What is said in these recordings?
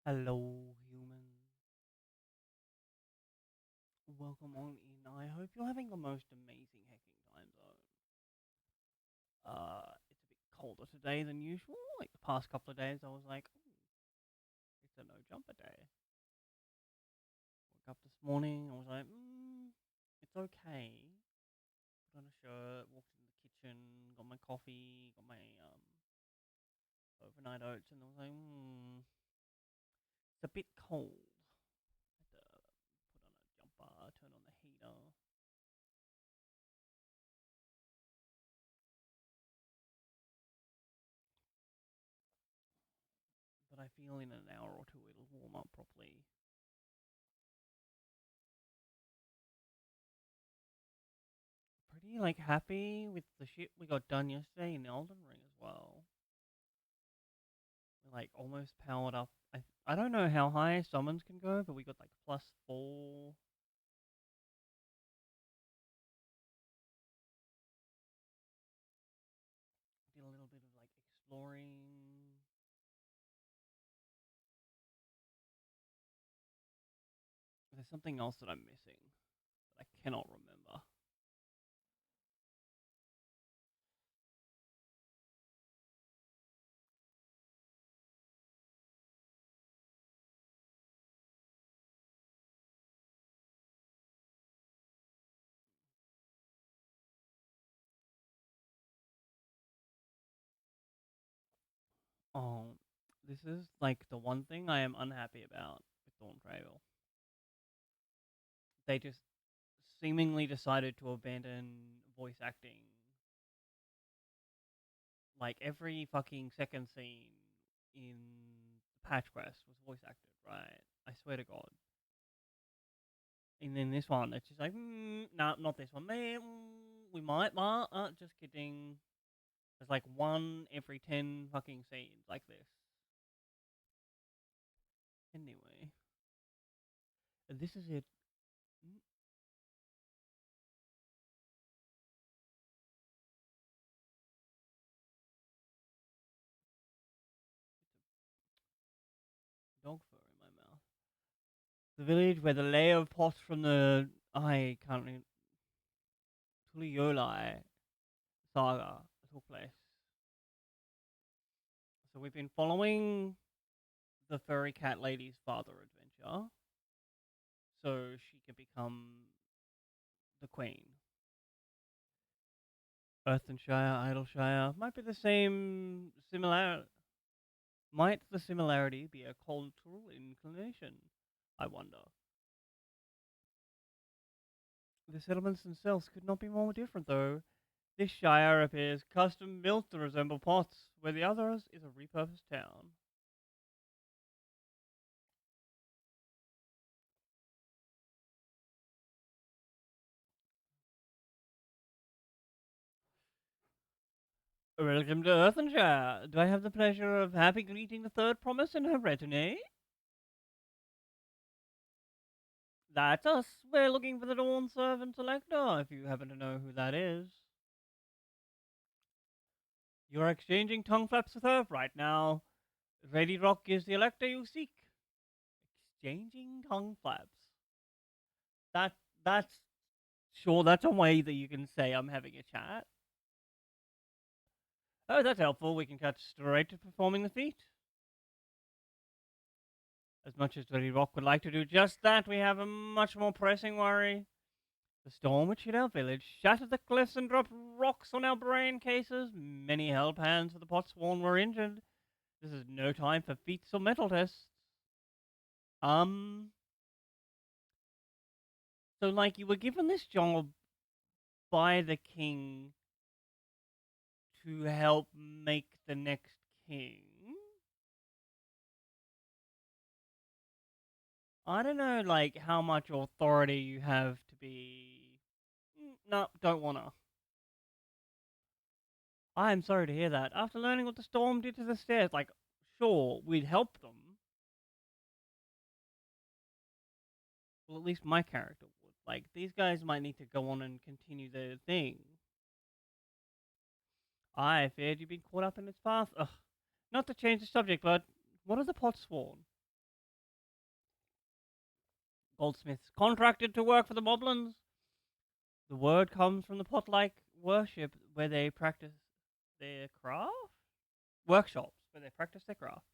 Hello, human. Welcome on in. I hope you're having the most amazing hecking time zone. It's a bit colder today than usual. Like the past couple of days, I was like, "Ooh, it's a no jumper day." Woke up this morning, I was like, it's okay. Put on a shirt, walked in the kitchen, got my coffee, got my overnight oats, and I was like, it's a bit cold. Had to put on a jumper, turn on the heater. But I feel in an hour or two it'll warm up properly. Pretty like happy with the shit we got done yesterday in Elden Ring as well. We like almost powered up. I don't know how high summons can go, but we got like +4. Did a little bit of like exploring. There's something else that I'm missing that I cannot remember. Oh, this is like the one thing I am unhappy about with Dawn Travel. They just seemingly decided to abandon voice acting. Like every fucking second scene in Patch Quest was voice acted, right? I swear to God. And then this one, it's just like, nah, not this one. We might, just kidding. There's like one every 10 fucking scenes like this. Anyway, this is it. Mm, Dog fur in my mouth. The village where the layer of pots from the I can't remember Tulioli saga took place. So we've been following the furry cat lady's father adventure, so she can become the queen. Earthenshire, Idleshire might be the same similar. Might the similarity be a cultural inclination? I wonder. The settlements themselves could not be more different, though. This shire appears custom built to resemble Potts, where the others is a repurposed town. Welcome to Earthenshire. Do I have the pleasure of happy greeting the third promise in her retinue? That's us. We're looking for the Dawn Servant Selector, if you happen to know who that is. You're exchanging tongue flaps with her right now. Ready Rock is the elector you seek. Exchanging tongue flaps. That that's sure that's a way that you can say I'm having a chat. Oh, that's helpful. We can cut straight to performing the feat. As much as Ready Rock would like to do just that, we have a much more pressing worry. The storm which hit our village shattered the cliffs and dropped rocks on our brain cases. Many help hands for the Potsworn were injured. This is no time for feats or mental tests. Um, so like you were given this job by the king to help make the next king. I don't know, like how much authority you have to be. No, don't wanna. I am sorry to hear that. After learning what the storm did to the stairs, like, sure, we'd help them. Well, at least my character would. Like, these guys might need to go on and continue their thing. I feared you'd been caught up in its path. Ugh. Not to change the subject, but what are the pots sworn? Goldsmiths contracted to work for the Moblins. The word comes from the pot-like worship where they practice their craft? Workshops where they practice their craft.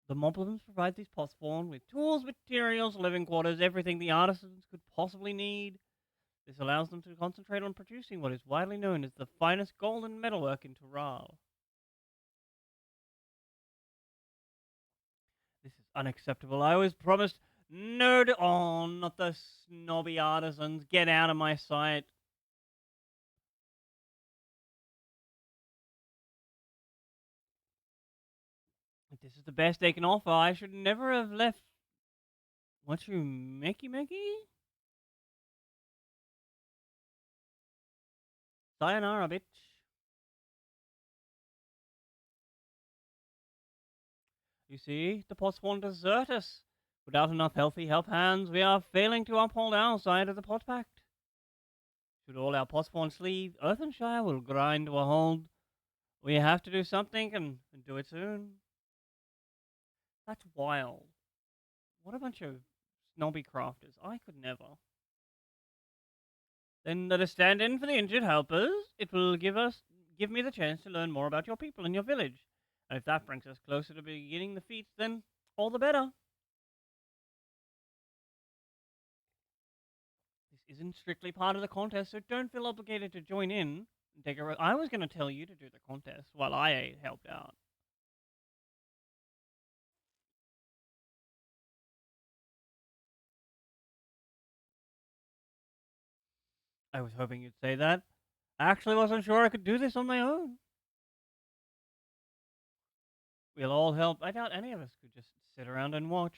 The Moblins provide these Posthorn with tools, materials, living quarters, everything the artisans could possibly need. This allows them to concentrate on producing what is widely known as the finest golden metalwork in Tural. This is unacceptable. I was promised no to. Oh, not the snobby artisans. Get out of my sight. If this is the best they can offer, I should never have left. What you, Mickey Mickey? Sayonara, bitch. You see, the pots won't desert us. Without enough healthy help hands, we are failing to uphold our side of the pot pact. Should all our pots leave, Earthenshire will grind to a halt. We have to do something and do it soon. That's wild. What a bunch of snobby crafters. I could never. Then let us stand in for the injured helpers. It will give me the chance to learn more about your people and your village. And if that brings us closer to beginning the feat, then all the better. This isn't strictly part of the contest, so don't feel obligated to join in. I was going to tell you to do the contest while I helped out. I was hoping you'd say that. I actually wasn't sure I could do this on my own. We'll all help. I doubt any of us could just sit around and watch.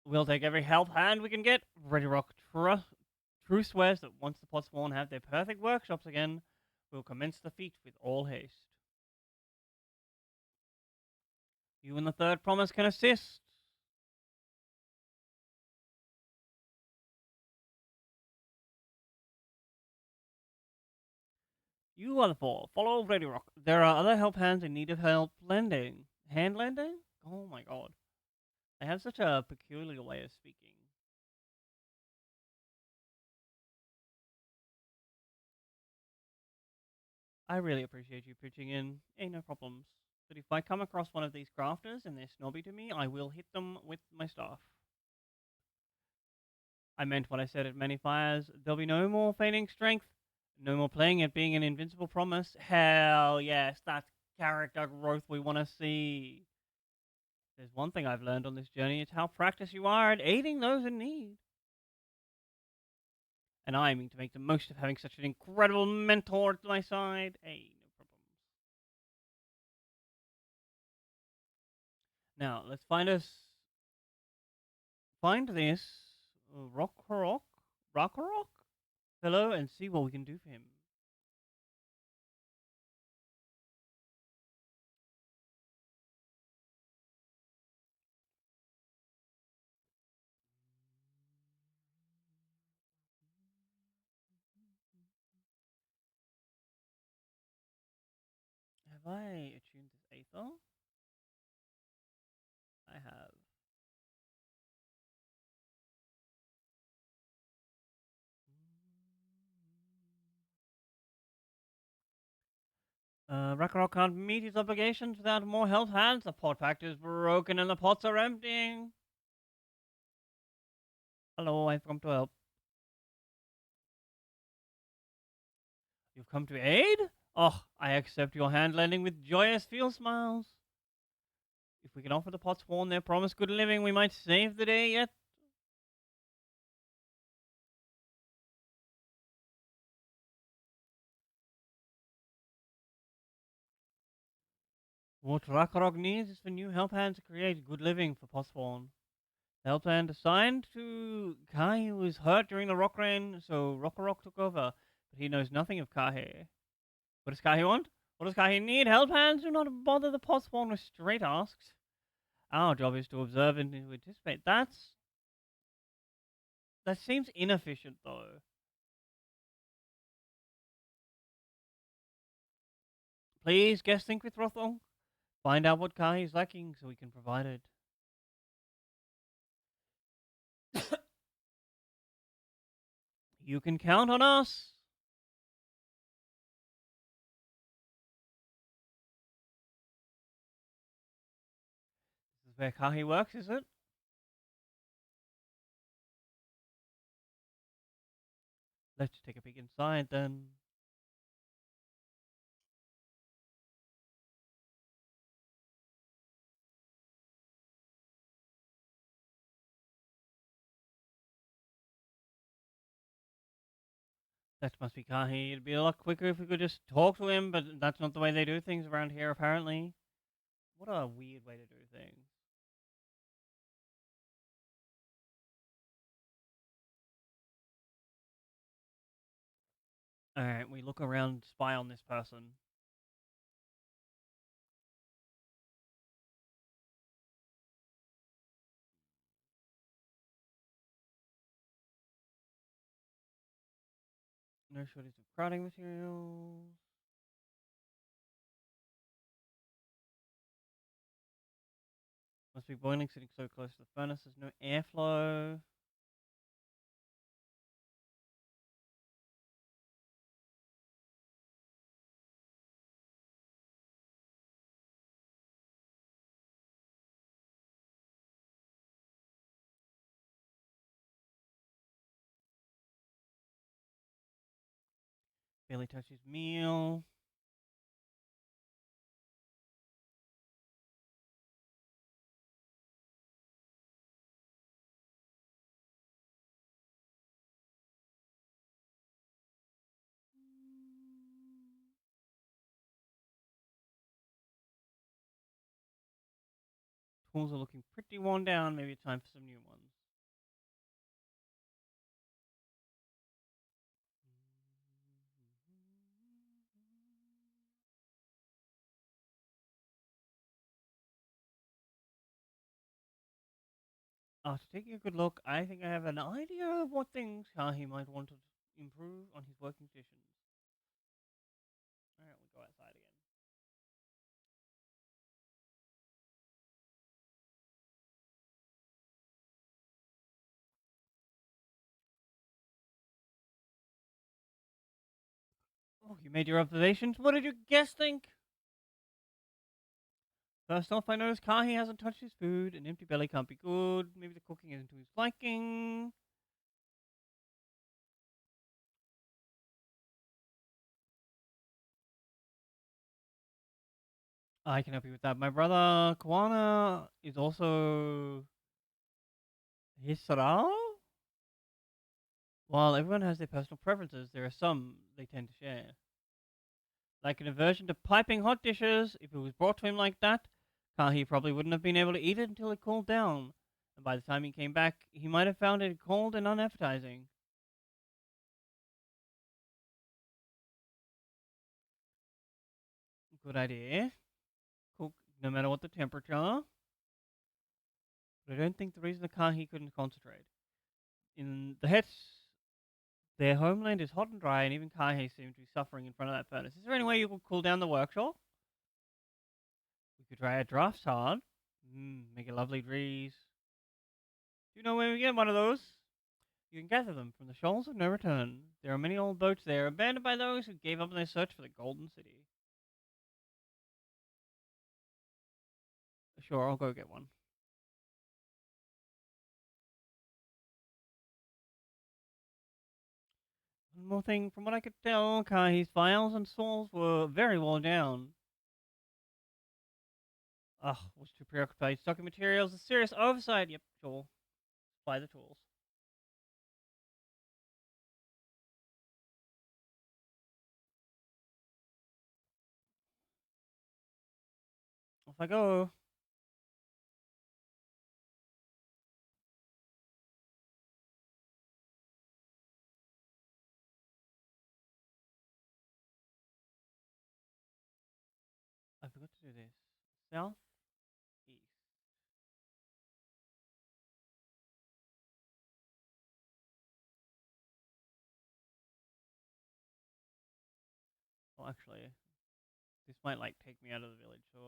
We'll take every help hand we can get. Ready Rock True swears that once the Potsworn have their perfect workshops again, we'll commence the feat with all haste. You and the third promise can assist. You are the four. Follow Ready Rock. There are other help hands in need of help lending. Hand lending? Oh my god. They have such a peculiar way of speaking. I really appreciate you pitching in. Ain't no problems. But if I come across one of these crafters and they're snobby to me, I will hit them with my staff. I meant what I said at many fires. There'll be no more feigning strength, no more playing at being an invincible promise. Hell yes, that's character growth we want to see. There's one thing I've learned on this journey, it's how practiced you are at aiding those in need. And I mean to make the most of having such an incredible mentor at my side. Hey, no problems. Now, let's find this rock fellow and see what we can do for him. Have I attuned this Aether? I have. Ragnarok can't meet his obligations without more help hands. The pot pact is broken and the pots are emptying. Hello, I've come to help. You've come to aid? Oh, I accept your hand lending with joyous field smiles. If we can offer the Potsworn their promised good living, we might save the day yet. What Ragnarok needs is for new help hands to create good living for Potsworn. The help hand assigned to Kai who was hurt during the rock rain, so Ragnarok took over, but he knows nothing of Kahe. What does Kahe want? What does Kahe need? Help hands do not bother the Potsworn with straight asks. Our job is to observe and to anticipate. That seems inefficient though. Please, guest think with Rothel. find out what car he's lacking so we can provide it. You can count on us. This is where Kahi works, is it? Let's take a peek inside then. That must be Kahi. It'd be a lot quicker if we could just talk to him, but that's not the way they do things around here, apparently. What a weird way to do things. Alright, we look around, spy on this person. No shortage of crafting materials. Must be boiling, sitting so close to the furnace. There's no airflow. Barely touches meal. Tools are looking pretty worn down. Maybe it's time for some new ones. After taking a good look, I think I have an idea of what things he might want to improve on his working conditions. Alright, we'll go outside again. Oh, you made your observations? What did your guest think? First off, I noticed Kahi hasn't touched his food. An empty belly can't be good. Maybe the cooking isn't to his liking. I can help you with that. My brother Kawana is also Hisarao? While everyone has their personal preferences, there are some they tend to share. Like an aversion to piping hot dishes, if it was brought to him like that, Kahi probably wouldn't have been able to eat it until it cooled down. And by the time he came back, he might have found it cold and unappetizing. Good idea. Cook no matter what the temperature. But I don't think the reason the Kahi couldn't concentrate. In the Hets, their homeland is hot and dry, and even Kahi seemed to be suffering in front of that furnace. Is there any way you could cool down the workshop? We could try a draft hard. Make a lovely breeze. Do you know where we get one of those? You can gather them from the shoals of no return. There are many old boats there, abandoned by those who gave up in their search for the golden city. Sure, I'll go get one. One more thing, from what I could tell, Kahi's files and saws were very worn down. Ugh, was too preoccupied stocking materials. A serious oversight. Yep, sure. Buy the tools. Off I go. I forgot to do this. South, east. Well, actually, this might like take me out of the village. So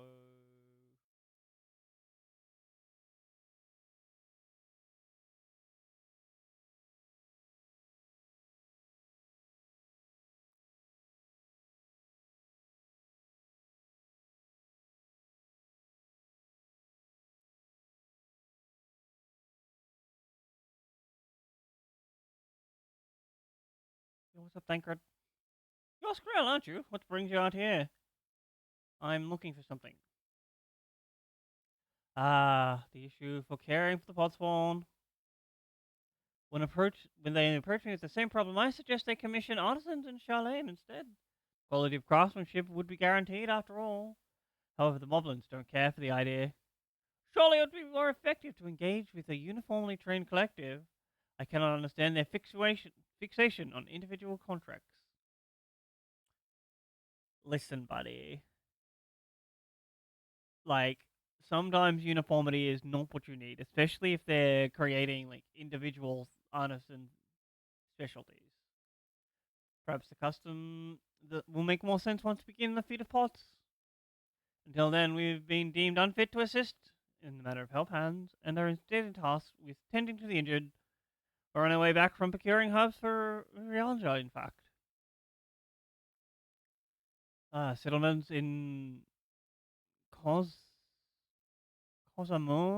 What's up, Thancred? You're Skrill, aren't you? What brings you out here? I'm looking for something. Ah, the issue for caring for the pod spawn. When they approach me with the same problem, I suggest they commission artisans in Charlene instead. Quality of craftsmanship would be guaranteed after all. However, the moblins don't care for the idea. Surely it would be more effective to engage with a uniformly trained collective. I cannot understand their fixation on individual contracts. Listen, buddy. Like, sometimes uniformity is not what you need, especially if they're creating like individual artisan specialties. Perhaps the custom that will make more sense once we begin the feat of pots. Until then, we've been deemed unfit to assist in the matter of help hands, and are instead tasked with tending to the injured. We're on our way back from procuring herbs for Rialja, in fact. Settlements in Kos Mauka.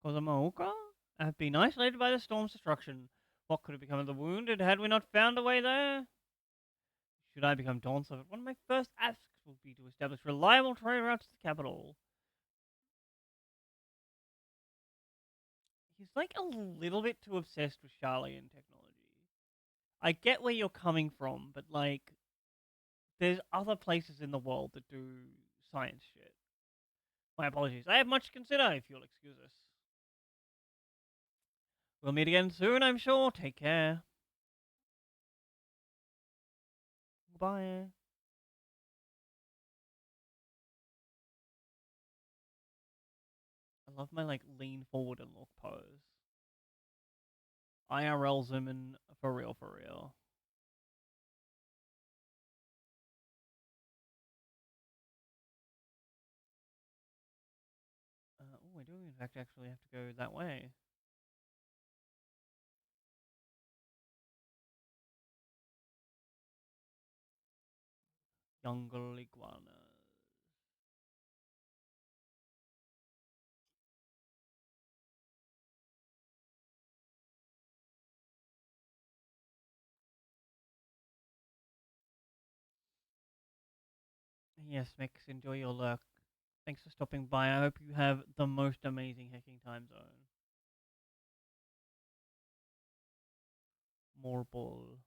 Kozamauka have been isolated by the storm's destruction. What could have become of the wounded had we not found a way there? Should I become Dawn Servant, one of my first asks will be to establish reliable trade routes to the capital. He's like a little bit too obsessed with Charlian technology. I get where you're coming from, but like, there's other places in the world that do science shit. My apologies. I have much to consider, if you'll excuse us. We'll meet again soon, I'm sure. Take care. Goodbye. I love my like lean forward and look pose. IRL zooming for real, for real. Oh, I do in fact actually have to go that way. Jungle iguanas. Yes, Mix, enjoy your lurk. Thanks for stopping by. I hope you have the most amazing hacking time zone. More bull.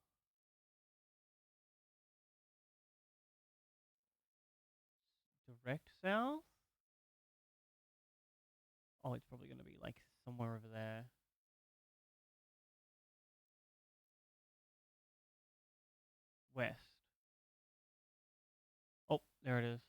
Direct south? Oh, it's probably going to be like somewhere over there. West. Oh, there it is.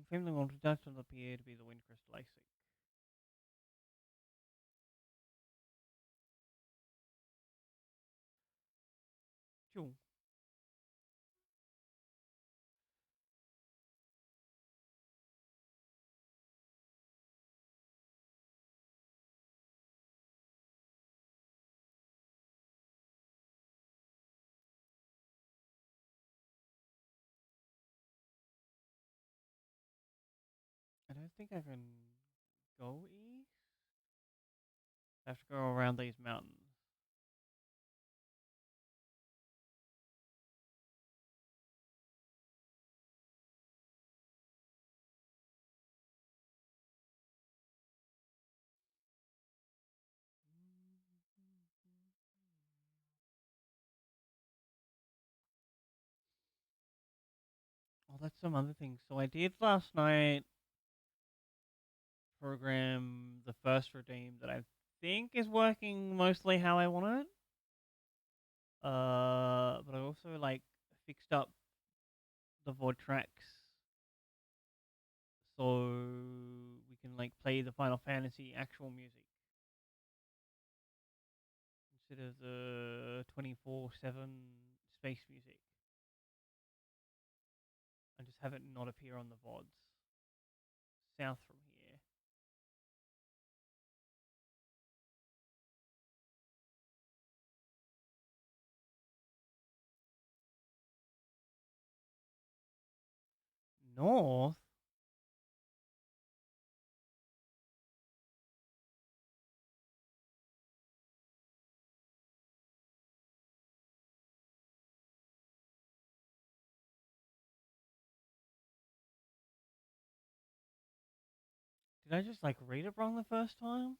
Family will detect on appear to be the wind crystal I seek. Cool. I don't think I can go east. I have to go around these mountains. Oh, that's some other thing. So I did last night program the first redeem that I think is working mostly how I want it. But I also like fixed up the VOD tracks so we can like play the Final Fantasy actual music instead of the 24/7 space music. have it not appear on the VODs. South from here. North? Did I just like read it wrong the first time?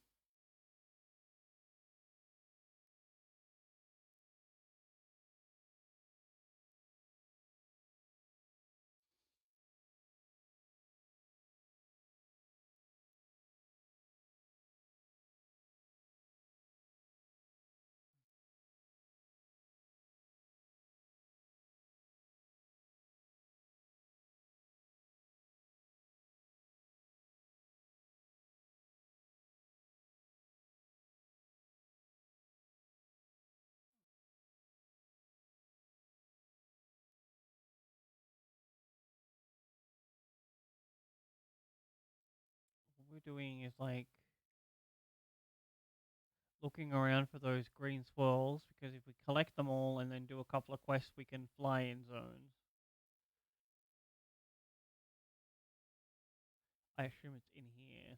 What we're doing is like looking around for those green swirls because if we collect them all and then do a couple of quests, we can fly in zones. I assume it's in here.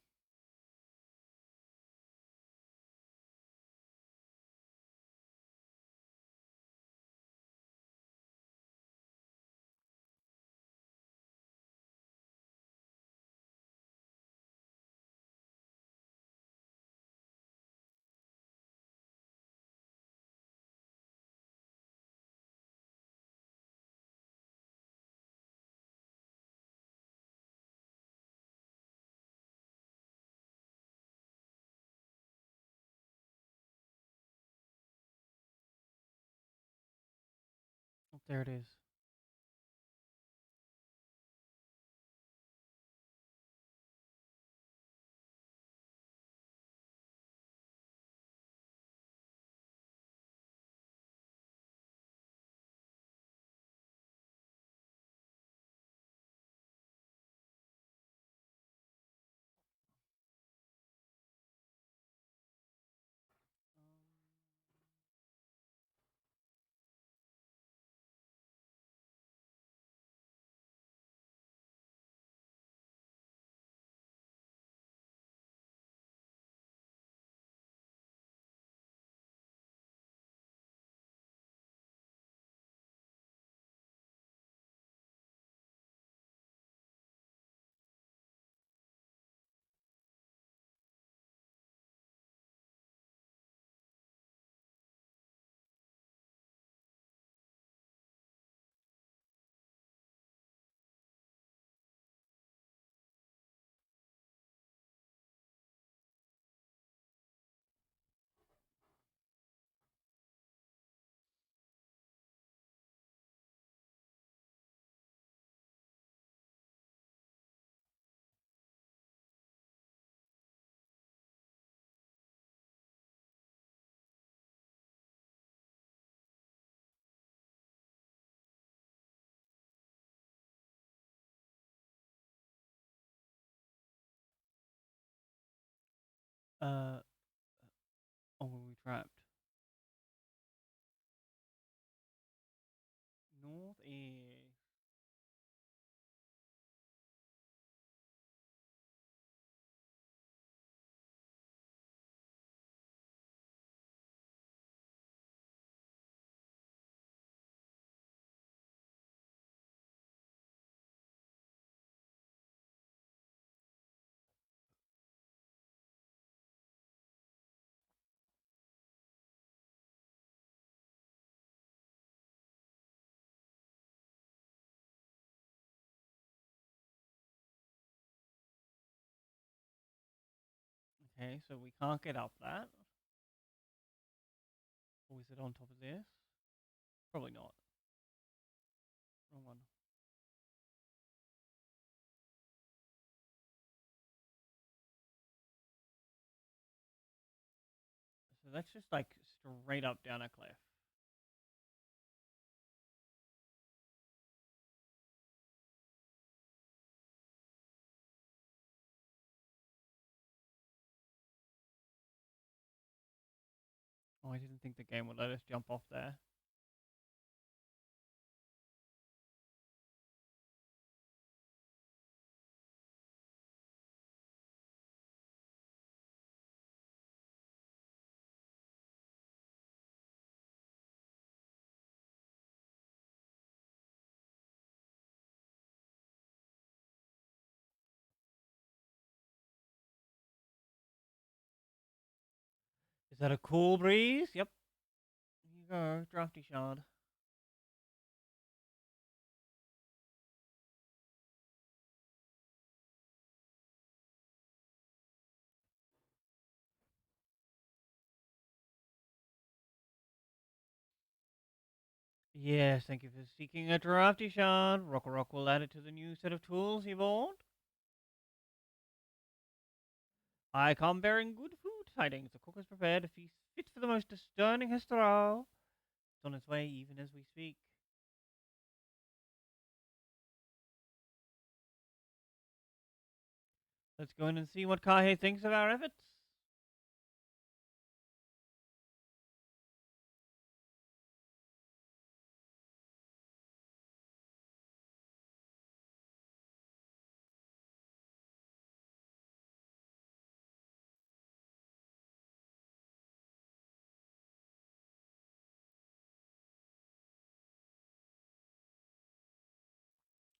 Oh, there it is. Uh, oh, were we trapped? North is. Okay, so we can't get up that. Or is it on top of this? Probably not. Wrong one. So that's just like straight up down a cliff. Oh, I didn't think the game would let us jump off there. Is that a cool breeze? Yep. Here you go, drafty shard. Yes, thank you for seeking a drafty shard. Rock will add it to the new set of tools he bought. I come bearing good food tidings. The cook has prepared a feast fit for the most discerning Histero. It's on its way even as we speak. Let's go in and see what Kahe thinks of our efforts.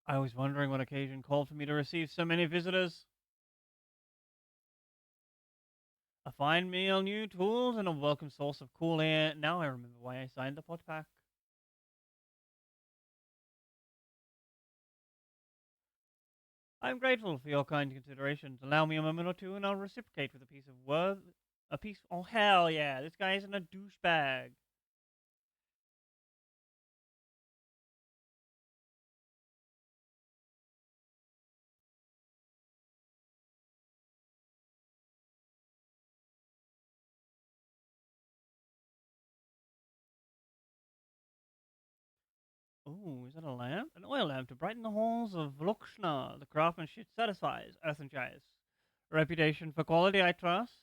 I was wondering what occasion called for me to receive so many visitors. A fine meal, new tools, and a welcome source of cool air. Now I remember why I signed the pot pack. I'm grateful for your kind considerations. Allow me a moment or two, and I'll reciprocate with a piece of worth. A piece. Oh hell yeah! This guy isn't a douchebag. Oh, is that a lamp? An oil lamp to brighten the halls of Vlokshna. The craftsmanship satisfies, Earthenchise. Reputation for quality, I trust.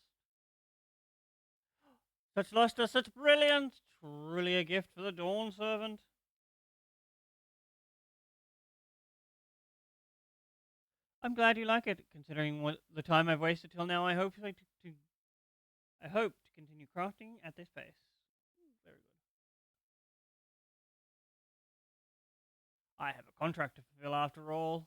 Such luster, such brilliance. Truly a gift for the dawn servant. I'm glad you like it, considering what the time I've wasted till now. I hope to continue crafting at this pace. Very good. I have a contract to fulfill after all.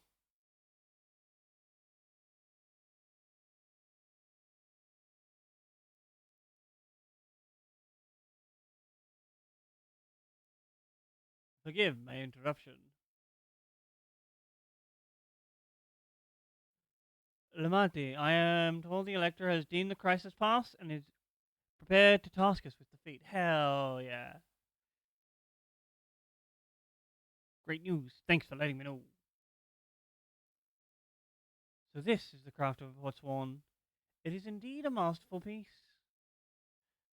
Forgive my interruption. Lamati, I am told the Elector has deemed the crisis past and is prepared to task us with defeat. Hell yeah. Great news. Thanks for letting me know. So this is the craft of what's won. It is indeed a masterful piece.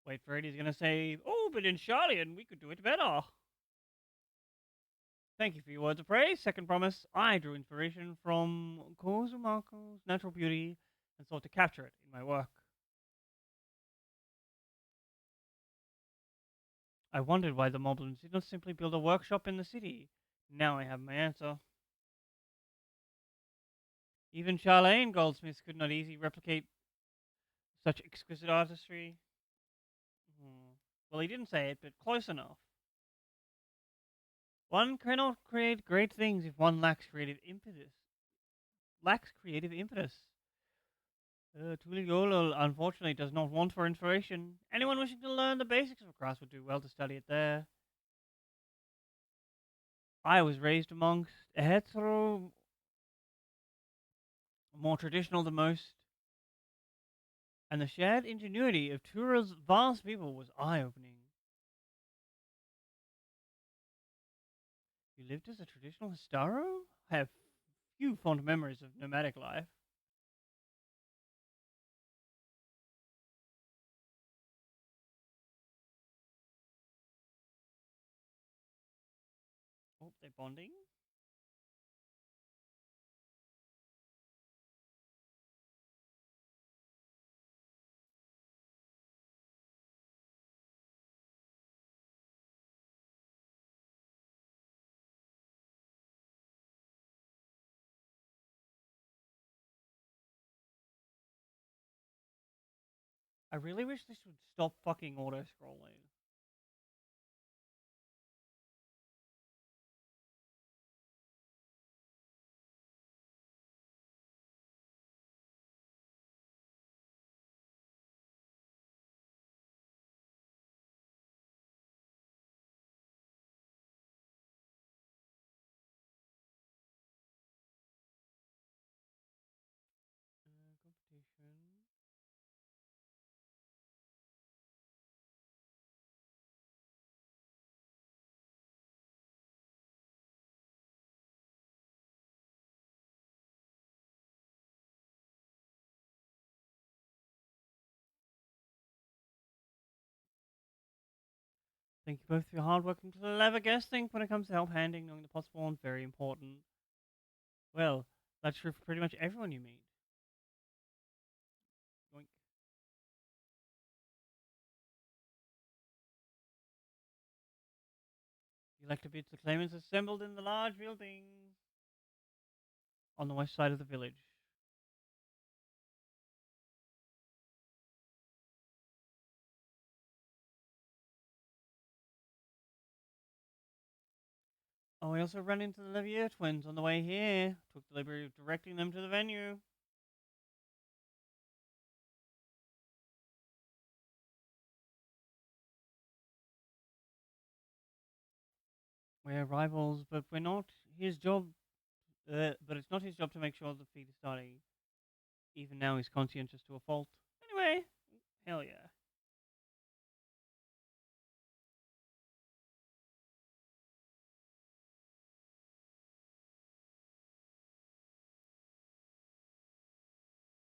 Wait for it, he's gonna say, oh, but in Charlian we could do it better. Thank you for your words of praise. Second promise, I drew inspiration from Kozumako's natural beauty and sought to capture it in my work. I wondered why the Moblins did not simply build a workshop in the city. Now I have my answer. Even Charlene goldsmiths could not easily replicate such exquisite artistry. Hmm. Well, he didn't say it, but close enough. One cannot create great things if one lacks creative impetus. Lacks creative impetus. Tuligolo unfortunately does not want for inspiration. Anyone wishing to learn the basics of crafts would do well to study it there. I was raised amongst a hetero, more traditional than most, and the shared ingenuity of Tura's vast people was eye-opening. You lived as a traditional Histaro? I have few fond memories of nomadic life. Oh, they're bonding. I really wish this would stop fucking auto scrolling. Competition. Thank you both for your hard work and clever guessing when it comes to help handing, knowing the possible and very important. Well, that's true for pretty much everyone you meet. Yoink. The elected bids the claimants assembled in the large building on the west side of the village. Oh, we also ran into the Levier twins on the way here. Took the liberty of directing them to the venue. We're rivals, but we're not. His job, but it's not his job to make sure the feed is starting. Even now, he's conscientious to a fault. Anyway, hell yeah.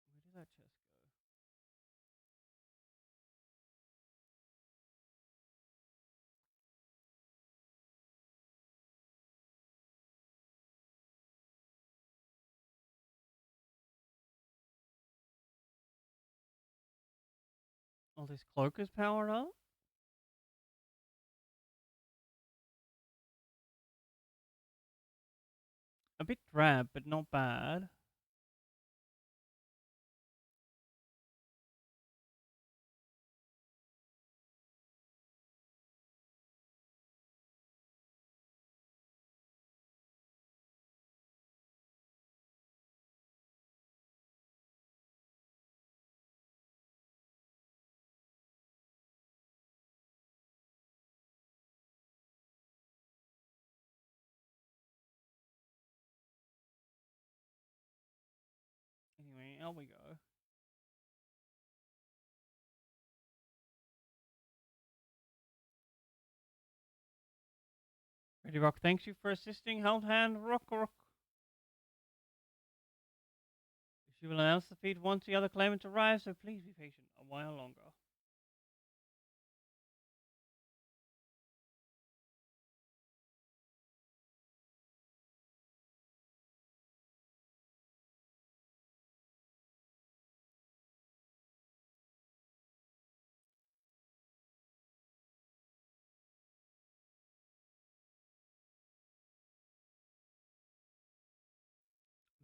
Where did that chest go? Oh, this cloak is powered up? A bit drab, but not bad. Anyway, out we go. Ready Rock thanks you for assisting. Held hand, rock, rock. She will announce the feat once the other claimants arrive, so please be patient a while longer.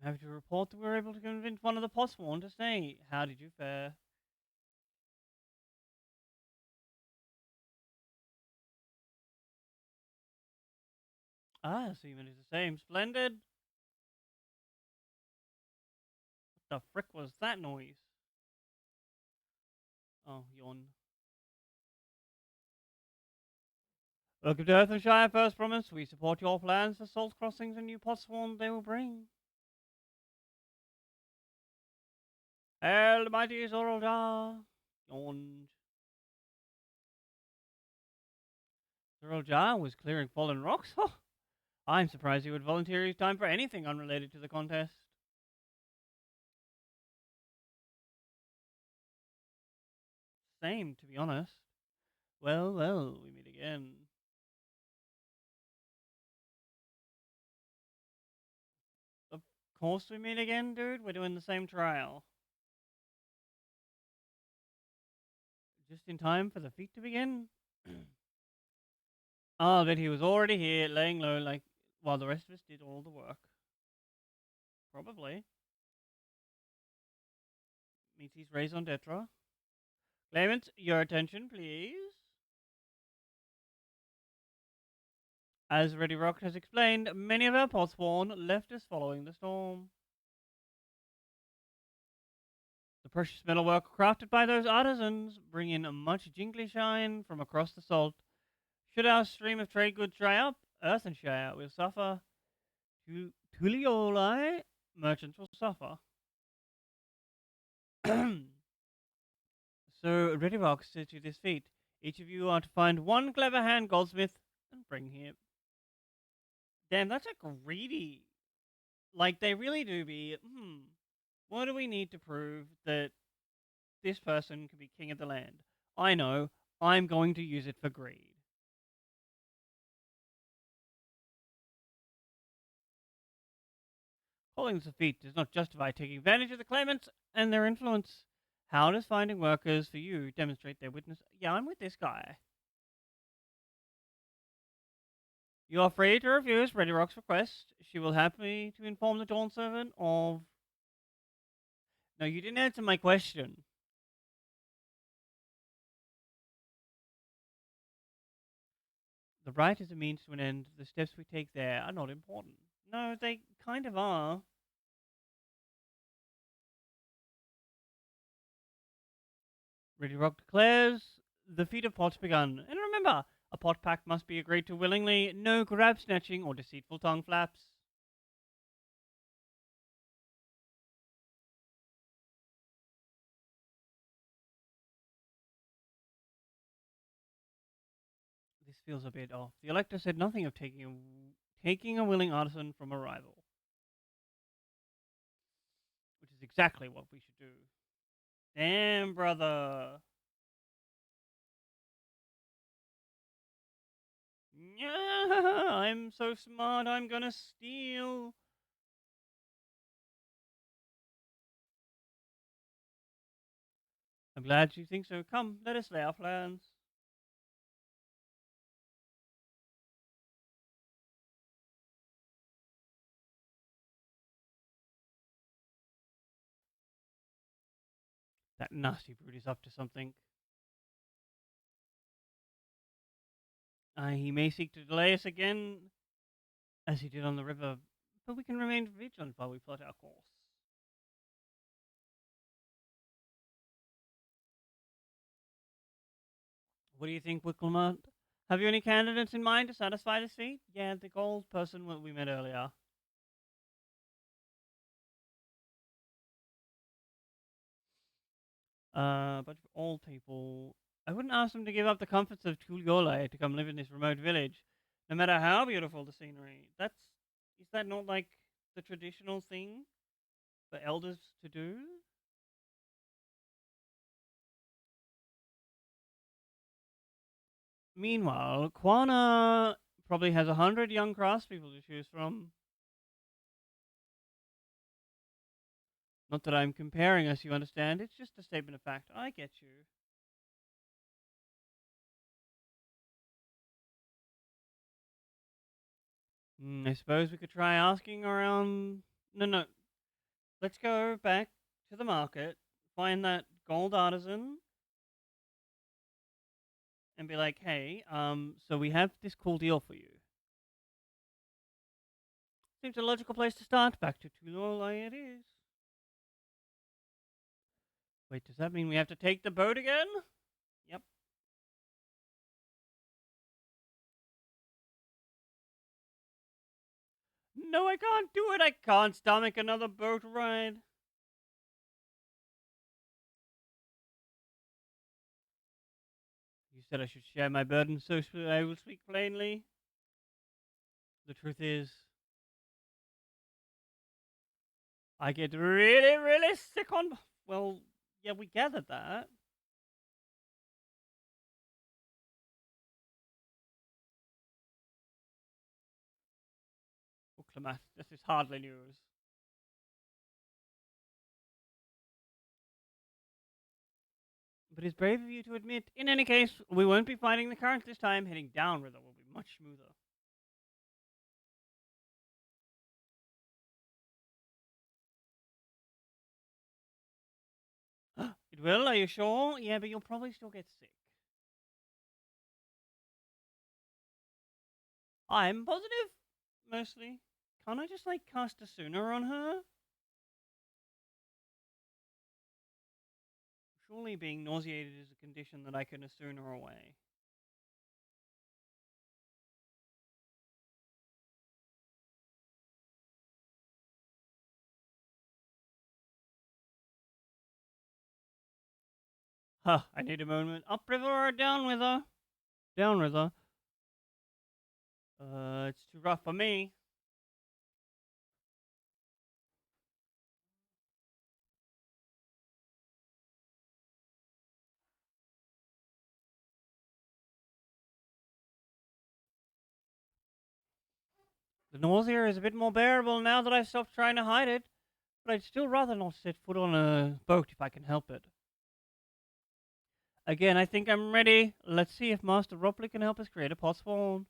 I'm happy to report that we were able to convince one of the Postworn to stay. How did you fare? Ah, so you managed the same. Splendid. What the frick was that noise? Oh, yawn. Welcome to Earthenshire, first promise. We support your plans for salt crossings and new Postworn they will bring. Hail the mighty Zoraljar. Yawned. Zoraljar was clearing fallen rocks? I'm surprised he would volunteer his time for anything unrelated to the contest. Same, to be honest. Well, well, we meet again. Of course we meet again, dude. We're doing the same trial. Just in time for the feat to begin. Ah, but he was already here, laying low, like while the rest of us did all the work. Probably. Meets his raison d'etre. Claimants, your attention, please. As Ready Rock has explained, many of our potspawn left us following the storm. The precious metalwork crafted by those artisans bring in a much jingly shine from across the salt. Should our stream of trade goods dry up, Earth and Shire will suffer. Tulioli merchants will suffer. So Ready Rock sits at his feet. Each of you are to find one clever hand goldsmith and bring him. Damn, that's a greedy. Like, they really do be, what do we need to prove that this person can be king of the land? I know, I'm going to use it for greed. Calling this a feat does not justify taking advantage of the claimants and their influence. How does finding workers for you demonstrate their witness? Yeah, I'm with this guy. You are free to refuse Ready Rock's request. She will happy to inform the Dawn Servant of. No, you didn't answer my question. The right is a means to an end. The steps we take there are not important. No, they kind of are. Ready Rock declares the feat of pot's begun. And remember, a pot pact must be agreed to willingly. No grab snatching or deceitful tongue flaps. This feels a bit off. The elector said nothing of taking a willing artisan from a rival, which is exactly what we should do. Damn, brother. Yeah, I'm so smart, I'm gonna steal. I'm glad you think so. Come, let us lay our plans. That nasty brute is up to something. He may seek to delay us again, as he did on the river, but we can remain vigilant while we plot our course. What do you think, Wicklemont? Have you any candidates in mind to satisfy this feat? Yeah, the gold person we met earlier. A bunch of old people. I wouldn't ask them to give up the comforts of Tuliole to come live in this remote village, no matter how beautiful the scenery. Is that not like the traditional thing for elders to do? Meanwhile, Quana probably has 100 young craftspeople to choose from. Not that I'm comparing us, you understand. It's just a statement of fact. I get you. I suppose we could try asking around. No, no. Let's go back to the market, find that gold artisan, and be like, hey, so we have this cool deal for you. Seems a logical place to start. Back to Tulolai it is. Wait, does that mean we have to take the boat again? Yep. No, I can't do it. I can't stomach another boat ride. You said I should share my burden, so I will speak plainly. The truth is, I get really, really sick on. Well, yeah, we gathered that. Oh, Clement, this is hardly news. But it's brave of you to admit. In any case, we won't be fighting the current this time. Heading downriver will be much smoother. It will, are you sure? Yeah, but you'll probably still get sick. I'm positive, mostly. Can't I just, like, cast a sooner on her? Surely being nauseated is a condition that I can assume her away. Huh, I need a moment. Upriver or down with her? Down with her. It's too rough for me. The nausea is a bit more bearable now that I've stopped trying to hide it, but I'd still rather not set foot on a boat if I can help it. Again, I think I'm ready. Let's see if Master Ropley can help us create a possible.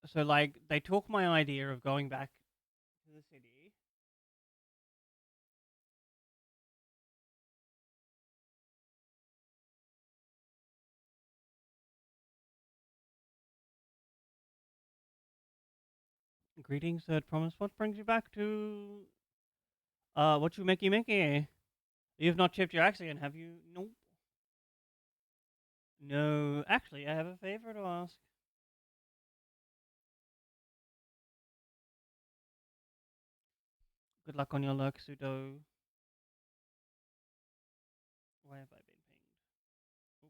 So, like, they took my idea of going back to the city. Greetings, third promise. What brings you back to what you makey makey? You've not chipped your axe again, have you? Nope. No. Actually, I have a favor to ask. Good luck on your luck, Pseudo. Why have I been pinged? Oh.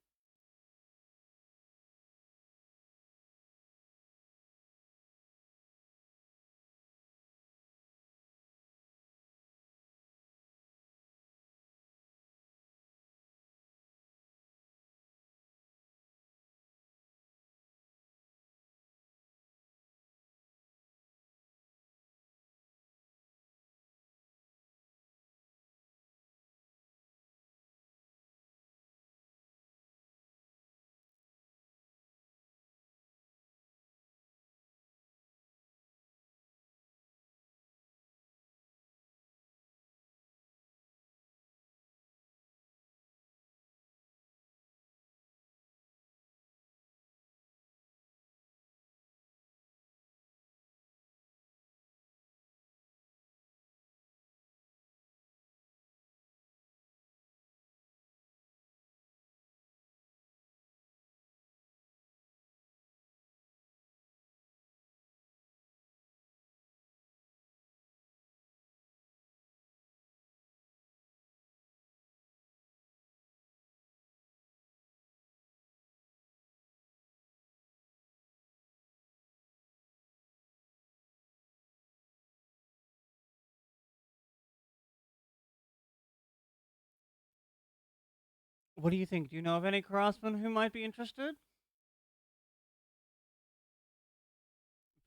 What do you think? Do you know of any craftsmen who might be interested?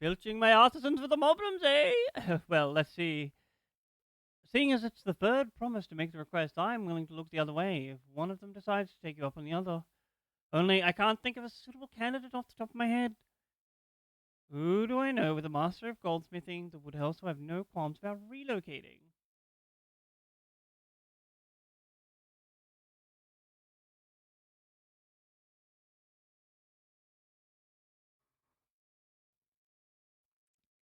Filching my artisans for the moblins, eh? Well, let's see. Seeing as it's the third promise to make the request, I'm willing to look the other way if one of them decides to take you up on the other. Only I can't think of a suitable candidate off the top of my head. Who do I know with a master of goldsmithing that would also have no qualms about relocating?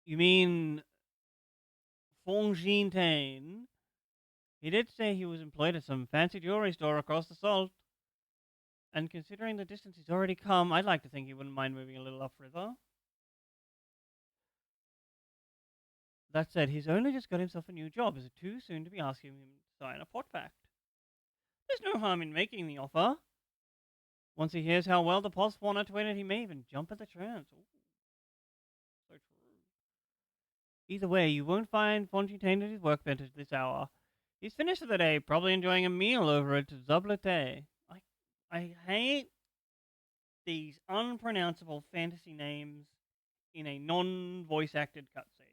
You mean Fongintain? He did say he was employed at some fancy jewelry store across the salt. And considering the distance he's already come, I'd like to think he wouldn't mind moving a little upriver. That said, he's only just got himself a new job. Is it too soon to be asking him to sign a pot fact? There's no harm in making the offer. Once he hears how well the pots want to win it, he may even jump at the chance. Ooh, so true. Either way, you won't find Fontaine at his workbench at this hour. He's finished for the day, probably enjoying a meal over at Zablete. I hate these unpronounceable fantasy names in a non-voice acted cutscene.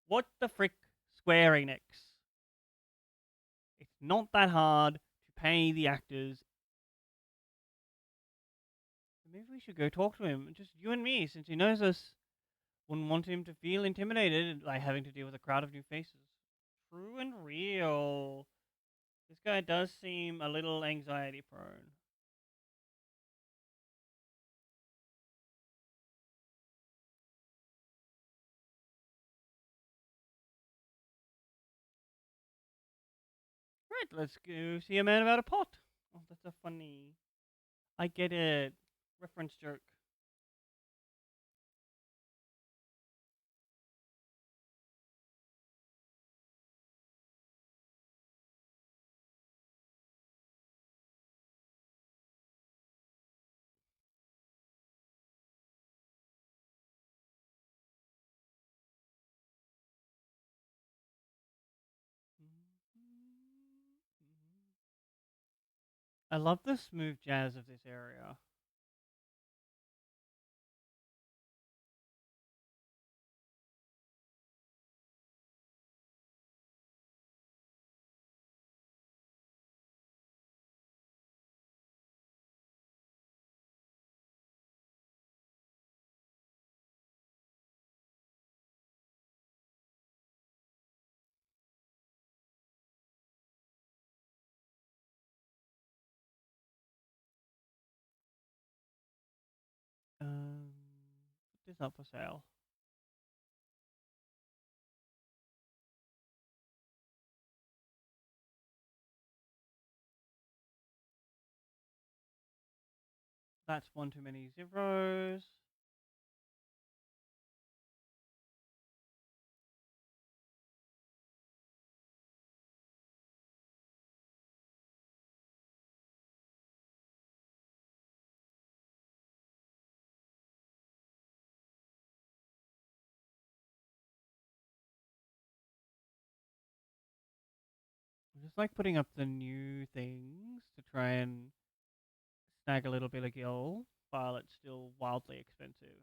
What the frick, Square Enix? It's not that hard to pay the actors. Maybe we should go talk to him, just you and me, since he knows us. Wouldn't want him to feel intimidated by having to deal with a crowd of new faces. True and real. This guy does seem a little anxiety prone. Right, let's go see a man about a pot. Oh, that's a funny. I get it. Reference joke. I love the smooth jazz of this area. Put this up for sale. That's one too many zeros. I'm just like putting up the new things to try and snag a little bit of gil while it's still wildly expensive.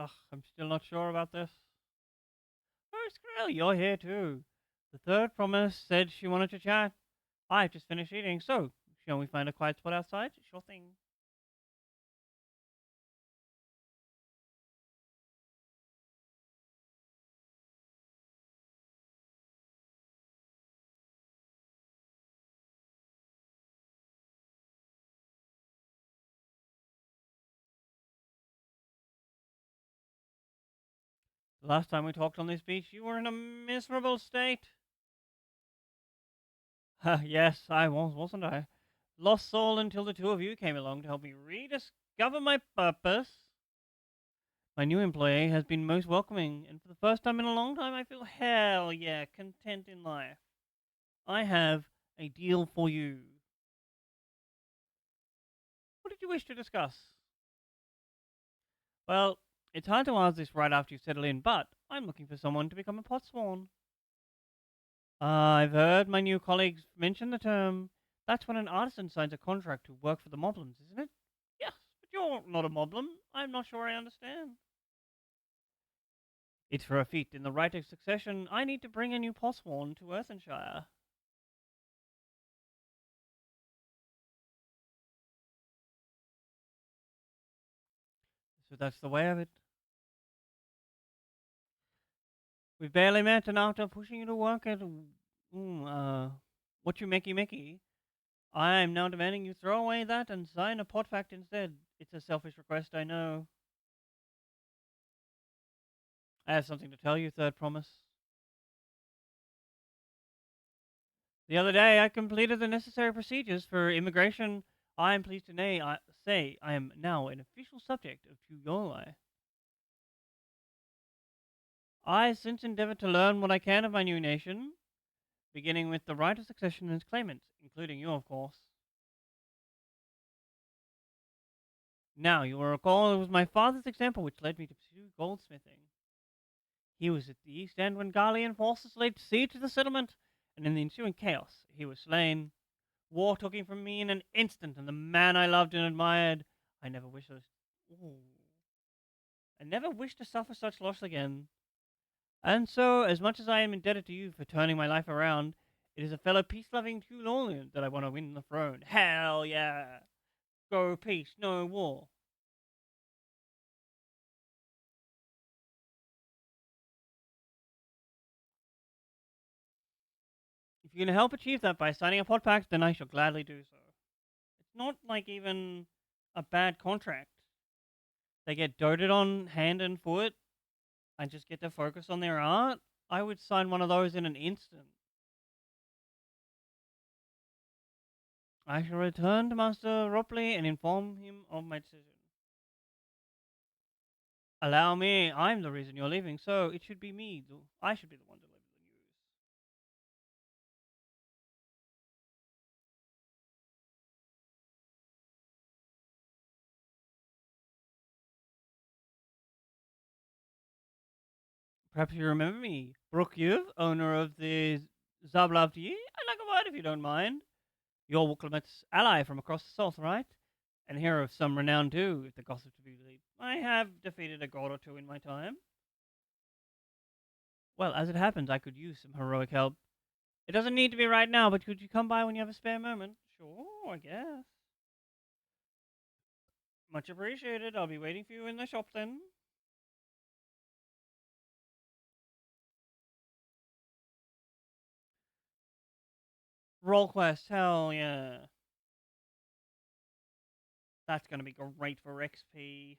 Ugh, I'm still not sure about this. Oh, Skrill, you're here too. The third promise said she wanted to chat. I've just finished eating, so shall we find a quiet spot outside? Sure thing. The last time we talked on this beach, you were in a miserable state. Yes, I was, wasn't I? Lost soul until the two of you came along to help me rediscover my purpose. My new employee has been most welcoming, and for the first time in a long time, I feel hell yeah, content in life. I have a deal for you. What did you wish to discuss? Well, it's hard to ask this right after you settle in, but I'm looking for someone to become a potsworn. I've heard my new colleagues mention the term. That's when an artisan signs a contract to work for the moblins, isn't it? Yes, but you're not a moblin. I'm not sure I understand. It's for a feat in the right of succession. I need to bring a new potsworn to Earthenshire. So that's the way of it. We've barely met, and after pushing you to work at what you makey makey, I am now demanding you throw away that and sign a pot pact instead. It's a selfish request, I know. I have something to tell you, Third Promise. The other day, I completed the necessary procedures for immigration. I am pleased to say I am now an official subject of Tugolai. I since endeavored to learn what I can of my new nation, beginning with the right of succession and its claimants, including you, of course. Now, you will recall it was my father's example which led me to pursue goldsmithing. He was at the East End when Garlean forces laid siege to the settlement, and in the ensuing chaos, he was slain. War took him from me in an instant, and the man I loved and admired, I never wish to, ooh, I never wish to suffer such loss again. And so, as much as I am indebted to you for turning my life around, it is a fellow peace-loving Tulonian that I want to win the throne. Hell yeah! Go peace, no war. If you can help achieve that by signing a pot pact, then I shall gladly do so. It's not like even a bad contract. They get doted on hand and foot and just get to focus on their art. I would sign one of those in an instant. I shall return to Master Ropley and inform him of my decision. Allow me, I'm the reason you're leaving, so it should be me. I should be the one delivering the news. Perhaps you remember me, Brookyev, owner of the Zablavdi. I'd like a word if you don't mind. You're Wuklimet's ally from across the south, right? And hero of some renown too, if the gossip to be believed. I have defeated a god or two in my time. Well, as it happens, I could use some heroic help. It doesn't need to be right now, but could you come by when you have a spare moment? Sure, I guess. Much appreciated. I'll be waiting for you in the shop then. Roll quest, hell yeah. That's gonna be great for XP.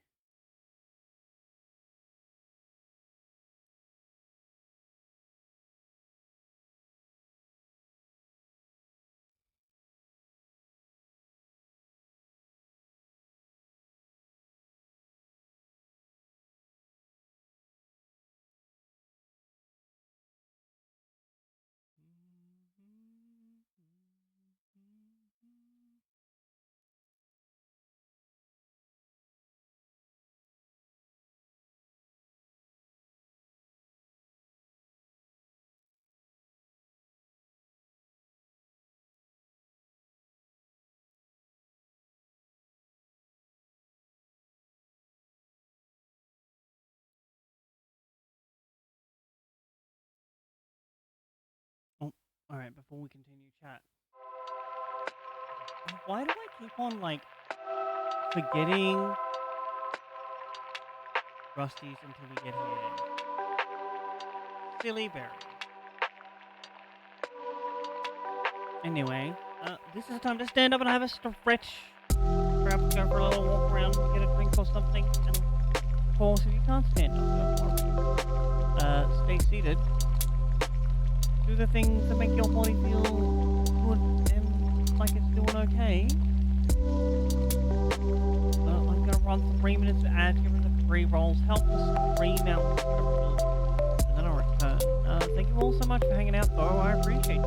Oh, alright, before we continue chat. Why do I keep on, like, forgetting Rusty's until we get here? Silly Berry. Anyway, this is the time to stand up and have a stretch. Perhaps go for a little walk around, get a drink or something. And of course, if you can't stand up, don't worry. Stay seated. Do the things that make your body feel good and like it's doing okay. I'm gonna run 3 minutes of ads, give the free rolls, help us scream out, and then I'll return. Thank you all so much for hanging out, though. I appreciate it.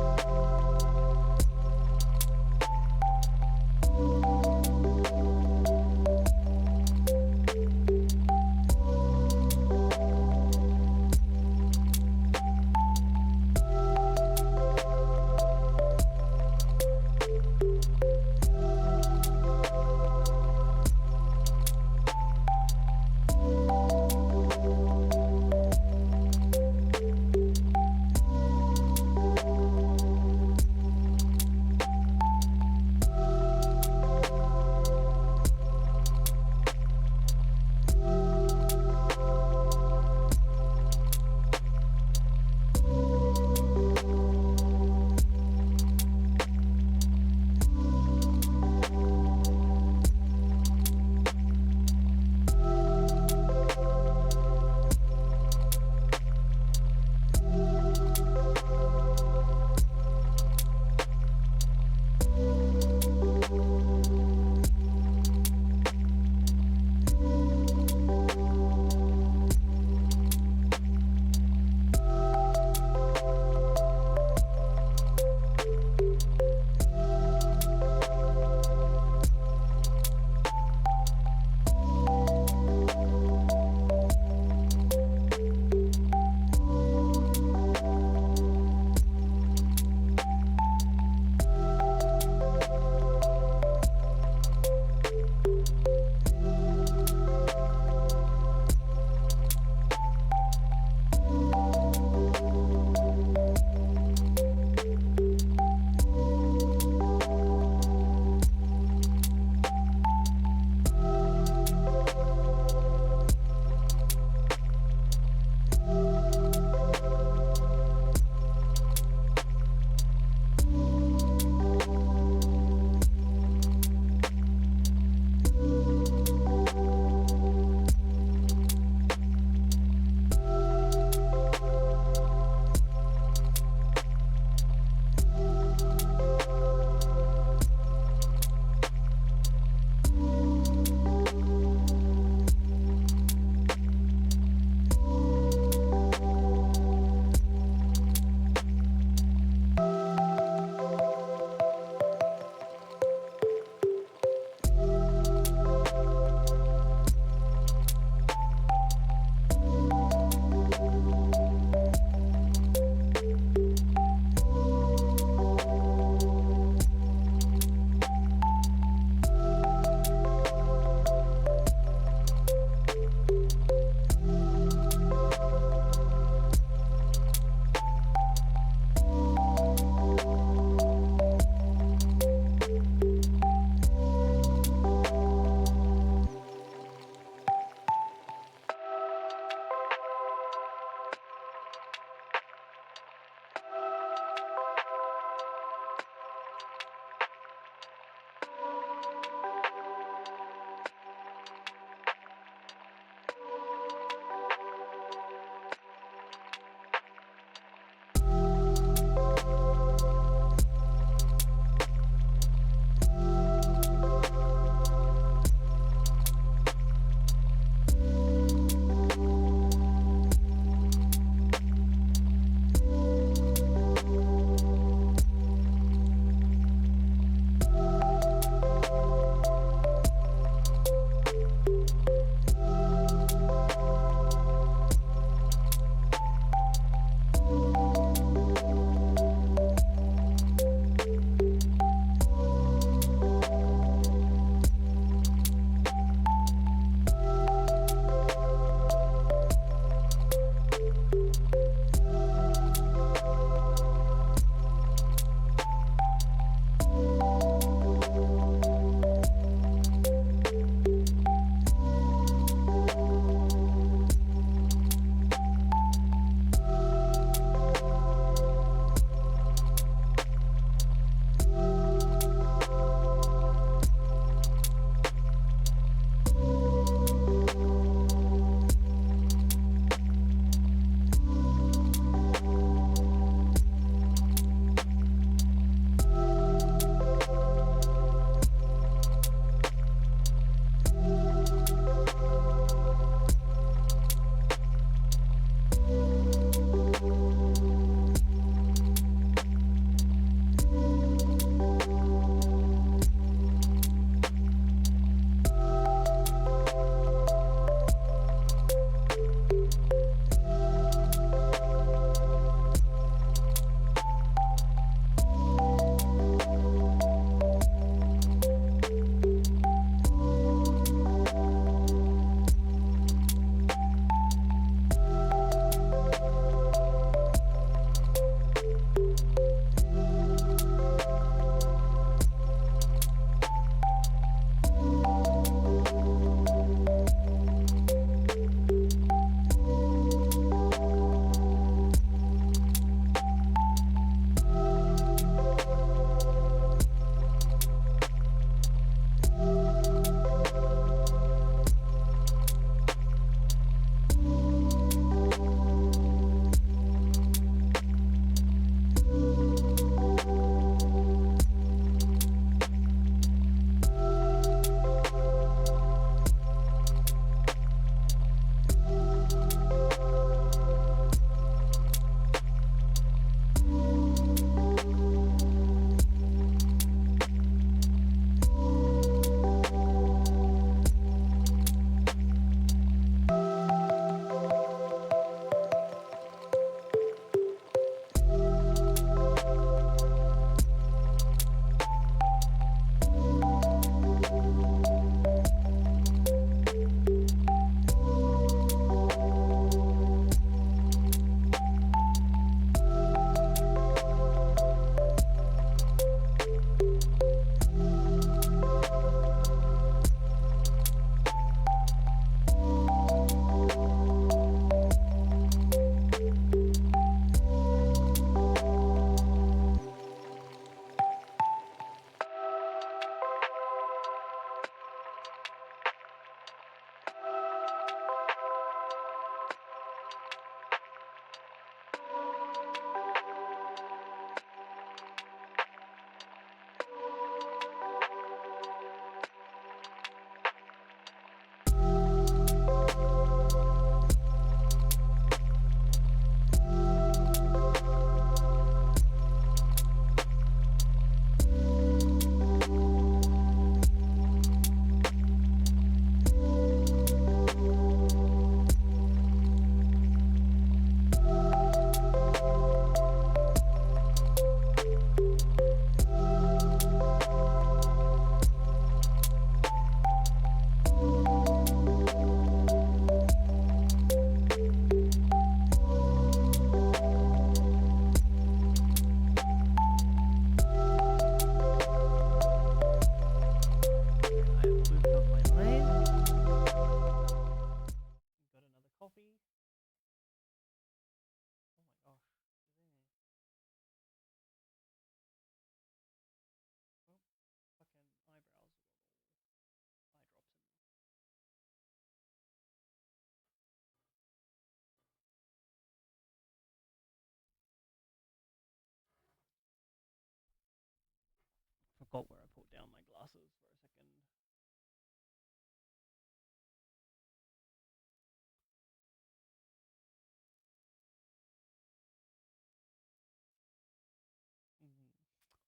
forgot where I put down my glasses for a second.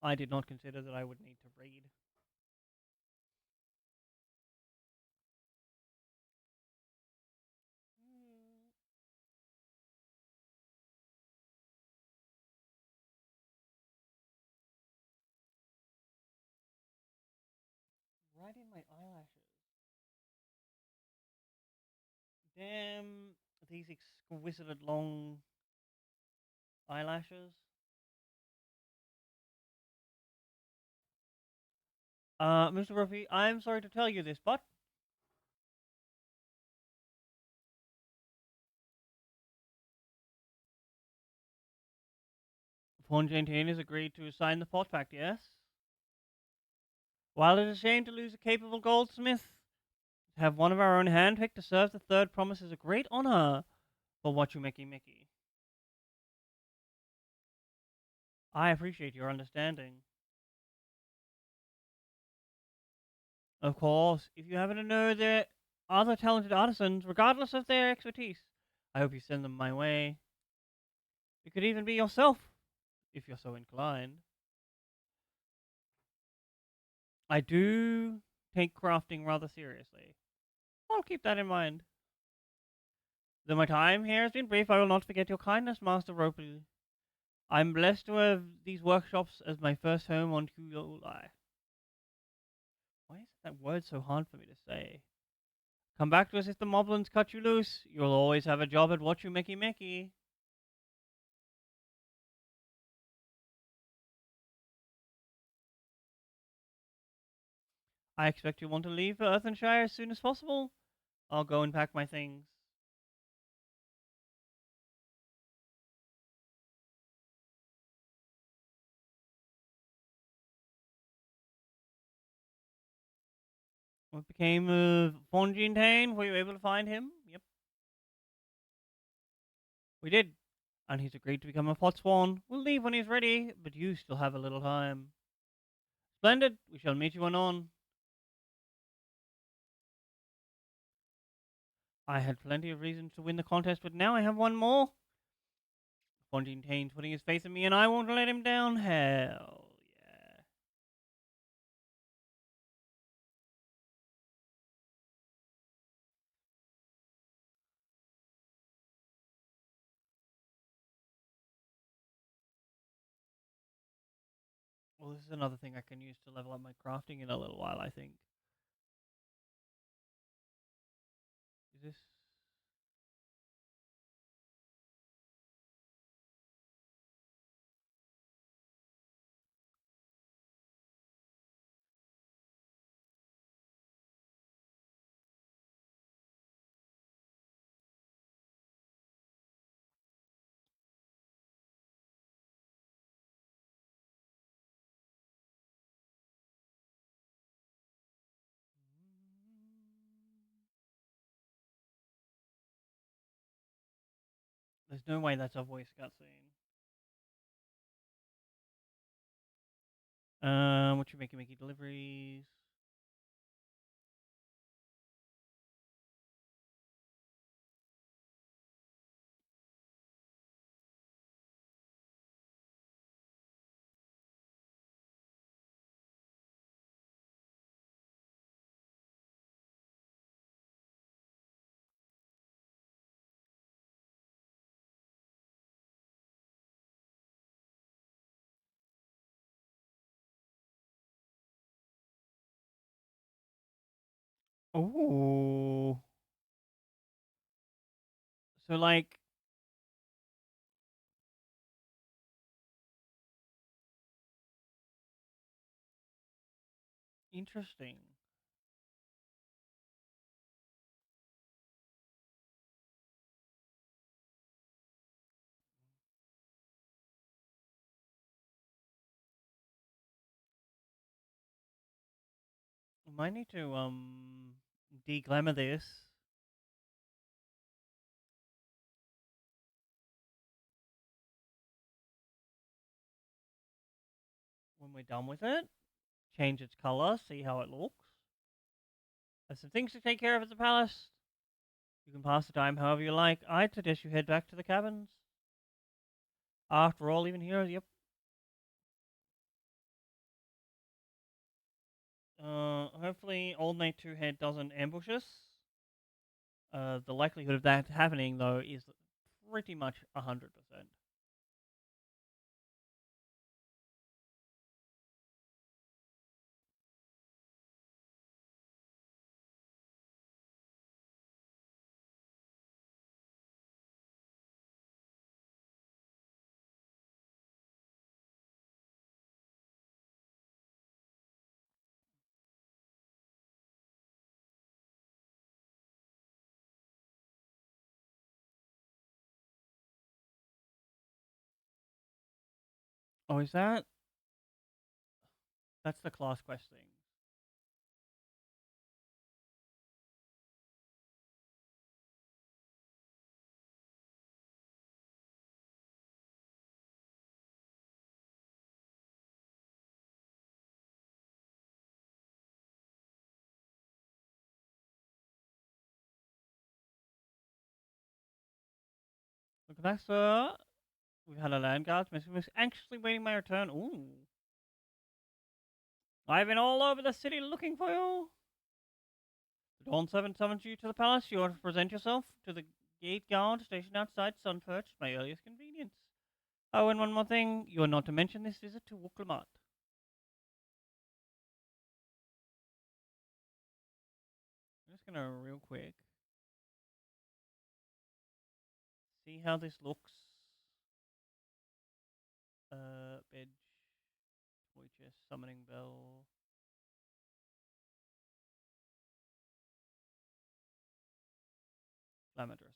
I did not consider that I would need to read. Right in my eyelashes. Damn, these exquisite long eyelashes. Mr. Ruffy, I'm sorry to tell you this, but Fontaine has agreed to sign the pot pact, yes? While it is a shame to lose a capable goldsmith, to have one of our own handpicked to serve the third promise is a great honor for what you Mickey. I appreciate your understanding. Of course, if you happen to know there are other talented artisans, regardless of their expertise, I hope you send them my way. It could even be yourself, if you're so inclined. I do take crafting rather seriously. I'll keep that in mind. Though my time here has been brief, I will not forget your kindness, Master Ropey. I'm blessed to have these workshops as my first home on Kulai. Why is that word so hard for me to say? Come back to us if the moblins cut you loose. You'll always have a job at what you Mickey. I expect you'll want to leave for Earthenshire as soon as possible. I'll go and pack my things. What became of Fontaine? Were you able to find him? Yep, we did. And he's agreed to become a Potswan. We'll leave when he's ready, but you still have a little time. Splendid. We shall meet you anon. I had plenty of reasons to win the contest, but now I have one more. Fontaine's putting his faith in me, and I won't let him down. Hell yeah. Well, this is another thing I can use to level up my crafting in a little while, I think. Is this. There's no way that's a voice cutscene. What you making deliveries? Oh. So, like, interesting. I might need to, de-glamour this when we're done with it. change its color, see how it looks. There's some things to take care of at the palace. You can pass the time however you like. I'd suggest you head back to the cabins. After all, even here, yep. Hopefully, Old Mate Two Head doesn't ambush us. The likelihood of that happening, though, is pretty much 100%. Oh, is that? That's the class quest thing. Look at that, sir. We've had a land guard anxiously waiting my return. Ooh. I've been all over the city looking for you. The Dawn Servant summons you to the palace. You are to present yourself to the gate guard stationed outside Sunperch at my earliest convenience. Oh, and one more thing. You are not to mention this visit to Wuklamat. I'm just gonna real quick see how this looks. Bed, toy chest, summoning bell, flamma dresser.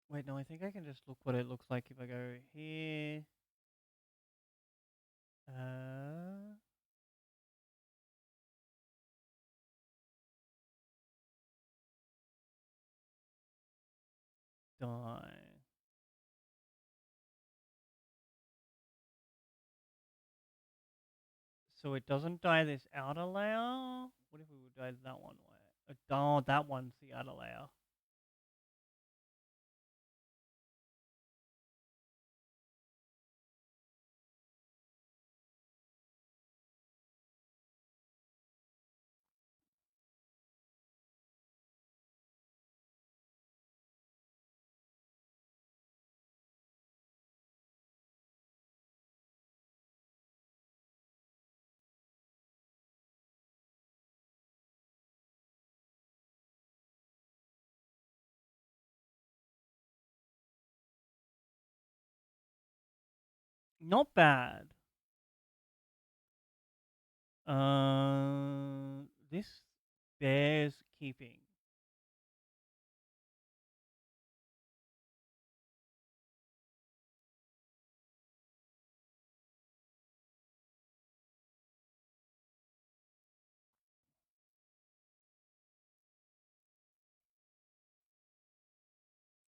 Wait, no, I think I can just look what it looks like if I go here. Uh, die. So it doesn't dye this outer layer. What if we would dye that one way? Oh, that one's the outer layer. Not bad. This bears keeping.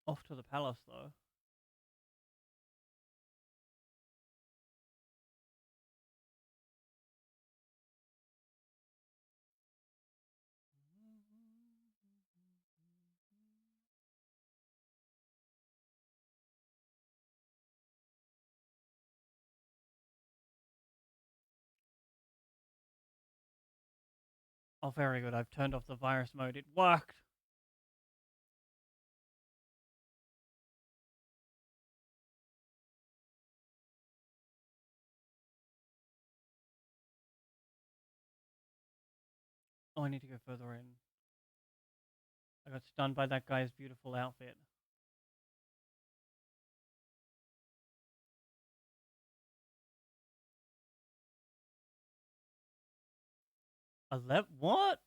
Off to the palace, though. Oh, very good. I've turned off the virus mode. It worked. Oh, I need to go further in. I got stunned by that guy's beautiful outfit. 11? What?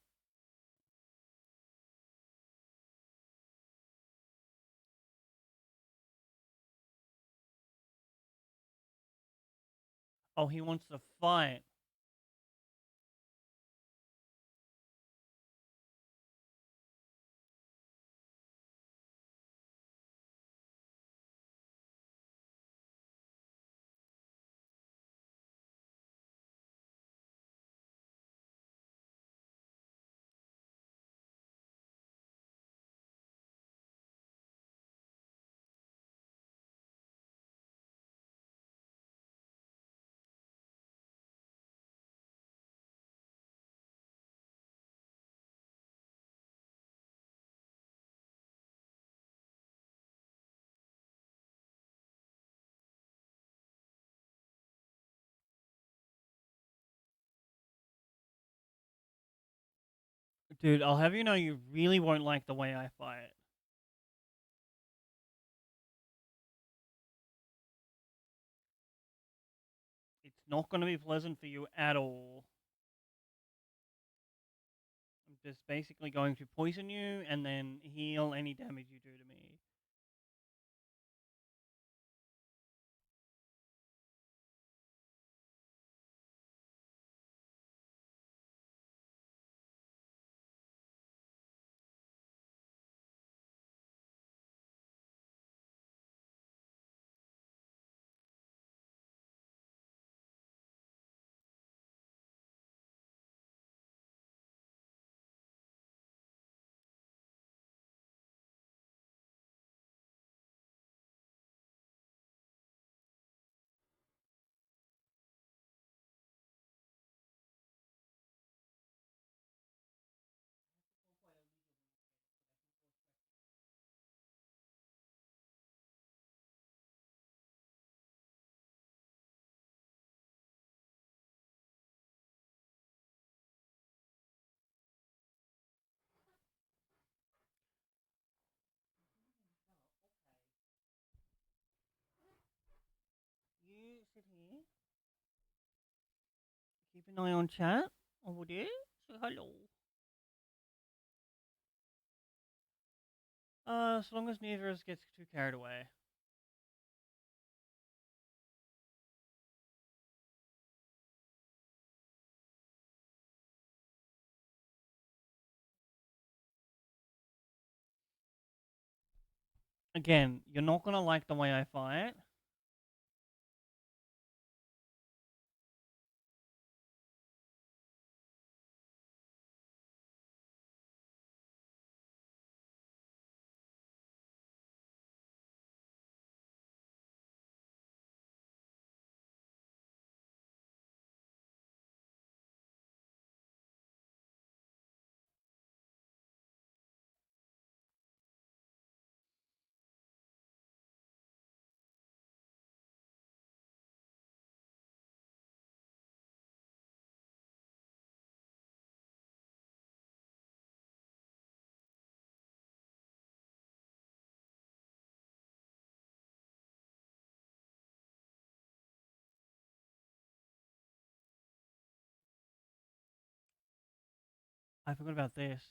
Oh, he wants to fight. Dude, I'll have you know you really won't like the way I fight. It's not going to be pleasant for you at all. I'm just basically going to poison you and then heal any damage you do to me. You sit here, keep an eye on chat over there, say hello. As long as neither of us gets too carried away. Again, you're not gonna like the way I fight. I forgot about this.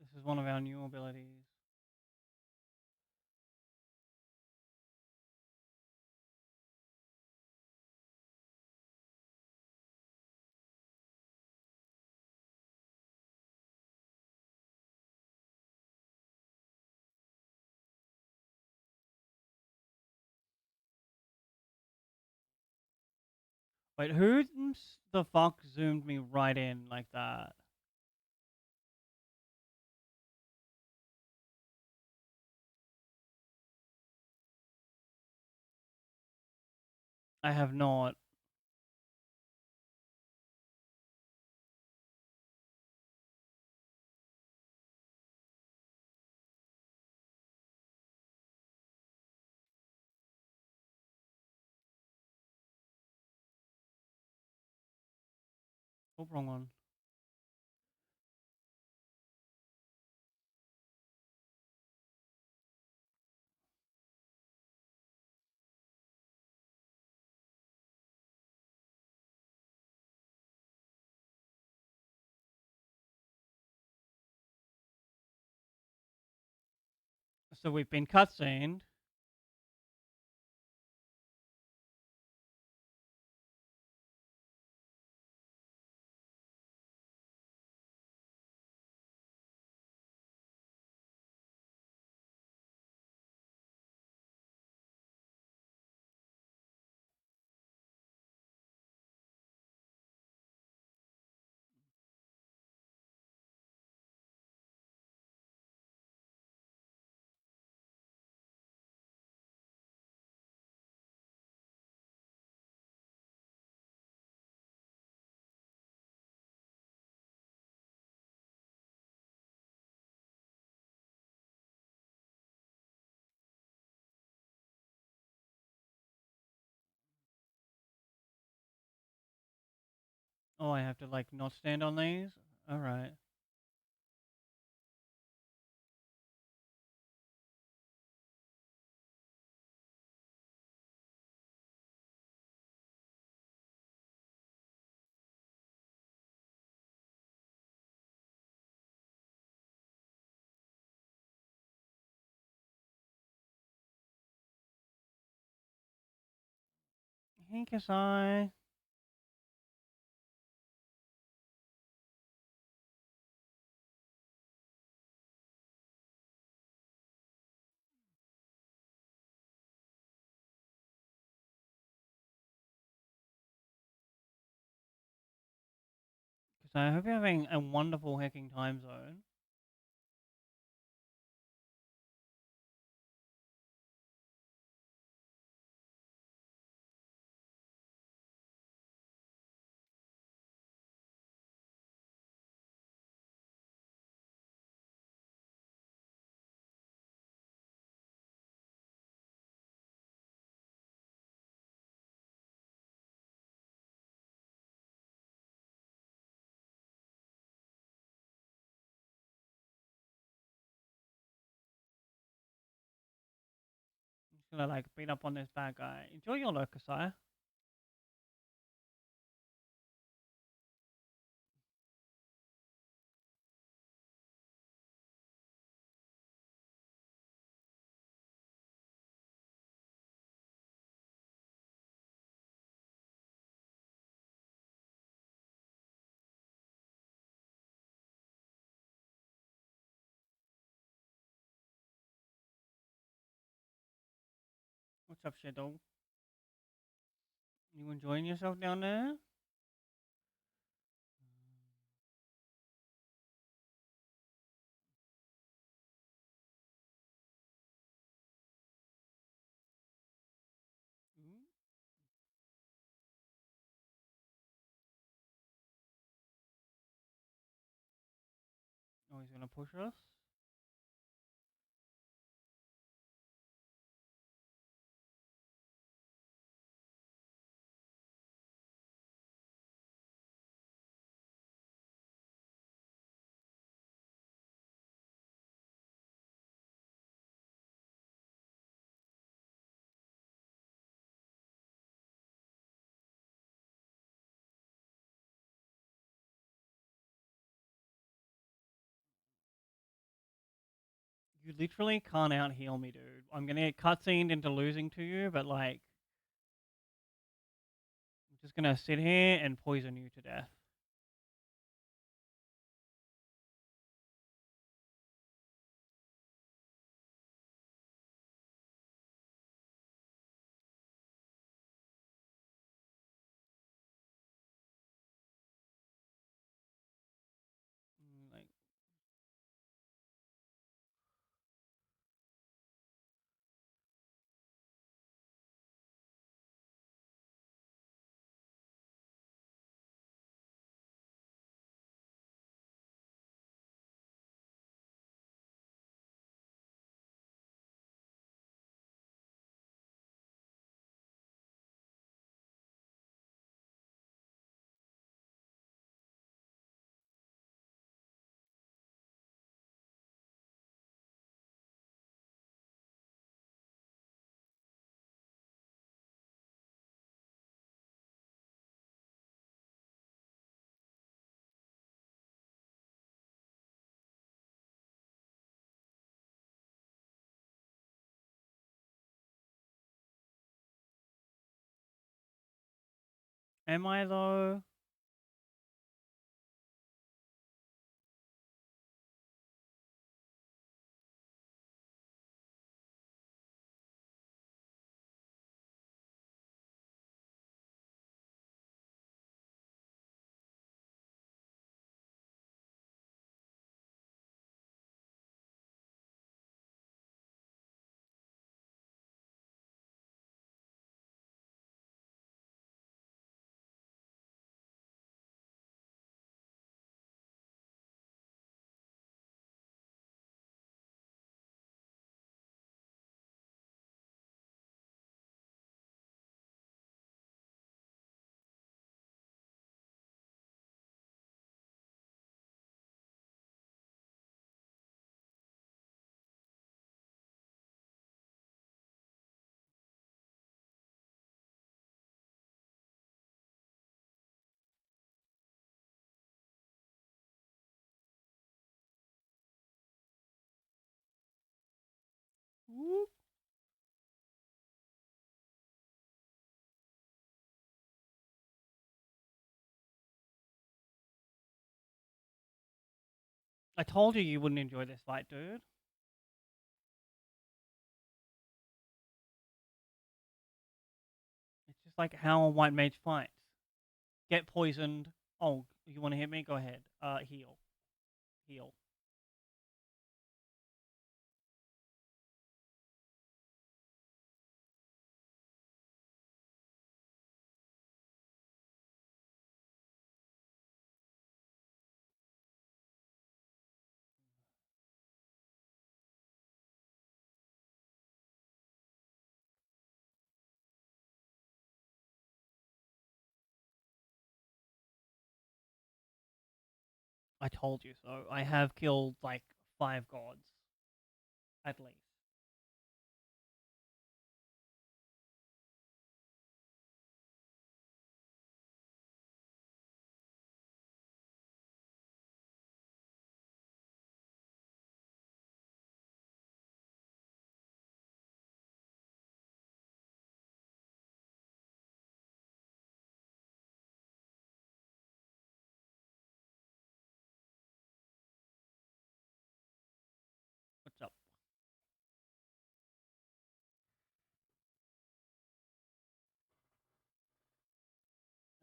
This is one of our new abilities. Wait, who the fuck zoomed me right in like that? I have not. Oh, wrong one. So we've been cutscened. Oh, I have to like not stand on these. All right. Hey, Kasai. Kasai, I hope you're having a wonderful hacking time zone. I'm just gonna like beat up on this bad guy. Enjoy your lurk, Kasai. What's up, Shadow? You enjoying yourself down there? Mm? Oh, he's gonna push us. You literally can't out heal me, dude. I'm gonna get cutscened into losing to you, but like, I'm just gonna sit here and poison you to death. Like, am I though? I told you wouldn't enjoy this fight, dude. It's just like how a white mage fights. Get poisoned. Oh, you want to hit me? Go ahead. Heal. Heal. I told you so. I have killed like 5 gods at least. What's up?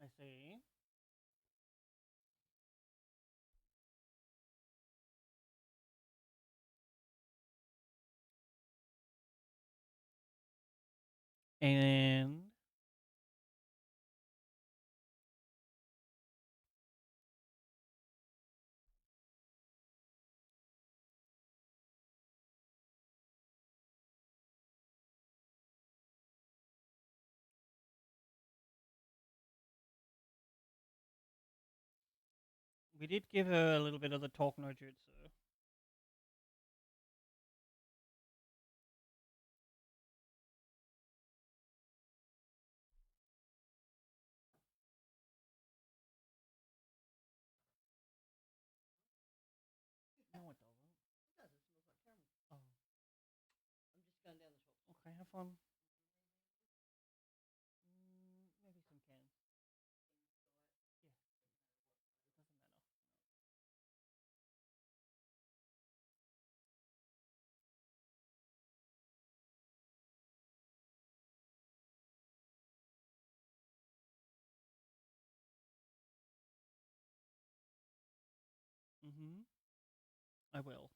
I see. And we did give her a little bit of the talk no jutsu. No, it doesn't. Oh, okay, have fun. Maybe some cans. Yeah, doesn't matter. Mm-hmm. I will.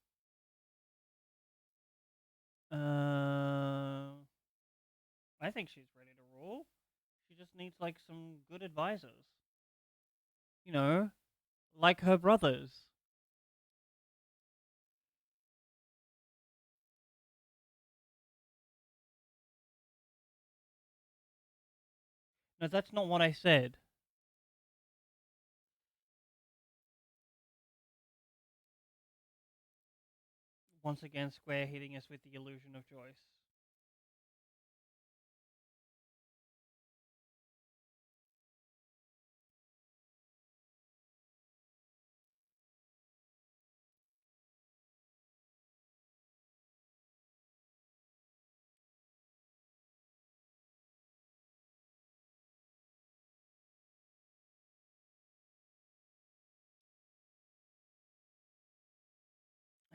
Uh, I think she's ready to rule. She just needs like some good advisors. You know, like her brothers. No, that's not what I said. Once again, Square hitting us with the illusion of choice.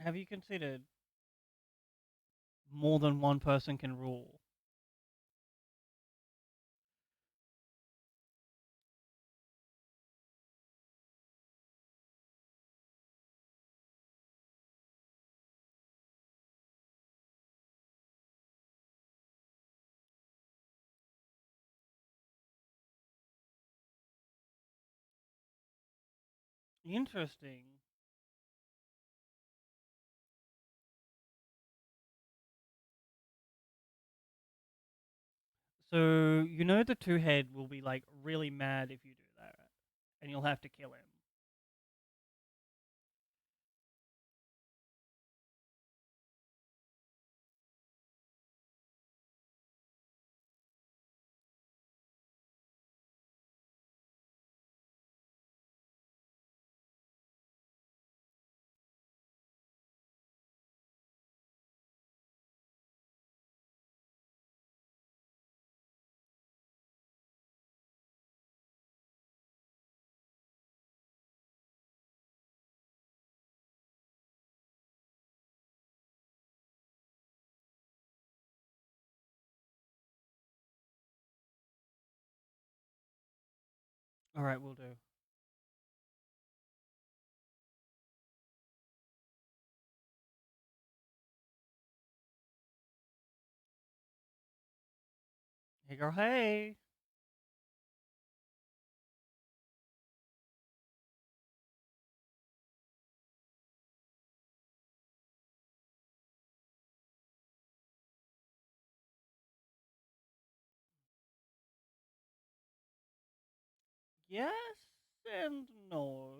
Have you considered more than one person can rule? Interesting. So you know the two head will be like really mad if you do that, and you'll have to kill him. All right, we'll do. Hey, girl. Hey. Yes and no.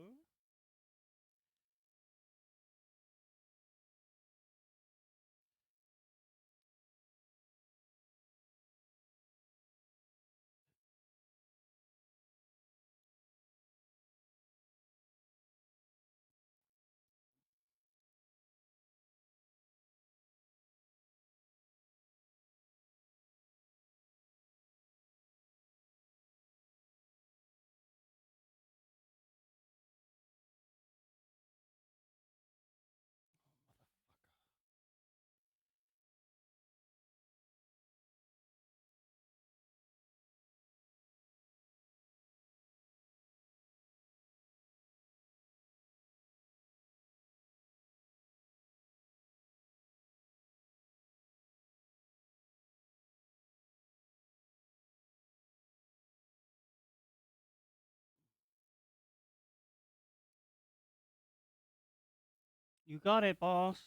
You got it, boss.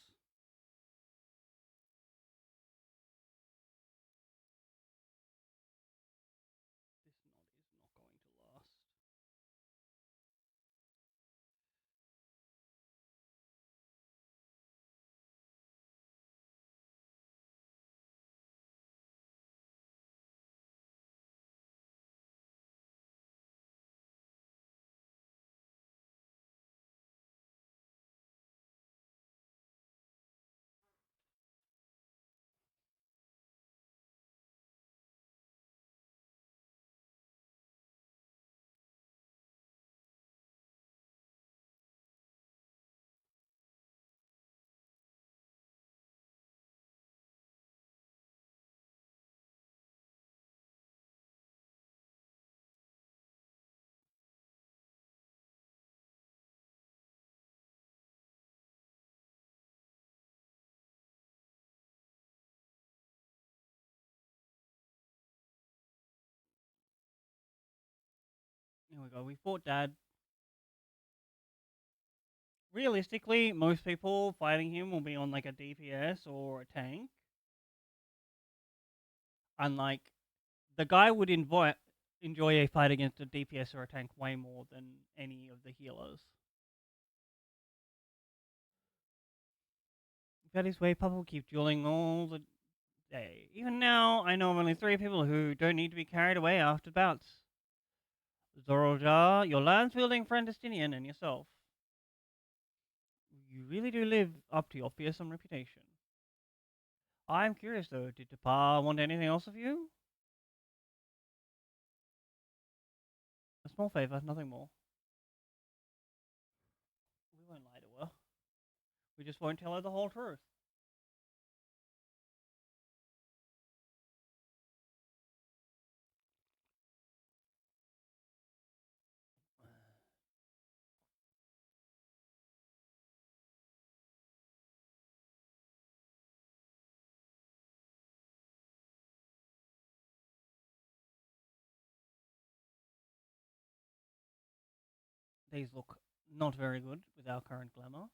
This knot is not going to last. Here we go. We fought Dad. Realistically, most people fighting him will be on like a DPS or a tank. Unlike the guy would enjoy a fight against a DPS or a tank way more than any of the healers. That is why people keep dueling all the day. Even now, I know of only 3 people who don't need to be carried away after bouts. Zorojar, your lance wielding friend Destinian, and yourself. You really do live up to your fearsome reputation. I'm curious though, did Tapar want anything else of you? A small favor, nothing more. We won't lie to her. We just won't tell her the whole truth. These look not very good with our current glamour.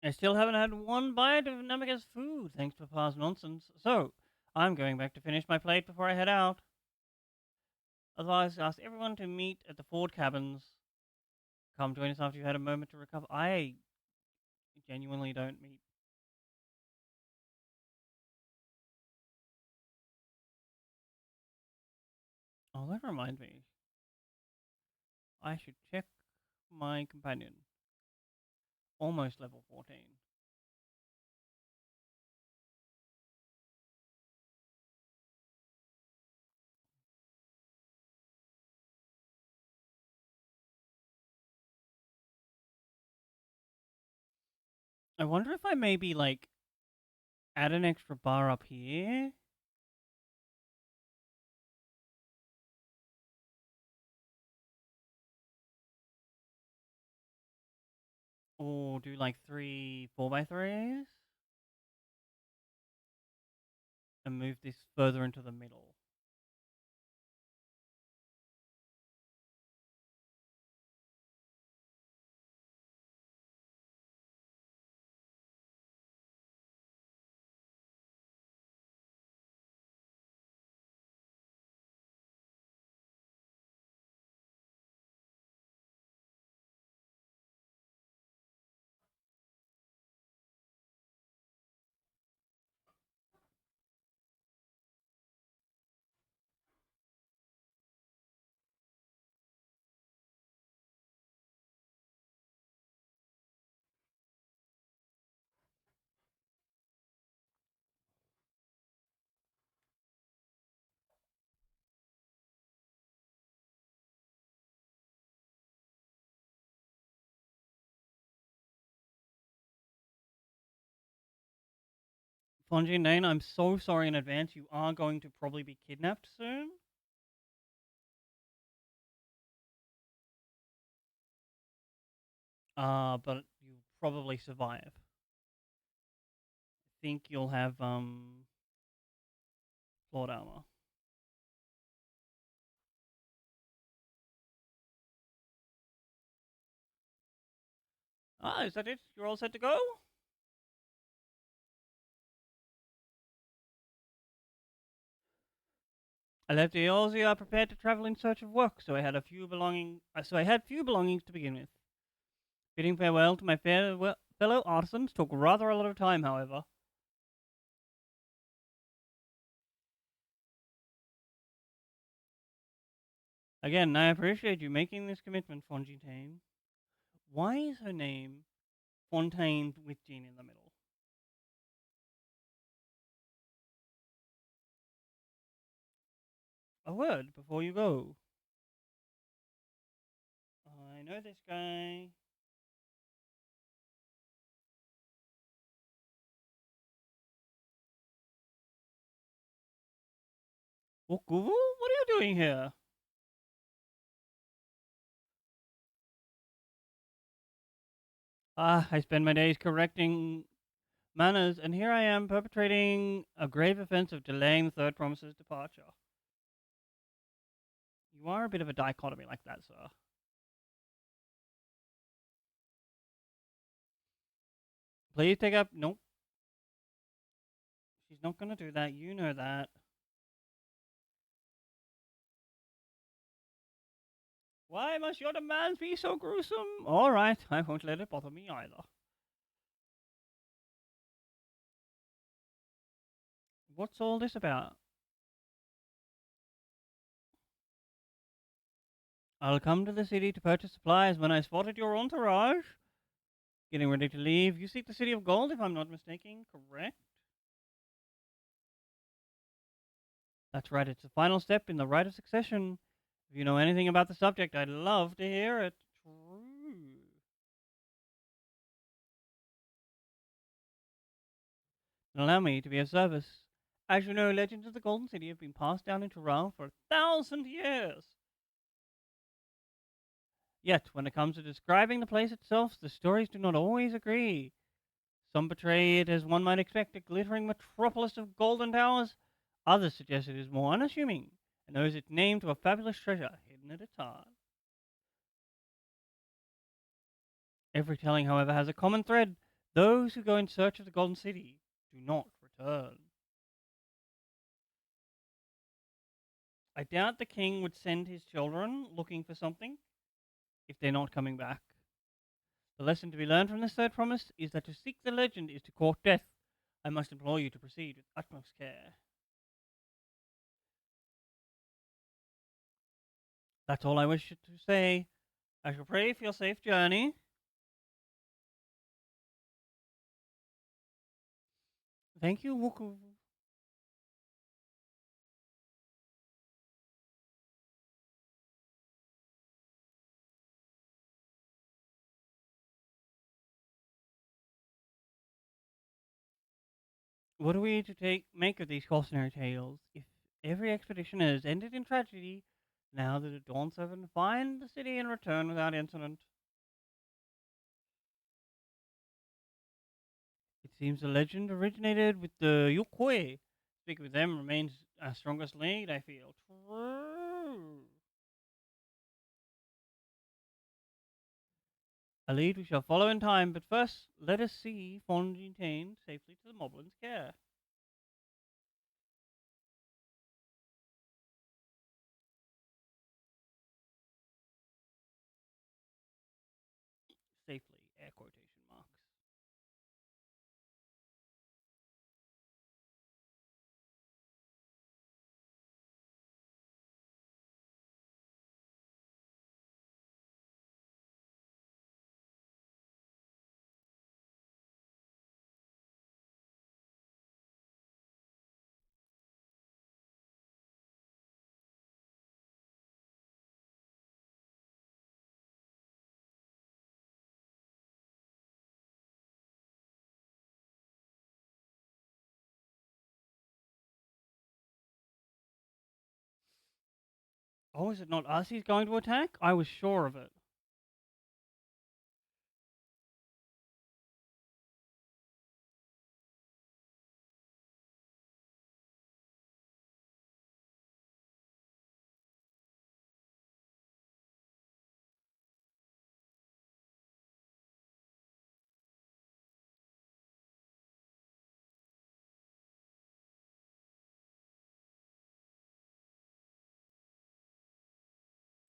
I still haven't had one bite of Namika's food, thanks to Papa's nonsense. So, I'm going back to finish my plate before I head out. Otherwise, ask everyone to meet at the Ford cabins. Come join us after you've had a moment to recover. I genuinely don't meet. Oh, that reminds me. I should check my companion. Almost level 14. I wonder if I maybe like add an extra bar up here. Or do like 3 4x3s and move this further into the middle. Fonji and Dane, I'm so sorry in advance. You are going to probably be kidnapped soon. But you'll probably survive. I think you'll have plot armor. Ah, is that it? You're all set to go? I left the Eolzia prepared to travel in search of work, so I had few belongings to begin with. Bidding farewell to my fellow artisans took rather a lot of time, however. Again, I appreciate you making this commitment, Fontaine. Why is her name Fontaine with Jean in the middle? A word before you go. I know this guy. Wokuvu? What are you doing here? Ah, I spend my days correcting manners, and here I am perpetrating a grave offense of delaying the third promise's departure. You are a bit of a dichotomy like that, sir. Please take up. Nope. She's not going to do that. You know that. Why must your demands be so gruesome? All right, I won't let it bother me either. What's all this about? I'll come to the city to purchase supplies when I spotted your entourage. Getting ready to leave. You seek the city of gold, if I'm not mistaken, correct? That's right, it's the final step in the rite of succession. If you know anything about the subject, I'd love to hear it. True. And allow me to be of service. As you know, legends of the Golden City have been passed down in Tural for 1,000 years. Yet, when it comes to describing the place itself, the stories do not always agree. Some portray it as one might expect a glittering metropolis of golden towers. Others suggest it is more unassuming and owes its name to a fabulous treasure hidden at its heart. Every telling, however, has a common thread. Those who go in search of the Golden City do not return. I doubt the king would send his children looking for something if they're not coming back. The lesson to be learned from this third promise is that to seek the legend is to court death. I must implore you to proceed with utmost care. That's all I wish to say. I shall pray for your safe journey. Thank you, Wuku. What are we to make of these cautionary tales? If every expedition has ended in tragedy, now that the Dawn Seven find the city and return without incident. It seems the legend originated with the Yokoi. Speaking with them remains our strongest lead, I feel. True. A lead we shall follow in time, but first let us see Fontaine safely to the Moblin's care. Safely, air quotation marks. Oh, is it not us he's going to attack? I was sure of it.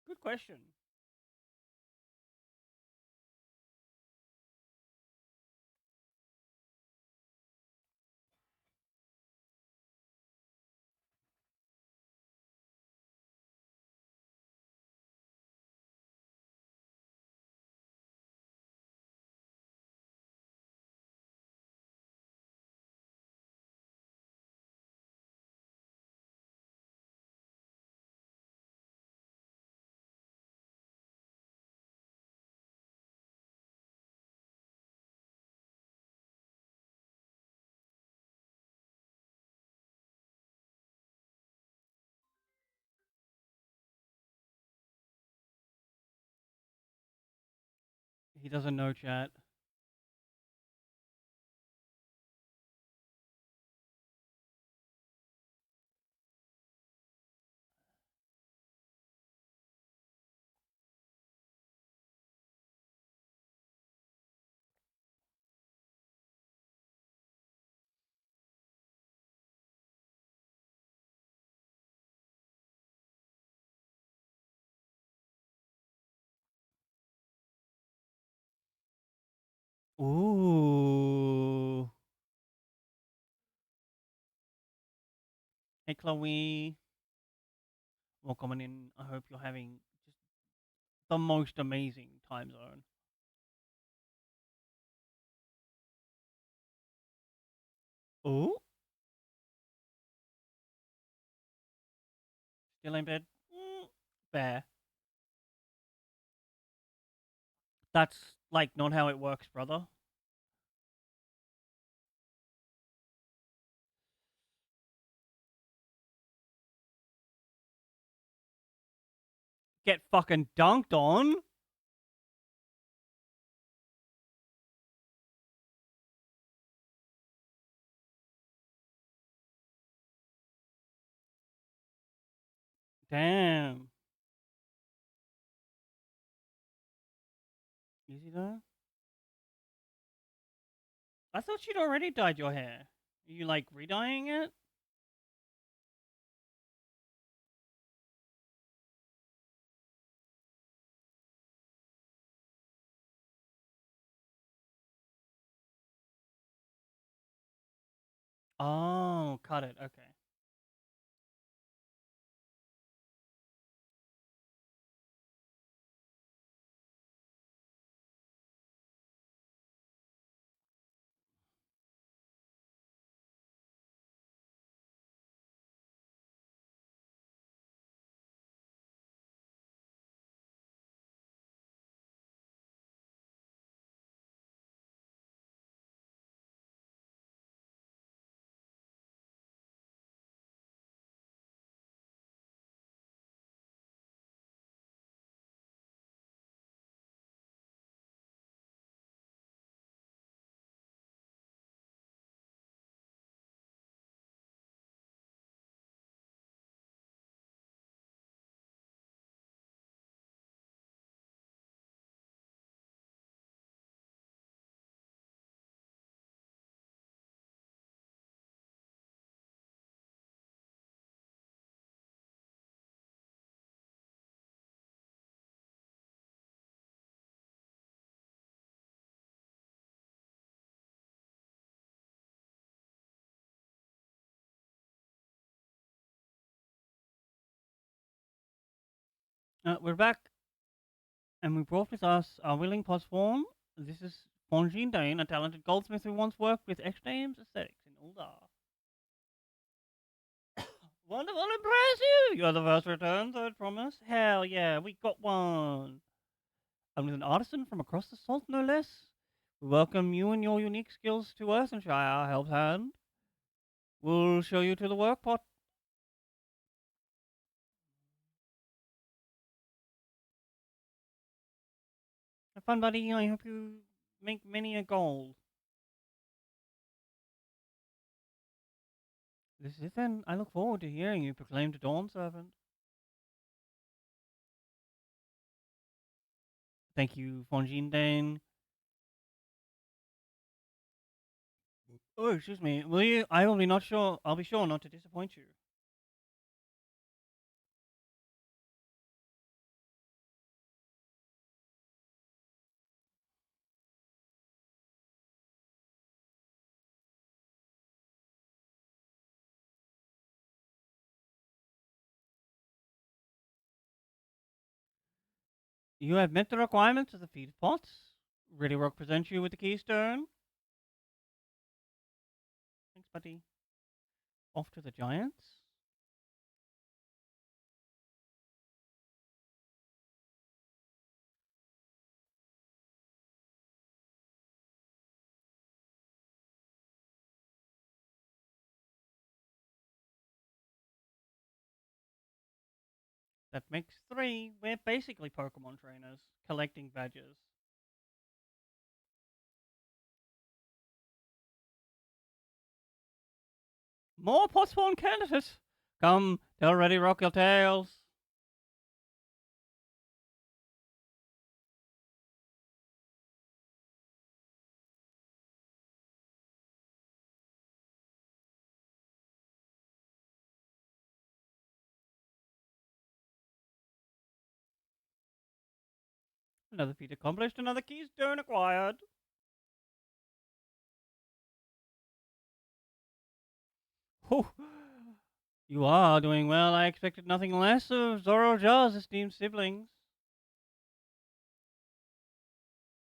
Good question. He doesn't know chat. Ooh. Hey, Chloe. Welcome in. I hope you're having just the most amazing time zone. Ooh. Still in bed? Fair. That's like not how it works, brother. Get fucking dunked on. Damn. Easy though. I thought you'd already dyed your hair. Are you like redying it? Oh, cut it. Okay. We're back, and we brought with us our willing postform. This is Fonjin Dane, a talented goldsmith who once worked with X-Games Aesthetics in Uldar. Wonderful, impressive! You're the first return, so I promise. Hell yeah, we got one. And with an artisan from across the salt, no less. We welcome you and your unique skills to Earth and Shire, help hand. We'll show you to the work pot. Have fun, buddy. I hope you make many a goal. This is it then. I look forward to hearing you proclaim to Dawn Servant. Thank you, Fonjin Dane. Oh, excuse me. Will you? I will be not sure. I'll be sure not to disappoint you. You have met the requirements of the feat of pots. Ready Rock presents you with the keystone. Thanks, buddy. Off to the Giants. That makes three. We're basically Pokemon trainers collecting badges. More pot spawn candidates. Come, tell Ready Rock your tales. Another feat accomplished, another keystone acquired. Whew. You are doing well. I expected nothing less of Zoro Jar's esteemed siblings.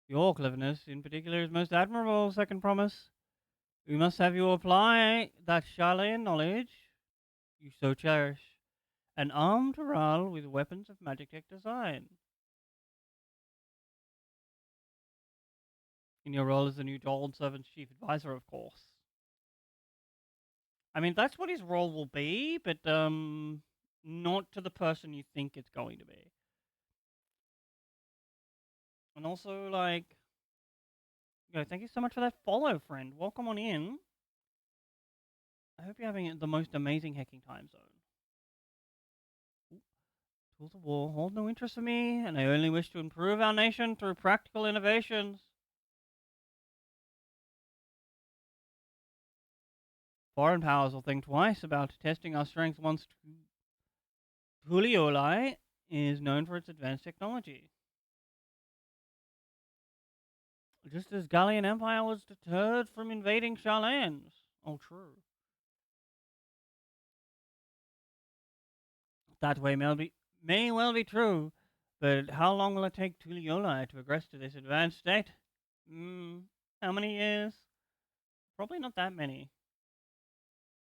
Your cleverness, in particular, is most admirable, Second Promise. We must have you apply that Charlatan knowledge you so cherish and arm Taral with weapons of Magitech design. In your role as the new Gold Servant's chief advisor, of course. I mean, that's what his role will be, but not to the person you think it's going to be. And also, like, thank you so much for that follow, friend. Welcome on in. I hope you're having the most amazing hacking time zone. Ooh, tools of war hold no interest for me, and I only wish to improve our nation through practical innovations. Foreign powers will think twice about testing our strength once Tulioli is known for its advanced technology. Just as Gallian Empire was deterred from invading Charlans. Oh, true. That way may well be true, but how long will it take Tulioli to progress to this advanced state? How many years? Probably not that many.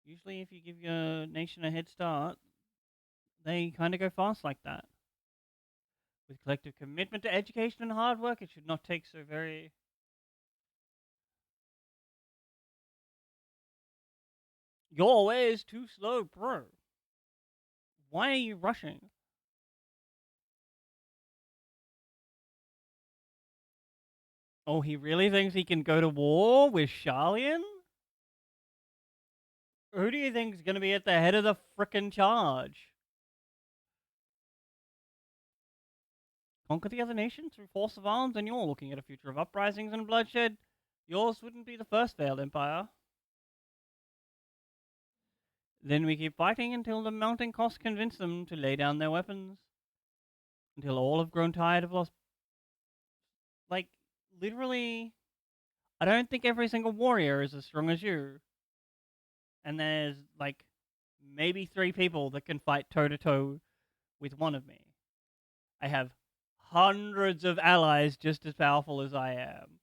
Usually, if you give your nation a head start, they kind of go fast like that. With collective commitment to education and hard work, it should not take so very. Your way is too slow, bro. Why are you rushing? Oh, he really thinks he can go to war with Charlian? Who do you think is going to be at the head of the frickin' charge? Conquer the other nations through force of arms, and you're looking at a future of uprisings and bloodshed. Yours wouldn't be the first failed empire. Then we keep fighting until the mounting costs convince them to lay down their weapons. Until all have grown tired of lost. Like, literally, I don't think every single warrior is as strong as you. And there's, like, maybe three people that can fight toe to toe with one of me. I have hundreds of allies just as powerful as I am.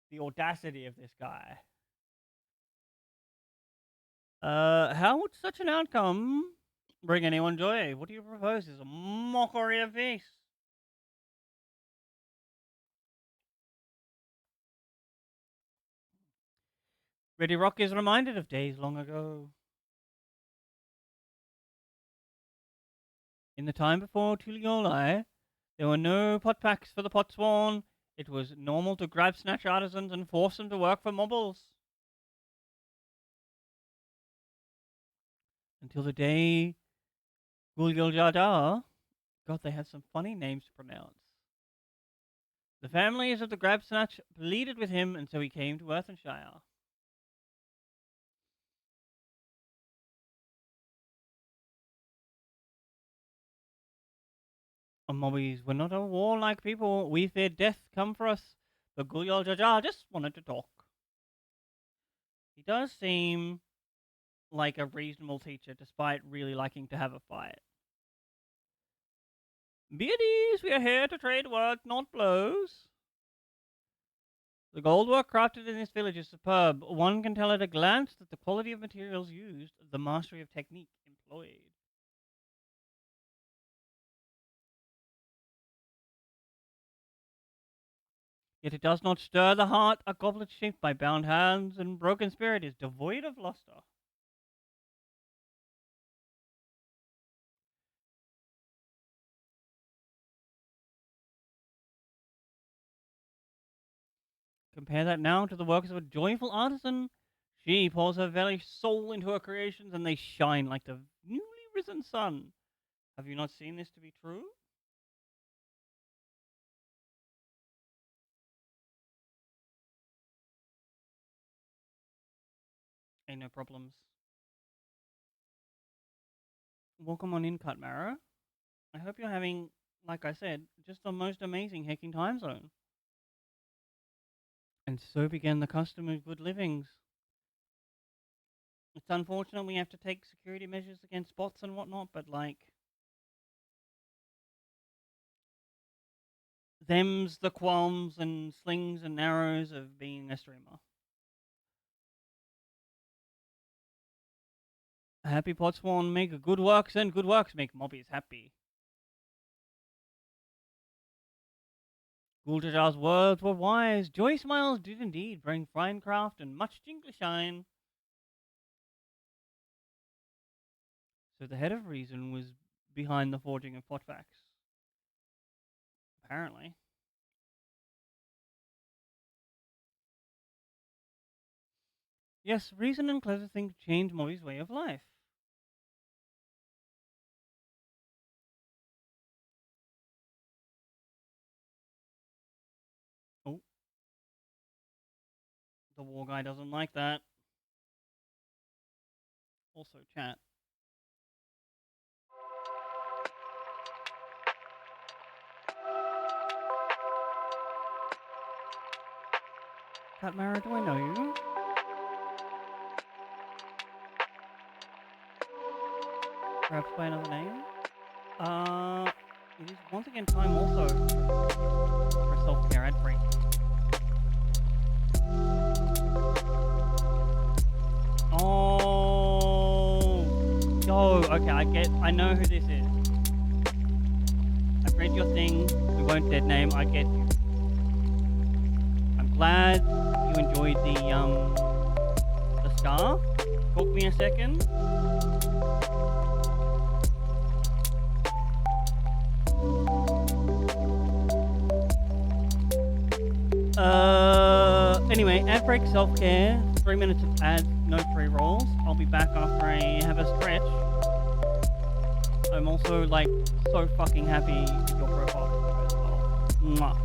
The audacity of this guy. How would such an outcome bring anyone joy? What do you propose is a mockery of peace. Ready Rock is reminded of days long ago. In the time before Tulioli, there were no pot packs for the potsworn. It was normal to grab snatch artisans and force them to work for mobiles. Until the day Gulyoljada. God, they had some funny names to pronounce. The families of the grab snatch pleaded with him, and so he came to Earthenshire. Mobbies were not a warlike people. We feared death come for us. But Gulyal Jaja just wanted to talk. He does seem like a reasonable teacher, despite really liking to have a fight. Be at ease, we are here to trade work, not blows. The gold work crafted in this village is superb. One can tell at a glance that the quality of materials used, the mastery of technique employed. Yet it does not stir the heart. A goblet shaped by bound hands and broken spirit is devoid of luster. Compare that now to the works of a joyful artisan. She pours her very soul into her creations, and they shine like the newly risen sun. Have you not seen this to be true? Ain't no problems. Welcome on in, Cutmara. I hope you're having, like I said, just the most amazing hacking time zone. And so began the custom of good livings. It's unfortunate we have to take security measures against bots and whatnot, but like, them's the qualms and slings and arrows of being a streamer. Happy Potsworn make good works, and good works make mobbies happy. Guldajar's words were wise. Joy smiles did indeed bring fine craft and much shine. So the head of reason was behind the forging of potbacks. Apparently. Yes, reason and clever think to change Mobby's way of life. Oh. The war guy doesn't like that. Also, chat. Catmara, do I know you? Perhaps by another name? It is once again time also for self-care ad break. Oh, yo, okay, I know who this is. I've read your thing. We won't dead name. I get you. I'm glad you enjoyed the scarf. Talk me a second. Anyway, ad break self-care, 3 minutes of ads, no free rolls. I'll be back after I have a stretch. I'm also, like, so fucking happy with your profile as well. Mwah.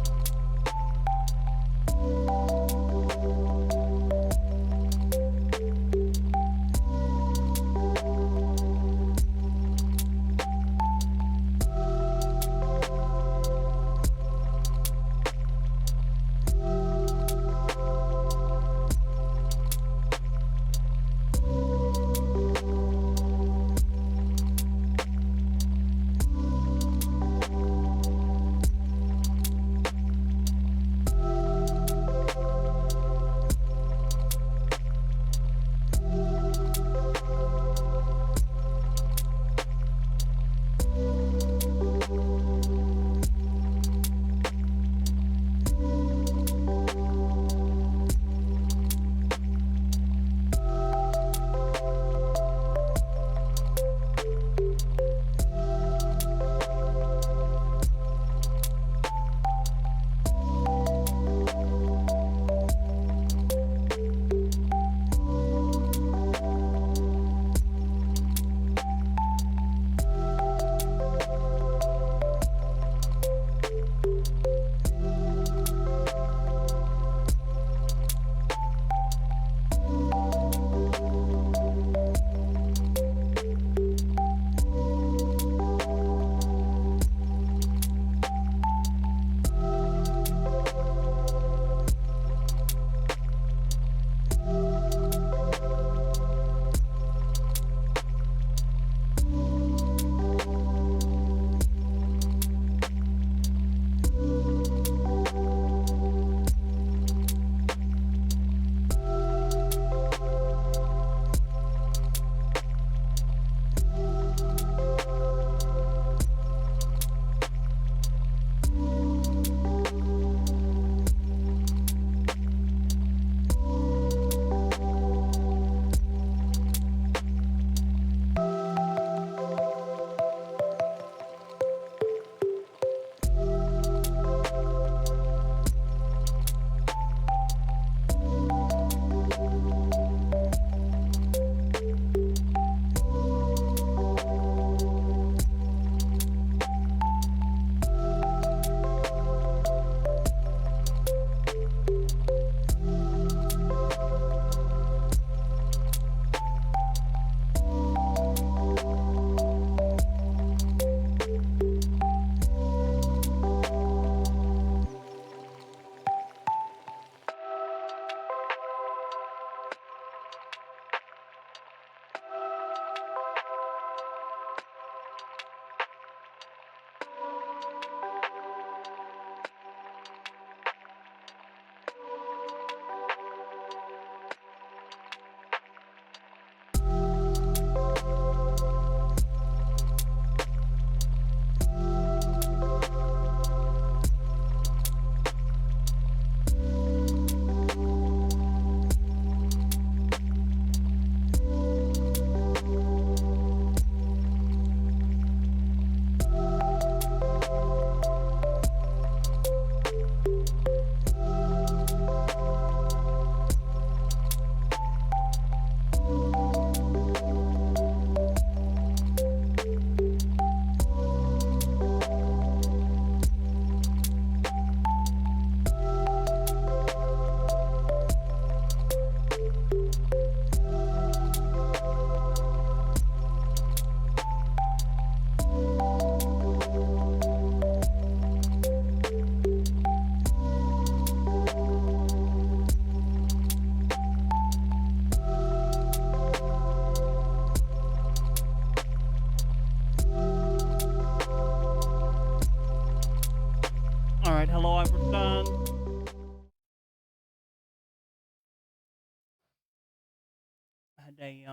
a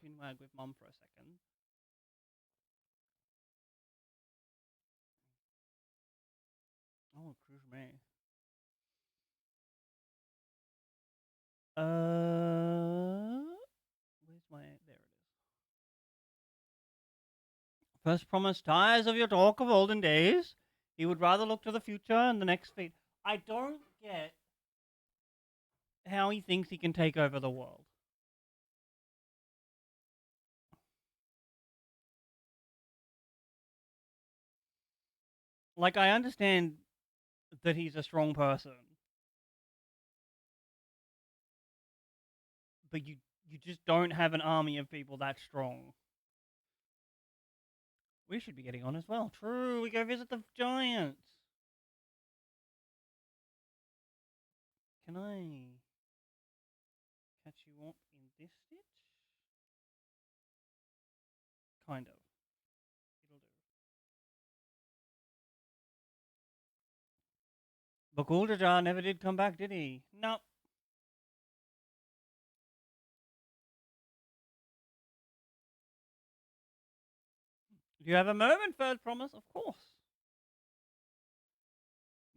chinwag with mum for a second. Oh, excuse me. Where's my? There it is. First promise tires of your talk of olden days. He would rather look to the future and the next feat. I don't get how he thinks he can take over the world. Like, I understand that he's a strong person, but you just don't have an army of people that strong. We should be getting on as well. True, we go visit the giants. Can I catch you up in this stitch? Kind of. It'll do. But Guldajar never did come back, did he? Nope. Do you have a moment, First Promise? Of course.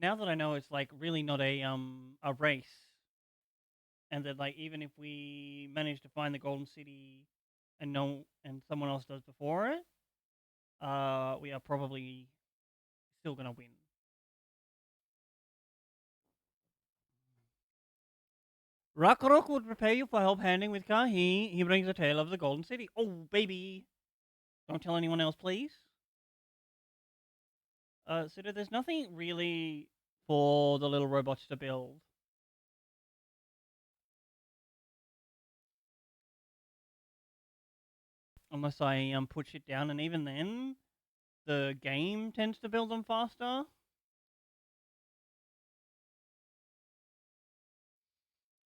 Now that I know it's like really not a race, and that like even if we manage to find the Golden City and no and someone else does before it, we are probably still gonna win. Rakarok would prepare you for help handing with Kahi. He brings the tale of the Golden City. Oh, baby. Don't tell anyone else, please. So there's nothing really for the little robots to build. Unless I push it down, and even then, the game tends to build them faster.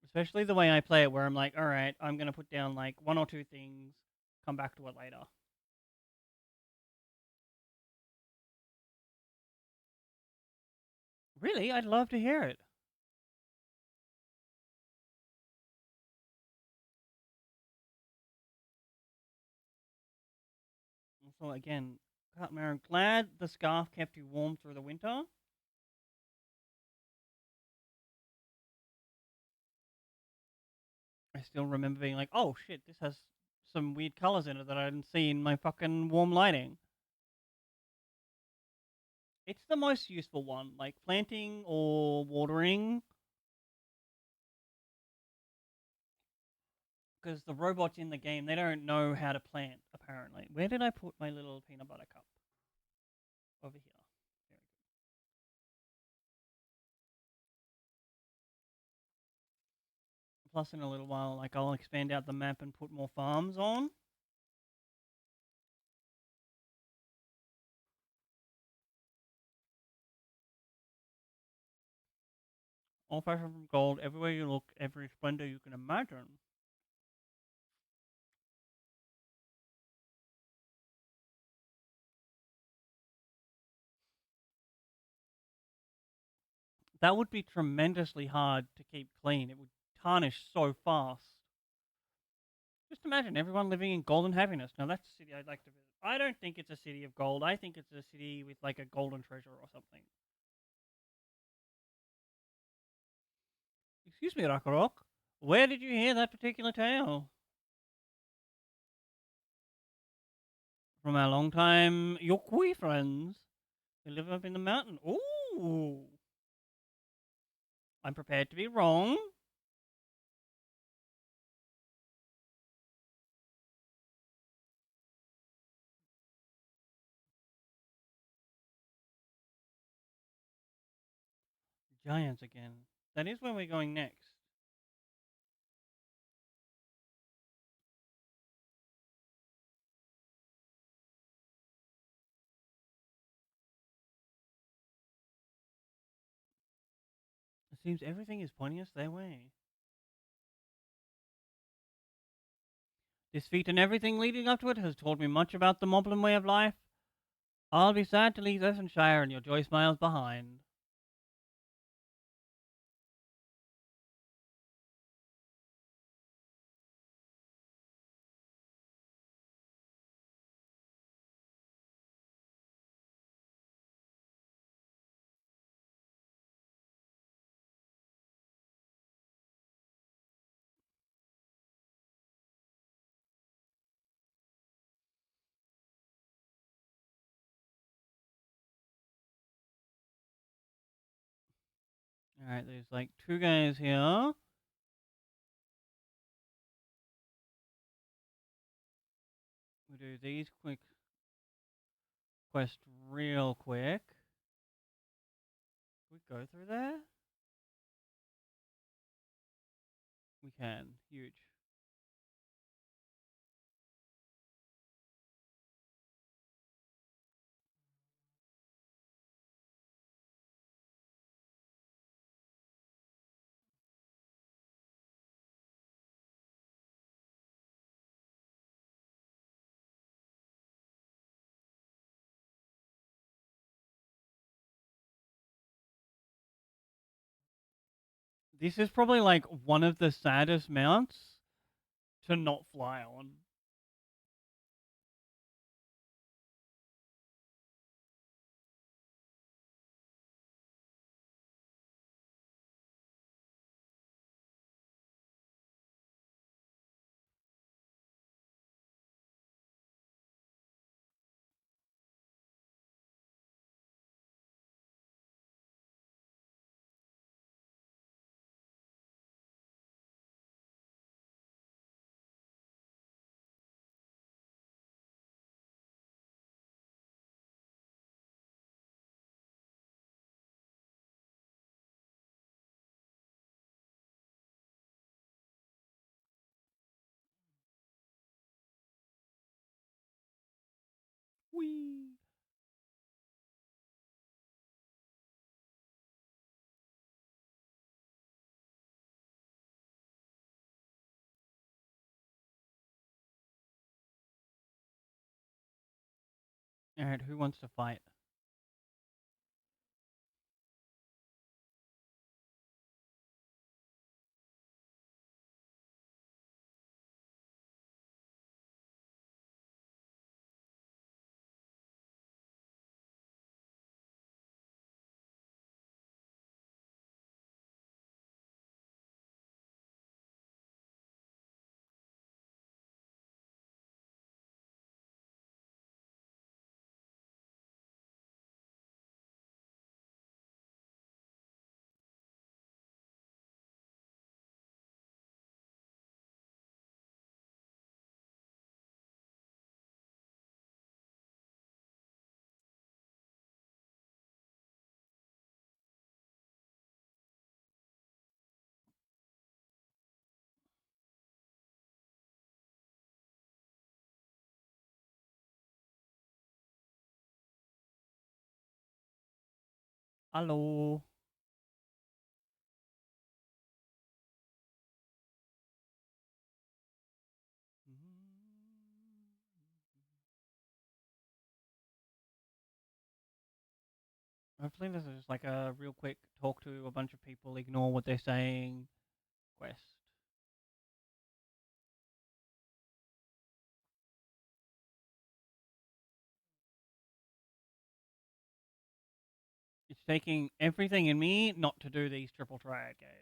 Especially the way I play it, where I'm like, all right, I'm gonna put down like one or two things, come back to it later. Really, I'd love to hear it. So again, I'm glad the scarf kept you warm through the winter. I still remember being like, oh shit, this has some weird colors in it that I didn't see in my fucking warm lighting. It's the most useful one, like planting or watering, because the robots in the game, they don't know how to plant, apparently. Where did I put my little peanut butter cup? Over here. Very good. Plus, in a little while, like I'll expand out the map and put more farms on. All fashioned from gold, everywhere you look, every splendor you can imagine. That would be tremendously hard to keep clean. It would tarnish so fast. Just imagine everyone living in golden happiness. Now that's a city I'd like to visit. I don't think it's a city of gold. I think it's a city with like a golden treasure or something. Excuse me, Rakarok. Where did you hear that particular tale? From our longtime Yokui friends who live up in the mountain. Ooh. I'm prepared to be wrong. Giants again. That is where we're going next. It seems everything is pointing us their way. This feat and everything leading up to it has taught me much about the Moblin way of life. I'll be sad to leave Earthenshire and your joy smiles behind. Alright, there's like 2 guys here. We do these quick quests real quick. Can we go through there? We can. Huge. This is probably like one of the saddest mounts to not fly on. Whee! Alright, who wants to fight? Hello. Hopefully this is just like a real quick talk to a bunch of people, ignore what they're saying quest. It's taking everything in me not to do these triple triad games.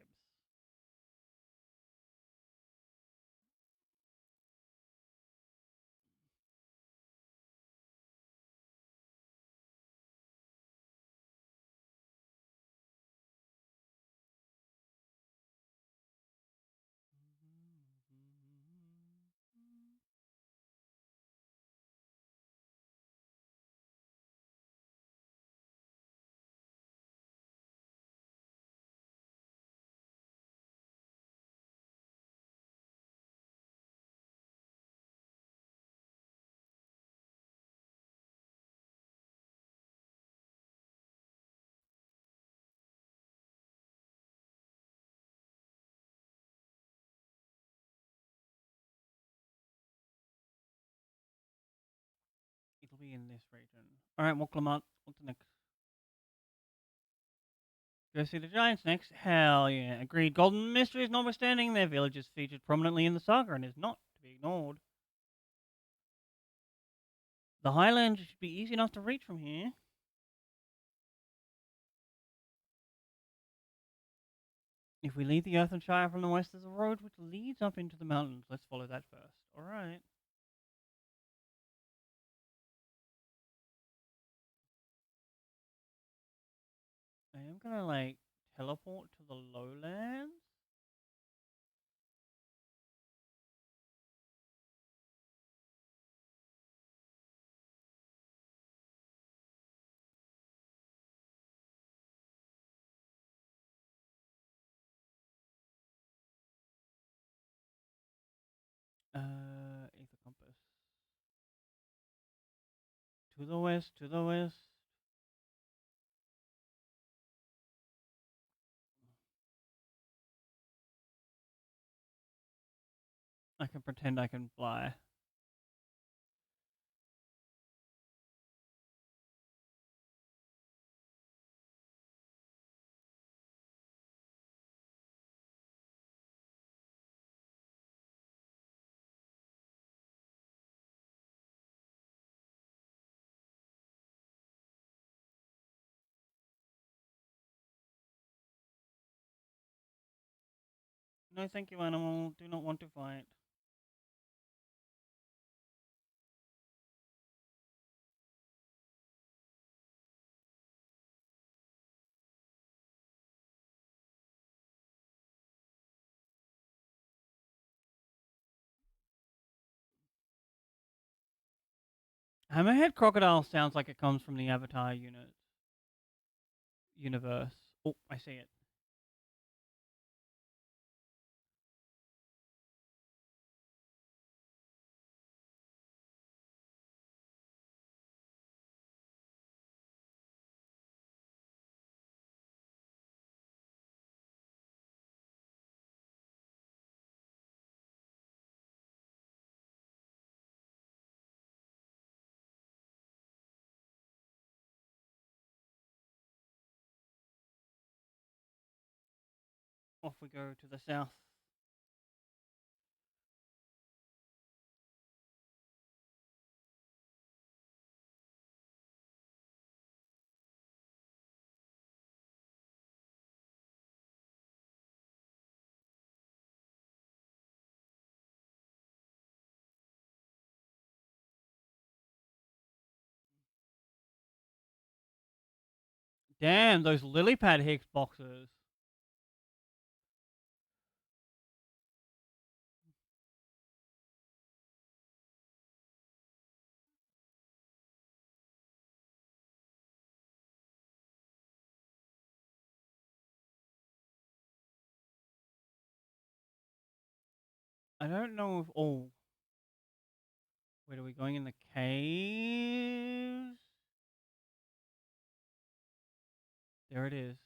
It'll be in this region. Alright, walk Lamont. What's next? Go see the Giants next? Hell yeah. Agreed. Golden Mysteries notwithstanding, their village is featured prominently in the saga and is not to be ignored. The Highlands should be easy enough to reach from here. If we leave the Earthen Shire from the west, there's a road which leads up into the mountains. Let's follow that first. Alright. I am gonna, like, teleport to the lowlands? Ether compass. To the west, to the west. I can pretend I can fly. No, thank you, animal. Do not want to fight. Hammerhead crocodile sounds like it comes from the Avatar universe. Oh, I see it. Off we go to the south. Damn, those lily pad Higgs boxes. I don't know if. Oh, where are we going in the caves? There it is.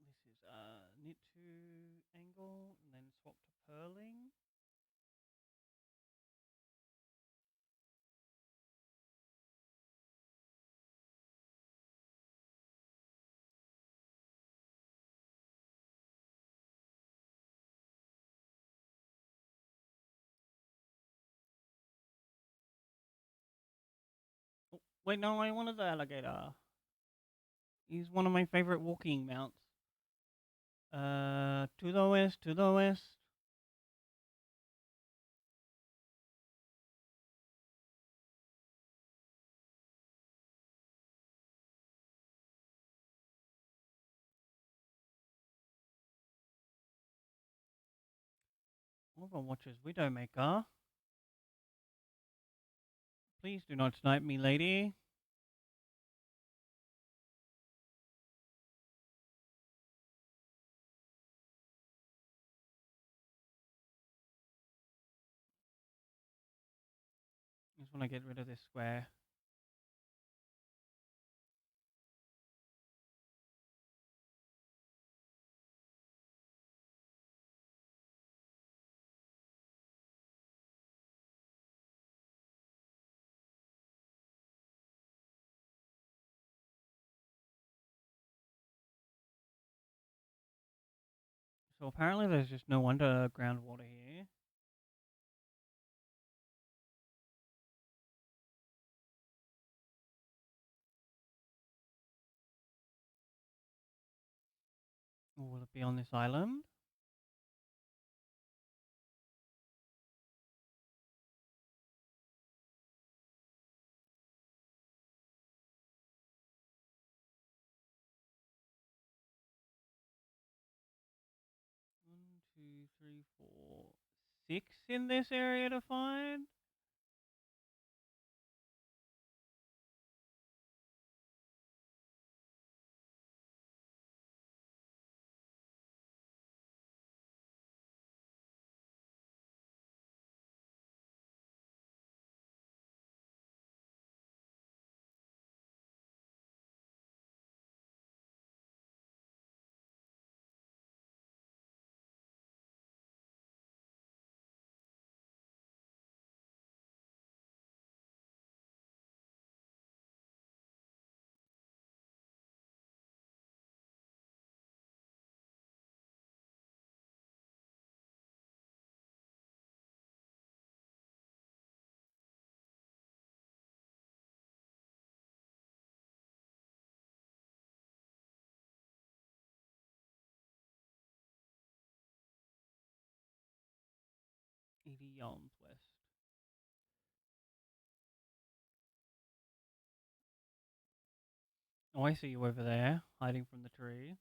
This is knit to angle and then swap to purling. Oh, wait, no, I wanted the alligator. He's one of my favorite walking mounts. To the west, to the west. Overwatch's Widowmaker. Please do not snipe me, lady. Just want to get rid of this square. So apparently there's just no underground water here. Or will it be on this island? One, two, three, four, six in this area to find. Idioms West. Oh, I see you over there, hiding from the tree.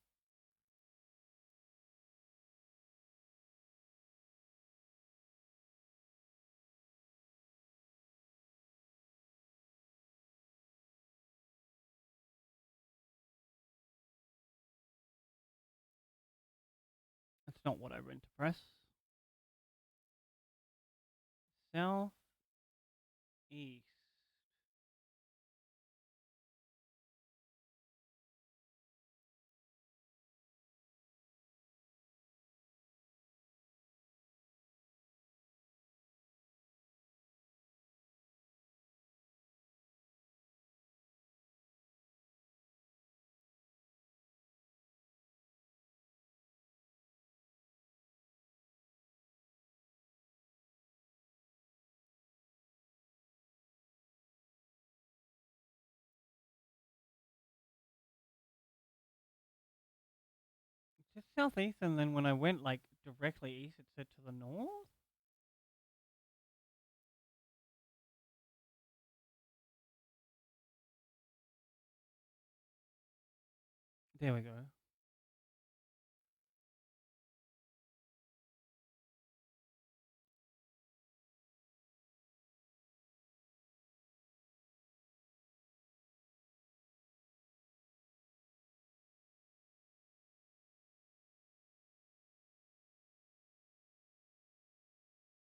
That's not what I meant to press. South, east. It's just southeast, and then when I went like directly east, it said to the north. There we go.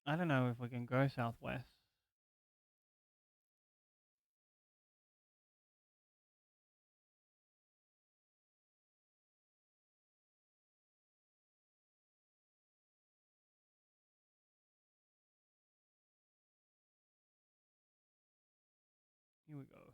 I don't know if we can go southwest. Here we go.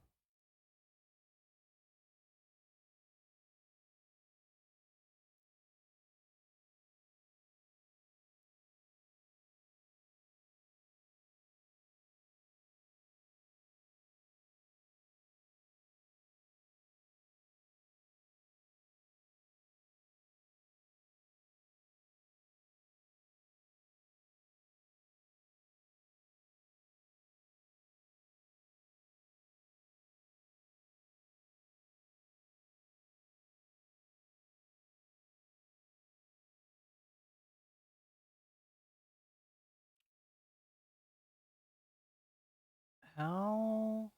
How?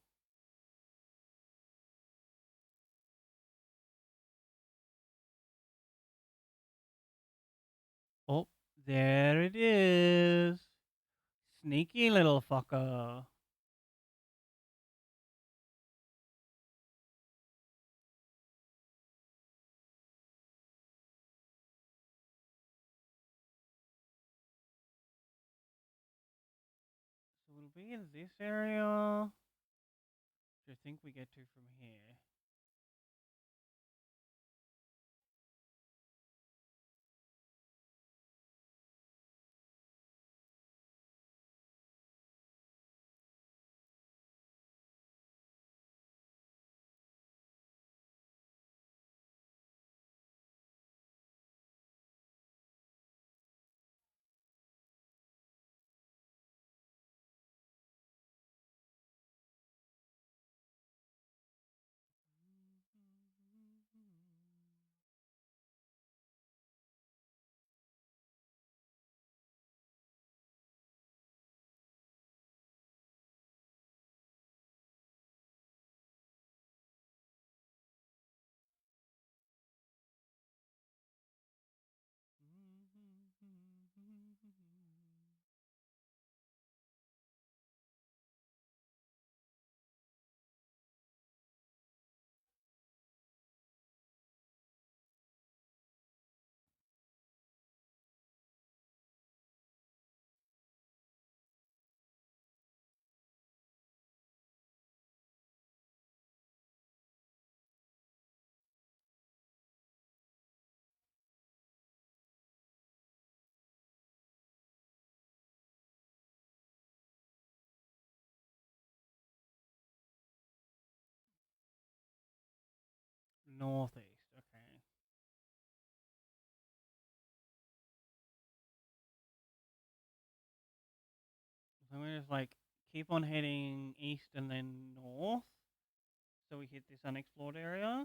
Oh, there it is. Sneaky little fucker. So we'll be in this area. Which I think we get to from here. Northeast. Okay. So we just like keep on heading east and then north, so we hit this unexplored area.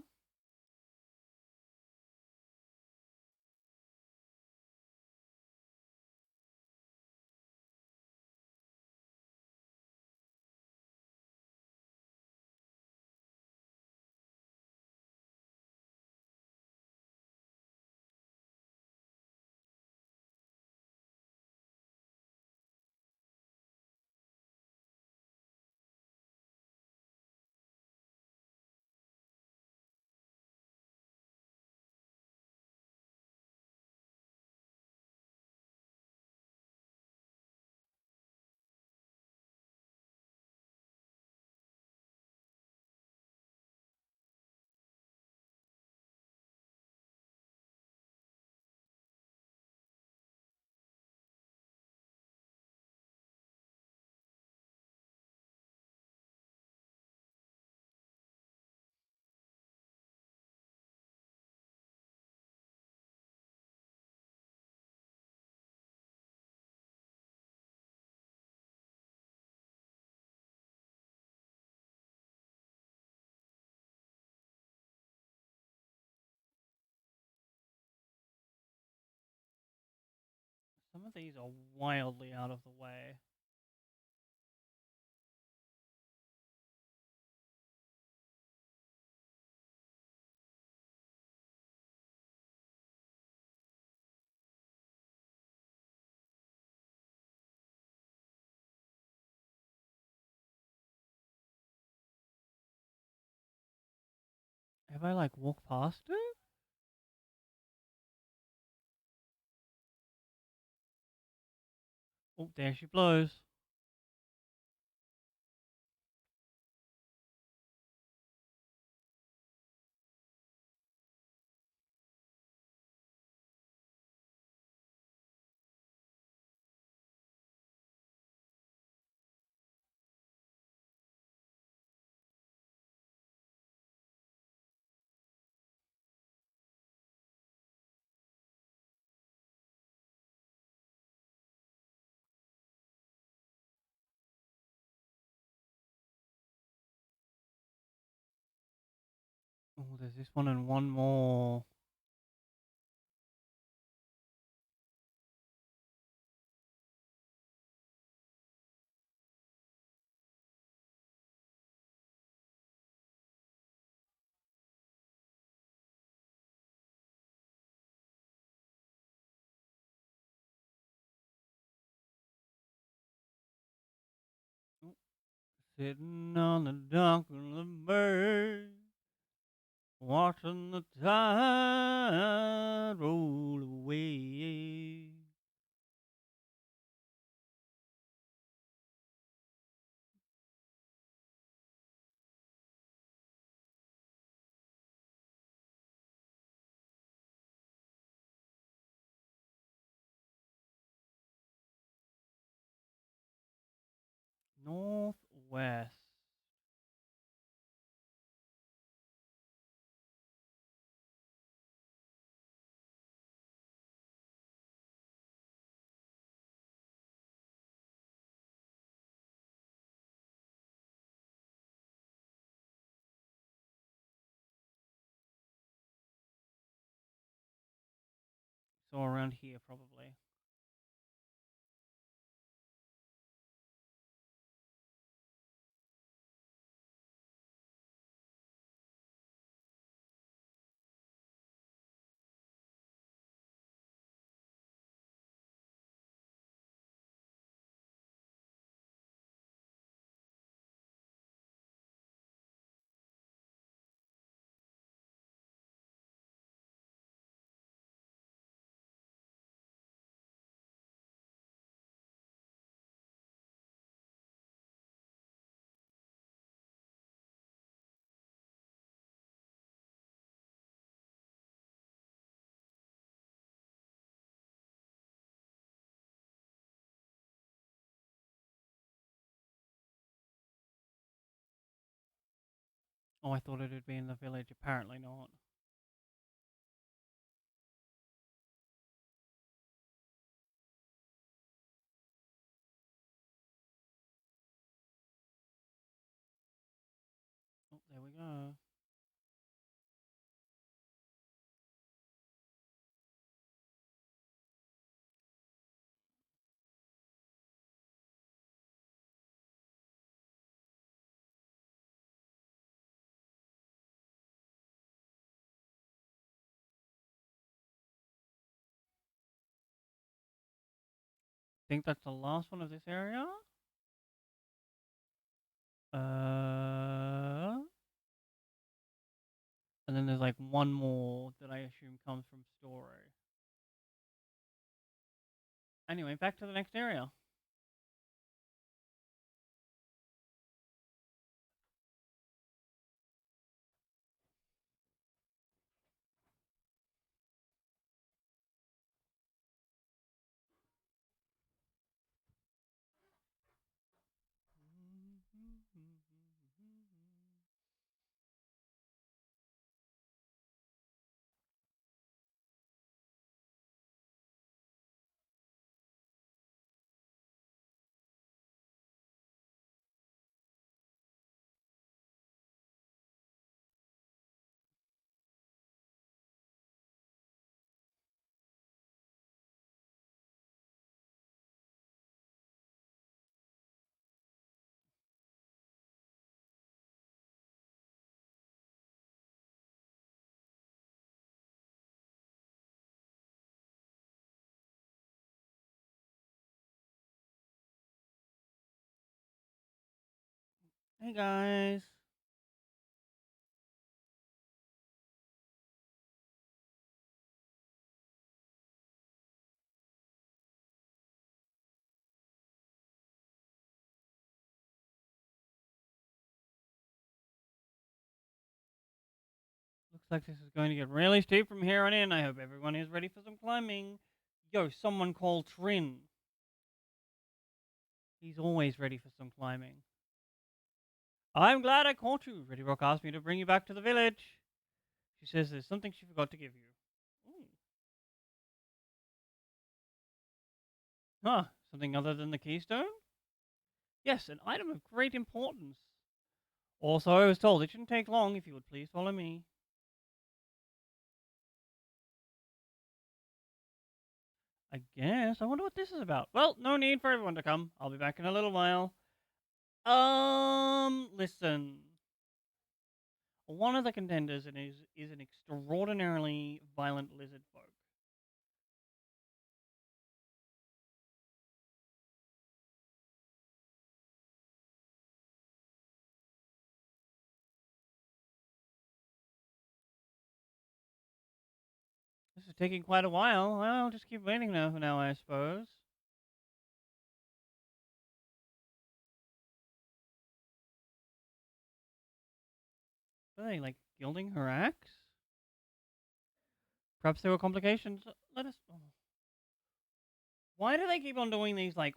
Some of these are wildly out of the way. Have I like walked past it? Oh, there she blows. Oh, there's this one and one more. Oh, sitting on the dock of the bay, watching the tide roll away. Northwest. So around here, probably. Oh, I thought it would be in the village. Apparently not. Oh, there we go. Think that's the last one of this area? And then there's like one more that I assume comes from story. Anyway, back to the next area. Hey guys. Looks like this is going to get really steep from here on in. I hope everyone is ready for some climbing. Yo, someone call Trin. He's always ready for some climbing. I'm glad I caught you. Ready Rock asked me to bring you back to the village. She says there's something she forgot to give you. Ooh. Huh, something other than the keystone? Yes, an item of great importance. Also, I was told it shouldn't take long if you would please follow me. I guess. I wonder what this is about. Well, no need for everyone to come. I'll be back in a little while. Listen. One of the contenders is an extraordinarily violent lizard folk. This is taking quite a while. Well, I'll just keep waiting now, I suppose. Are they, like, gilding her axe? Perhaps there were complications. Let us. Oh. Why do they keep on doing these, like,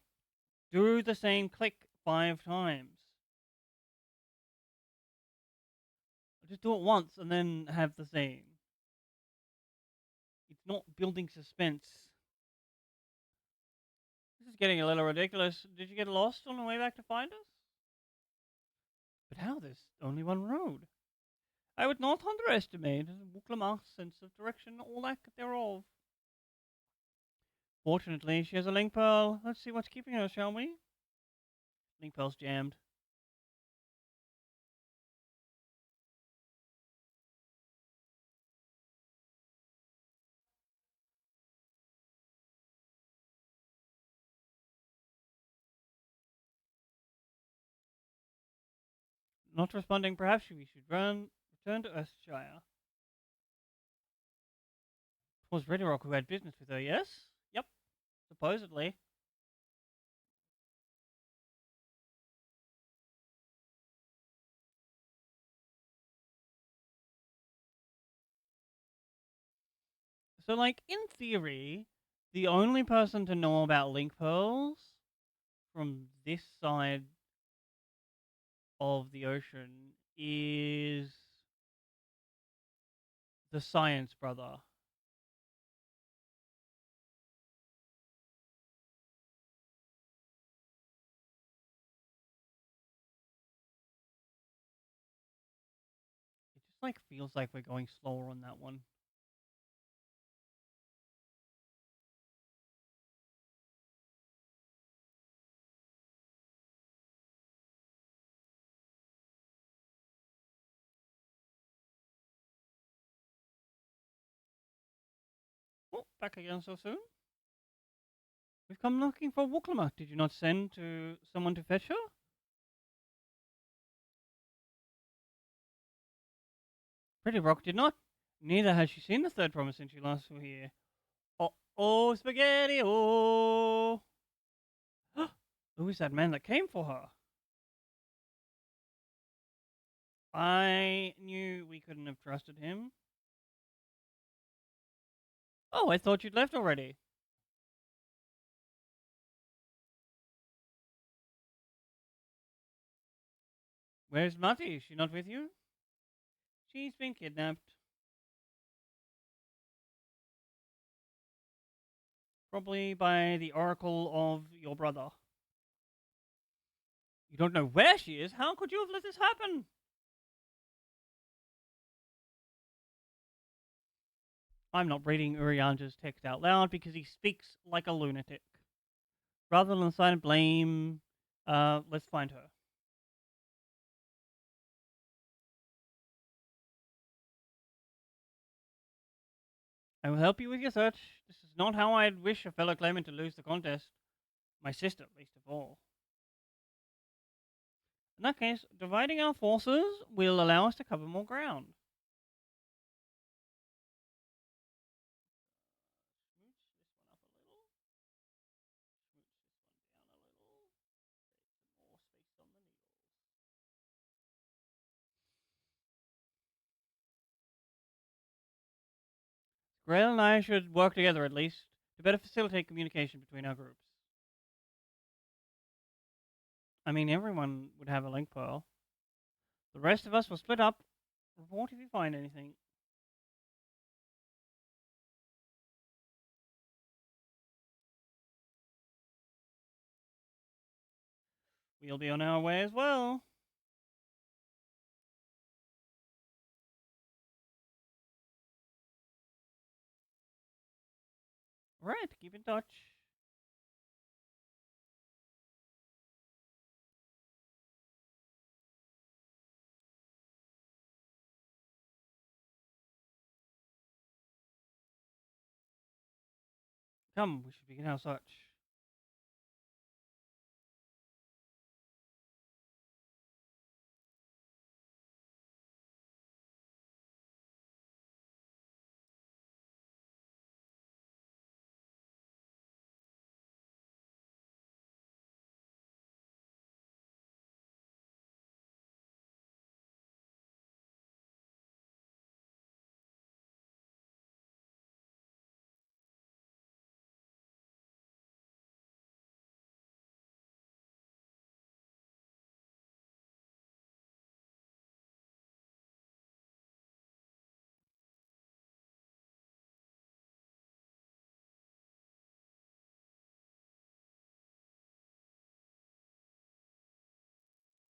do the same click 5 times? Just do it once and then have the same. It's not building suspense. This is getting a little ridiculous. Did you get lost on the way back to find us? But how? There's only one road. I would not underestimate Wuklamar's sense of direction or lack thereof. Fortunately, she has a link pearl. Let's see what's keeping her, shall we? Link pearl's jammed. Not responding, perhaps we should return to Earthshire. It was Red Rock who had business with her, yes? Yep, supposedly. So, like, in theory, the only person to know about link pearls from this side of the ocean is the science brother. It just like feels like we're going slower on that one. Oh, back again so soon? We've come looking for Wuklama. Did you not send to someone to fetch her? Pretty Rock did not. Neither has she seen the third promise since she last was here. Oh, spaghetti! Oh! Who is that man that came for her? I knew we couldn't have trusted him. Oh, I thought you'd left already. Where's Mati? Is she not with you? She's been kidnapped. Probably by the oracle of your brother. You don't know where she is? How could you have let this happen? I'm not reading Urianja's text out loud because he speaks like a lunatic. Rather than assign blame, let's find her. I will help you with your search. This is not how I'd wish a fellow claimant to lose the contest. My sister, least of all. In that case, dividing our forces will allow us to cover more ground. Smooch this one up a little. Smooch this one down a little. Save some more space on the needles. Grail and I should work together at least to better facilitate communication between our groups. I mean, everyone would have a link pearl. The rest of us will split up. Report if you find anything. We'll be on our way as well. Right, keep in touch. Come, we should begin our search.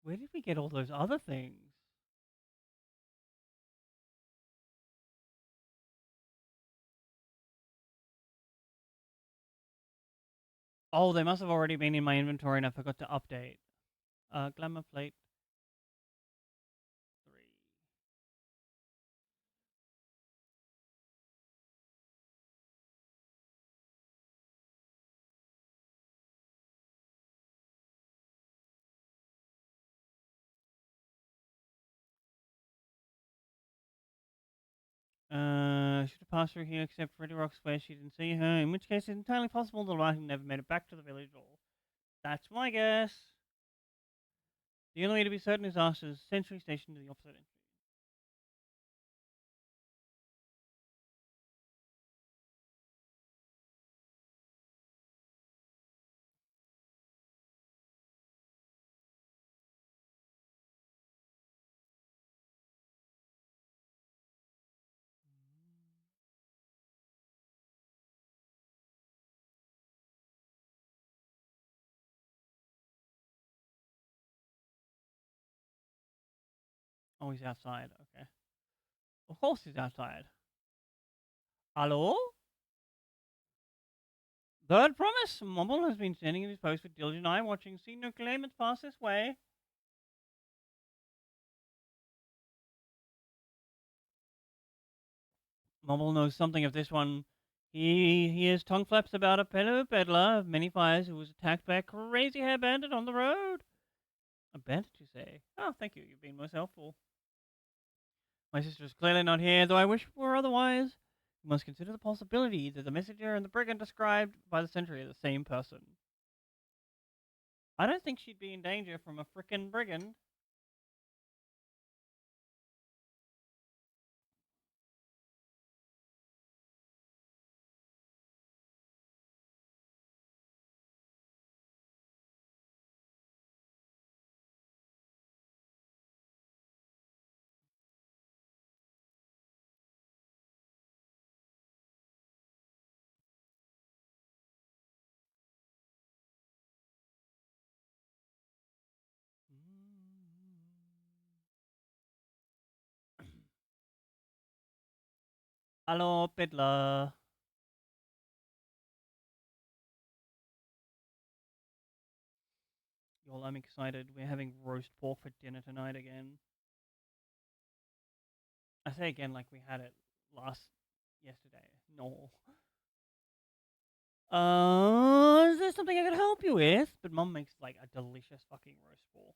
Where did we get all those other things? Oh, they must have already been in my inventory and I forgot to update. Glamour plate 3. Should have passed through here except Freddy Rock's where she didn't see her, in which case it's entirely possible the writing never made it back to the village at all. That's my guess. The only way to be certain is Arthur's sentry stationed to the opposite end. Oh, he's outside. Okay. Of course he's outside. Hello? Third promise. Mumble has been standing in his post with diligent eye watching. See no claimants pass this way. Mumble knows something of this one. He hears tongue flaps about a fellow peddler of many fires who was attacked by a crazy hair bandit on the road. A bandit, you say? Oh, thank you. You've been most helpful. My sister is clearly not here, though I wish it were otherwise. You must consider the possibility that the messenger and the brigand described by the sentry are the same person. I don't think she'd be in danger from a frickin' brigand. Hello, peddler. Y'all, I'm excited. We're having roast pork for dinner tonight again. I say again like we had it yesterday. No. Is there something I could help you with? But Mum makes like a delicious fucking roast pork.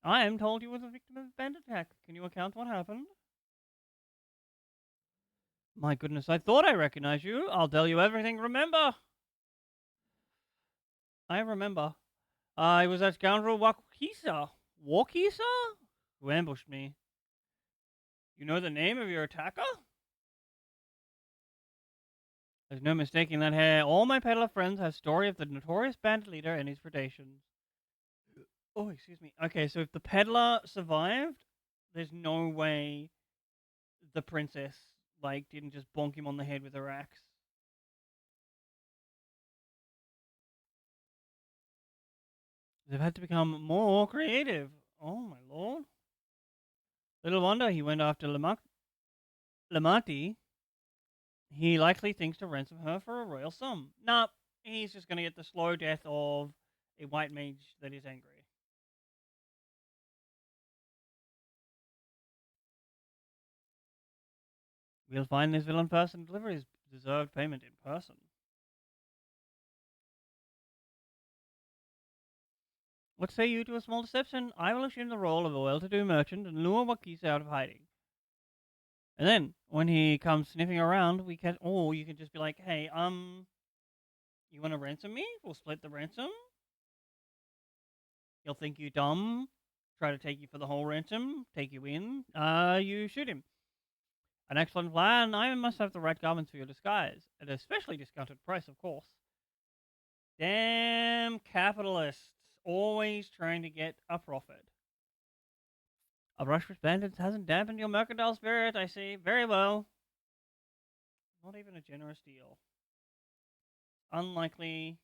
I am told you were the victim of a bandit attack. Can you account what happened? My goodness, I thought I recognized you. I'll tell you everything. Remember? I remember. I was that scoundrel Wakisa, who ambushed me. You know the name of your attacker? There's no mistaking that hair. All my peddler friends have story of the notorious bandit leader and his predations. Oh, excuse me. Okay, so if the peddler survived, there's no way the princess like didn't just bonk him on the head with her axe. They've had to become more creative. Oh my lord. Little wonder he went after Lamati. He likely thinks to ransom her for a royal sum. Nah, he's just gonna get the slow death of a white mage that is angry. We'll find this villain first and deliver his deserved payment in person. What say you to a small deception? I will assume the role of a well-to-do merchant and lure Wakisa out of hiding. And then, when he comes sniffing around, you can just be like, hey, you want to ransom me? We'll split the ransom. He'll think you dumb, try to take you for the whole ransom, take you in. You shoot him. An excellent plan. I must have the right garments for your disguise. At a specially discounted price, of course. Damn capitalists. Always trying to get a profit. A brush with bandits hasn't dampened your mercantile spirit, I see. Very well. Not even a generous deal. Unlikely.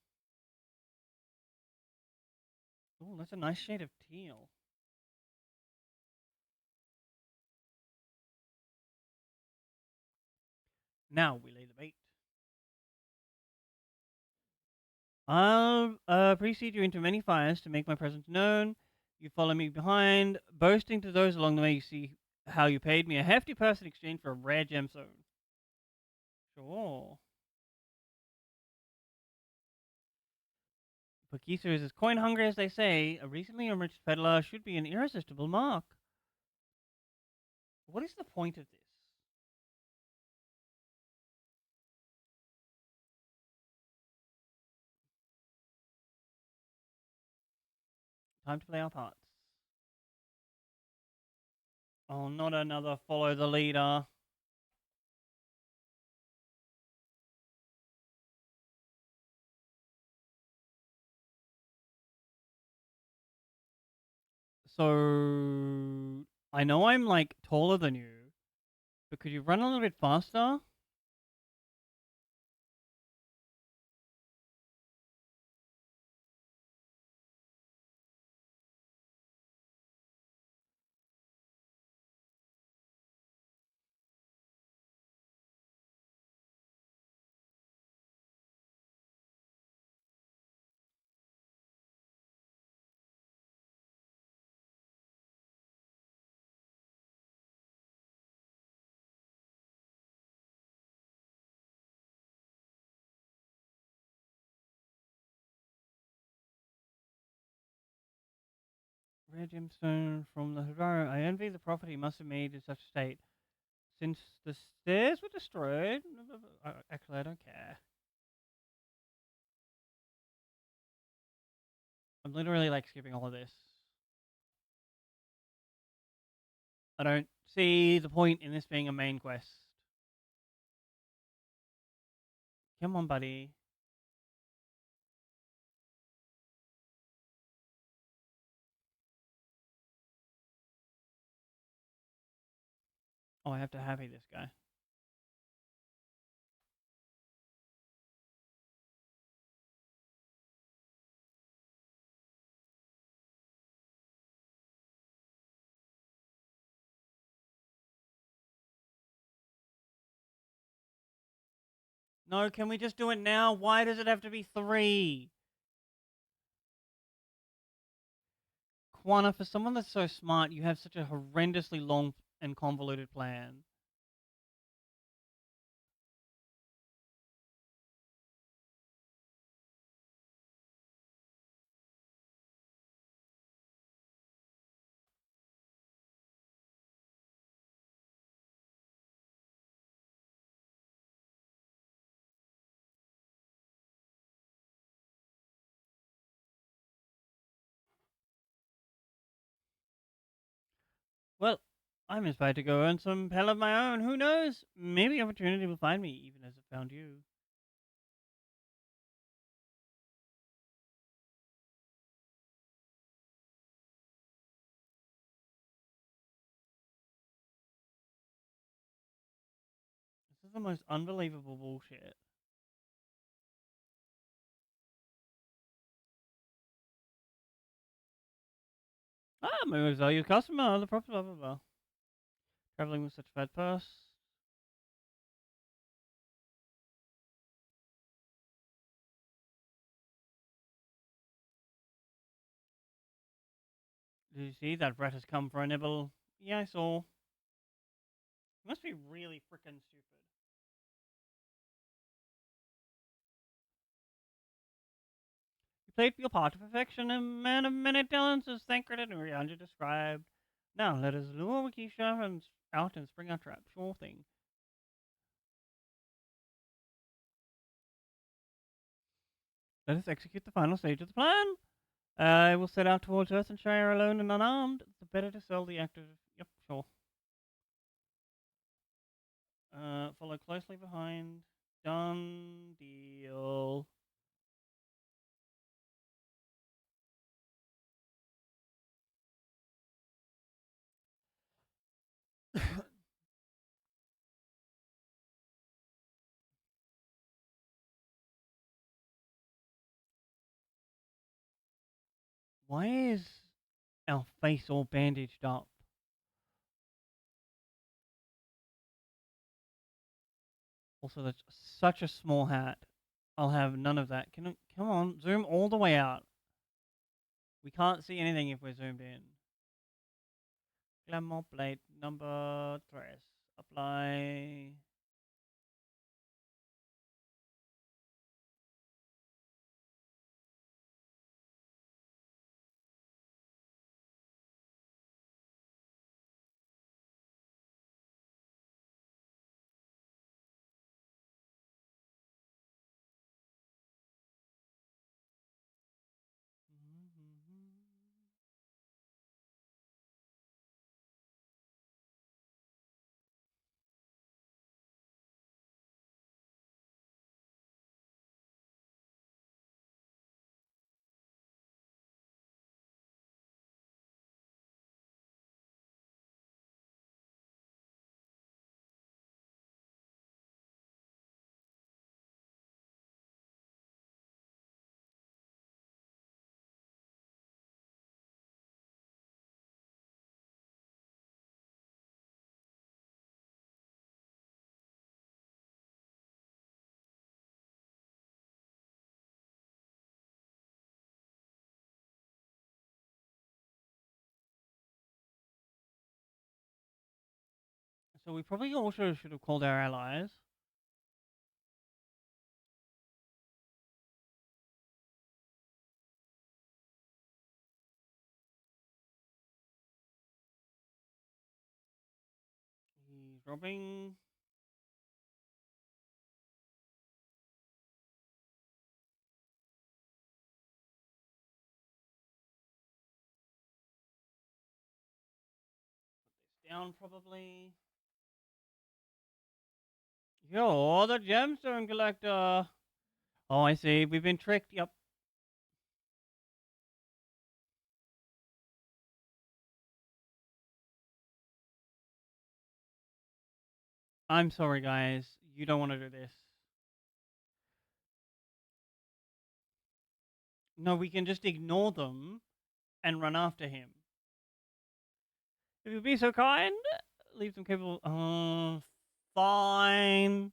Oh, that's a nice shade of teal. Now we lay the bait. I'll precede you into many fires to make my presence known. You follow me behind, boasting to those along the way you see how you paid me a hefty purse in exchange for a rare gemstone. Sure. Pakisa is as coin hungry as they say. A recently enriched peddler should be an irresistible mark. What is the point of this? Time to play our parts. Oh, not another follow the leader. So I know I'm like taller than you, but could you run a little bit faster? Rare gemstone from the Hidaro. I envy the property must have made in such a state. Since the stairs were destroyed. Actually, I don't care. I'm literally like skipping all of this. I don't see the point in this being a main quest. Come on, buddy. Oh, I have to happy this guy. No, can we just do it now? Why does it have to be 3? Quana, for someone that's so smart, you have such a horrendously long and convoluted plan. Well, I'm inspired to go earn some hell of my own. Who knows? Maybe opportunity will find me, even as it found you. This is the most unbelievable bullshit. Ah, moves value customer, the proper blah blah blah. Traveling with such a fat purse. Did you see that rat has come for a nibble? Yeah, I saw. He must be really freaking stupid. You played your part to perfection, a man of many talents is thanked and beyond you described. Now let us lure Wakisha and out and spring our trap. Sure thing. Let us execute the final stage of the plan. I will set out towards Earth and Shire alone and unarmed. The better to sell the active. Yep, sure. Follow closely behind. Done deal. Why is our face all bandaged up? Also, that's such a small hat. I'll have none of that. Come on, zoom all the way out. We can't see anything if we're zoomed in. Glamour plate number 3. Apply. So we probably also should have called our allies. dropping. Down probably. You're the gemstone collector. Oh, I see. We've been tricked. Yep. I'm sorry, guys. You don't want to do this. No, we can just ignore them and run after him. If you'd be so kind, leave them capable. Fine.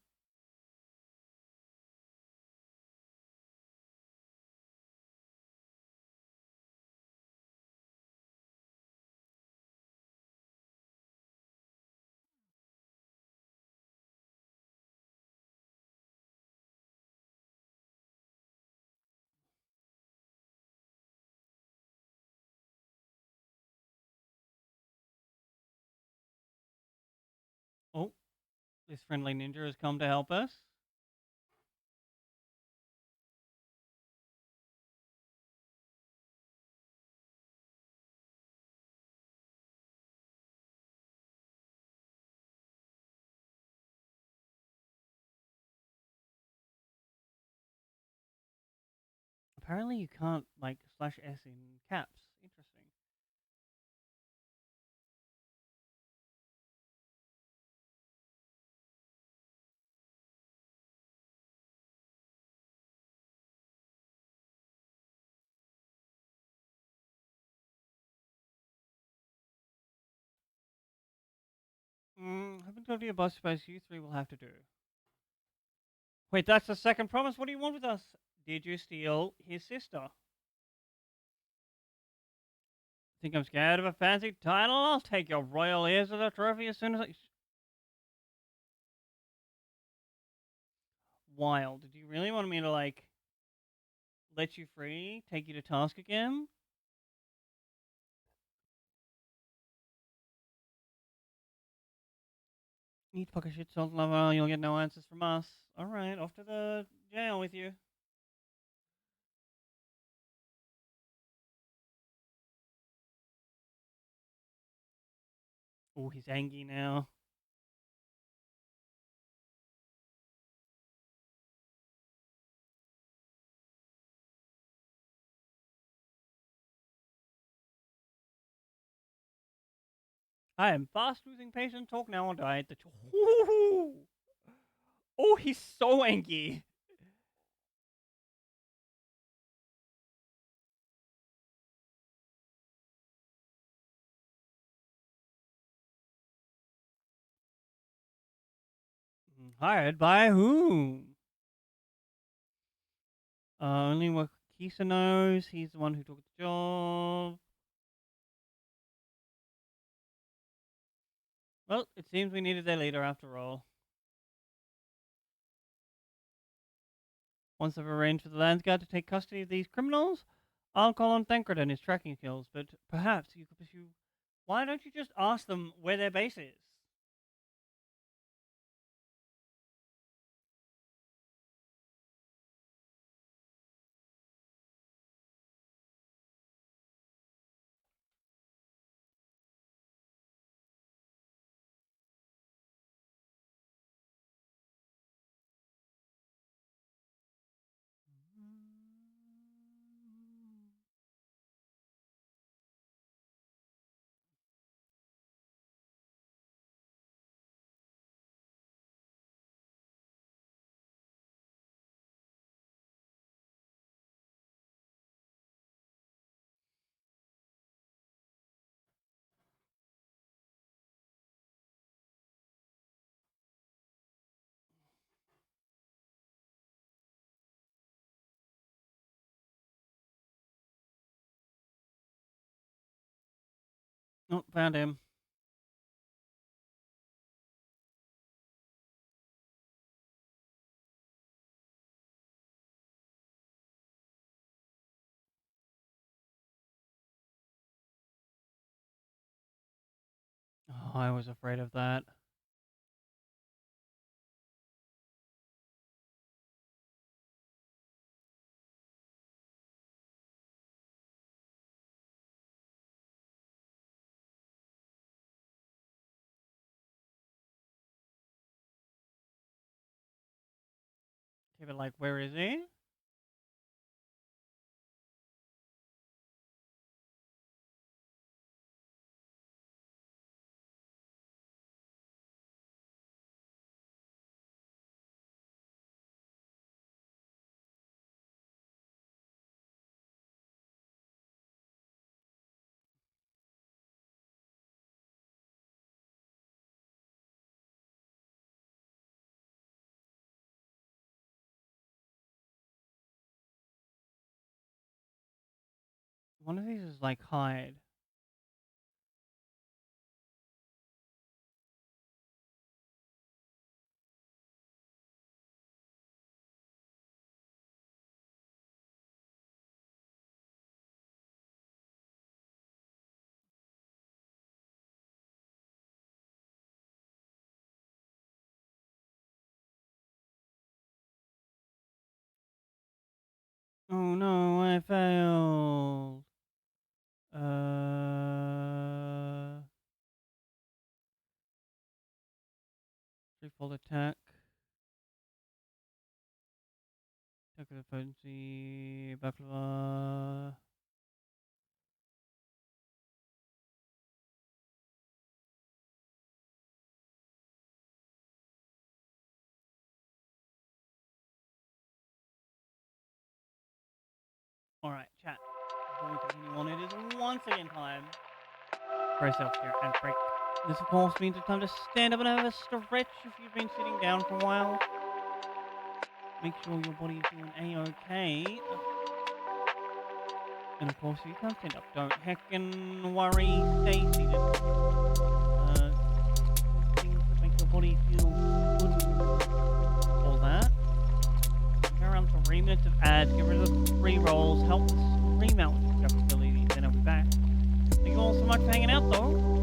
Oh, this friendly ninja has come to help us. Apparently, you can't like slash S in caps. Interesting. Haven't told you boss space. You three will have to do. Wait, that's the second promise. What do you want with us? Did you steal his sister? Think I'm scared of a fancy title? I'll take your royal ears as a trophy as soon as I. Wild. Did you really want me to like let you free? Take you to task again? Eat fuck a shit salt lover. You'll get no answers from us. All right, off to the jail with you. Oh, he's angry now. I am fast losing patience. Talk now or die. Oh, he's so angry. Hired by whom? Only what Kisa knows. He's the one who took the job. Well, it seems we needed their leader after all. Once I've arranged for the Lands Guard to take custody of these criminals, I'll call on Thancred and his tracking skills, but perhaps you could pursue. Why don't you just ask them where their base is? Oh, found him. Oh, I was afraid of that. keep it like, where is he? One of these is like hide. Oh no, I failed. Threefold attack. Attack of the potency. Baklava. Alright, chat. Before we continue on, it is once again time for a self-care and break. This, of course, means it's time to stand up and have a stretch if you've been sitting down for a while. Make sure your body is doing A-okay. And of course, if you can't stand up, don't heckin' worry. Stay seated. Things that make your body feel good. All that. Go around 3 minutes of ads, get rid of the 3 rolls, help the stream out with its abilities, then I'll be back. Thank you all so much for hanging out, though.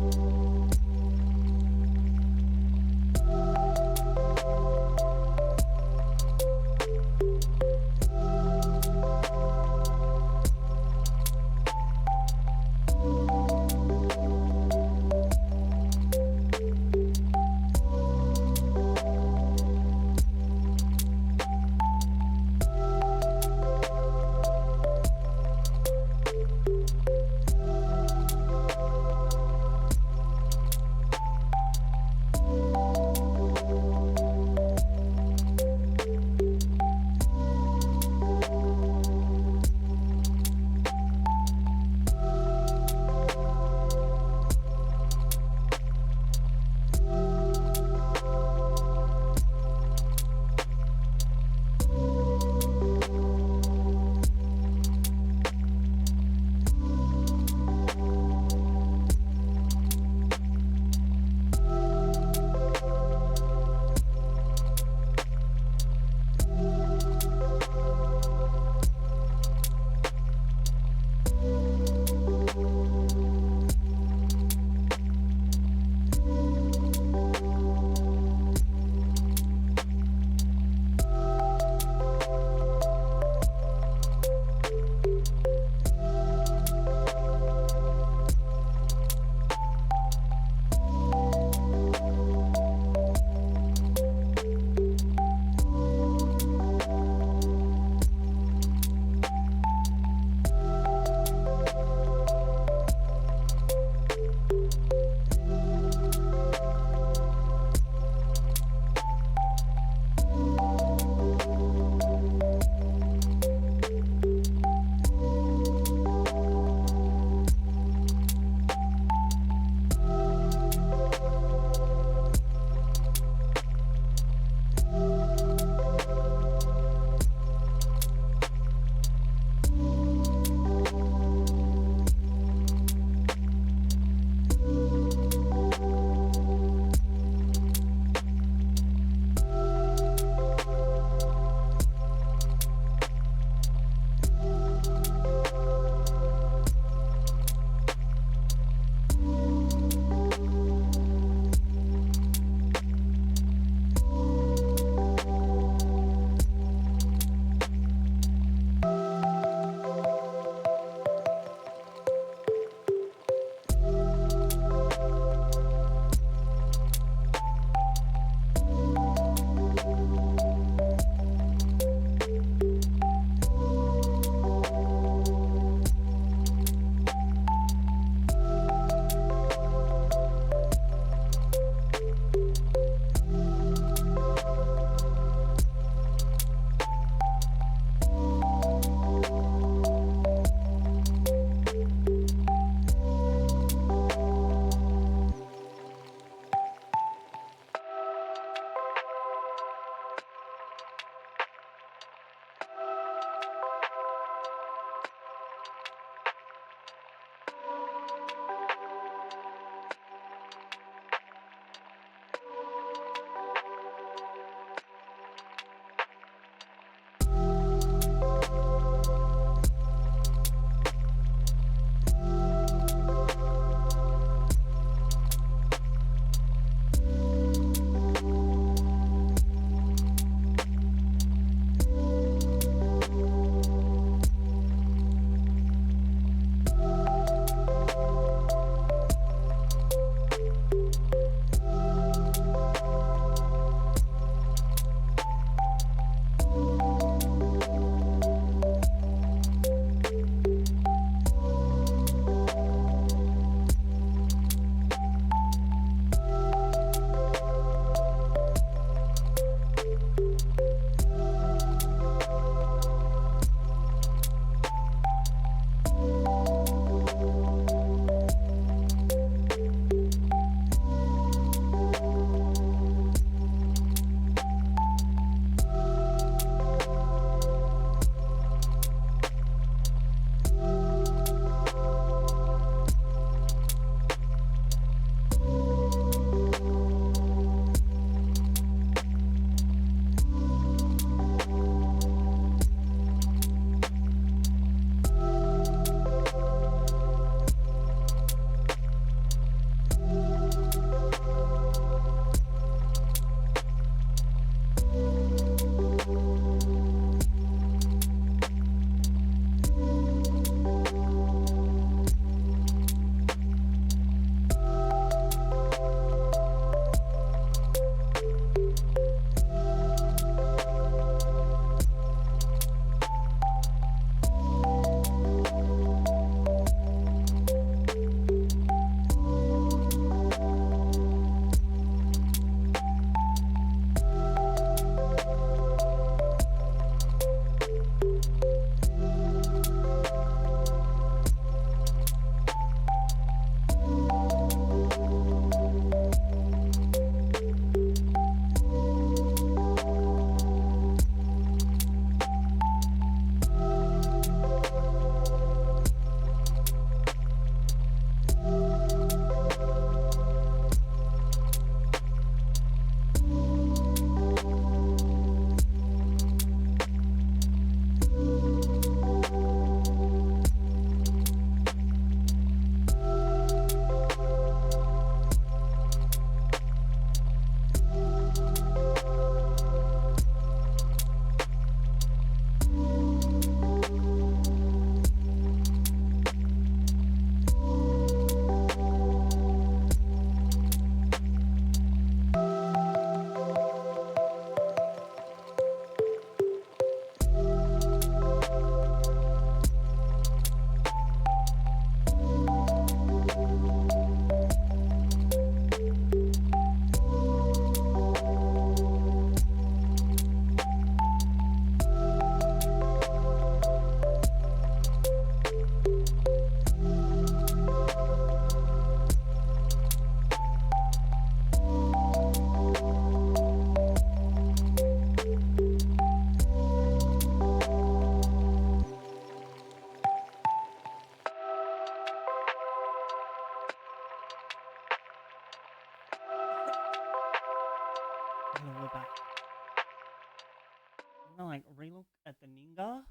No, like relook at the ninja,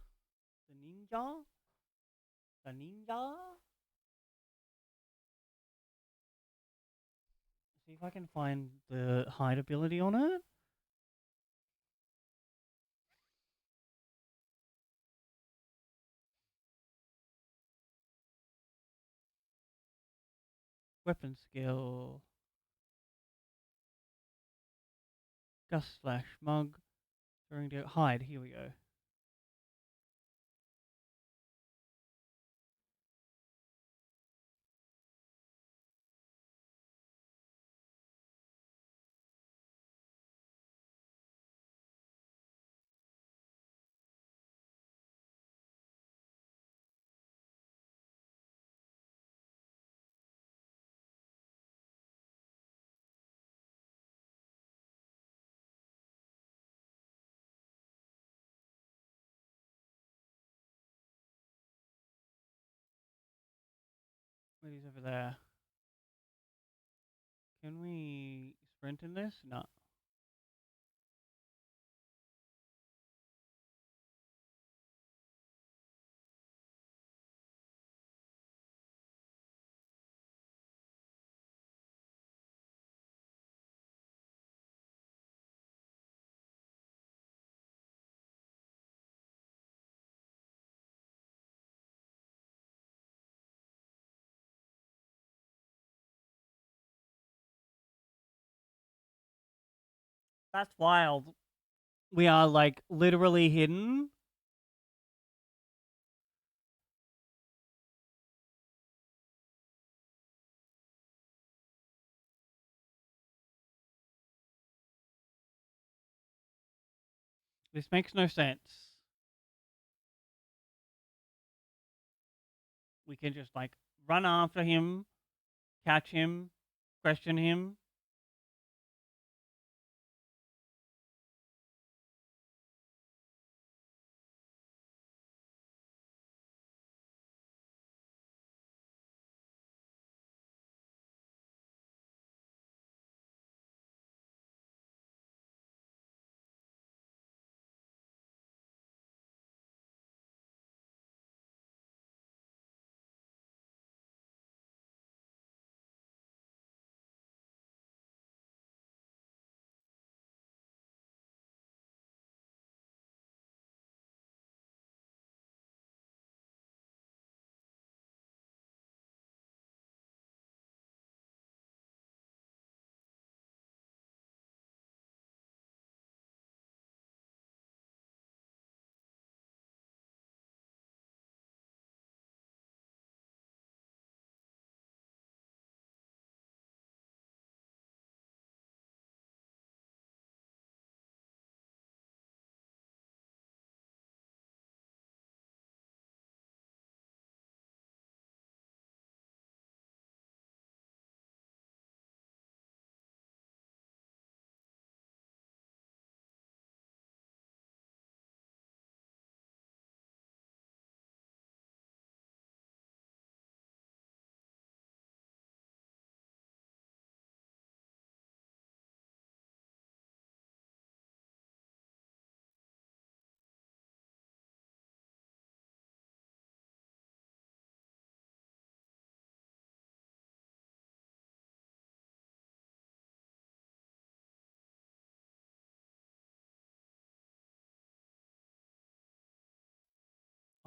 the ninja, the ninja. See if I can find the hide ability on it. Weapon skill, gust slash mug, throwing to hide. Here we go. Wait, he's over there. Can we sprint in this? No. That's wild. We are like literally hidden. This makes no sense. We can just like run after him, catch him, question him.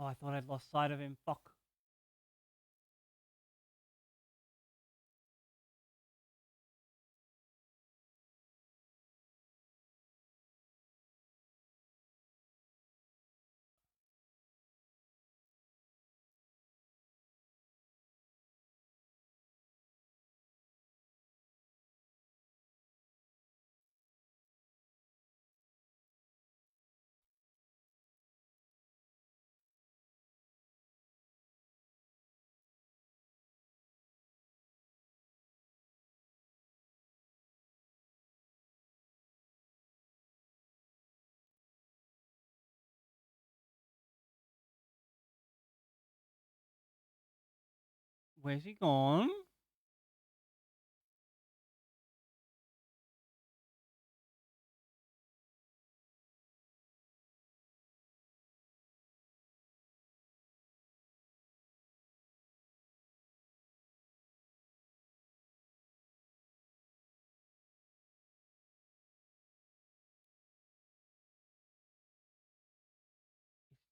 Oh, I thought I'd lost sight of him. Fuck. Where's he gone?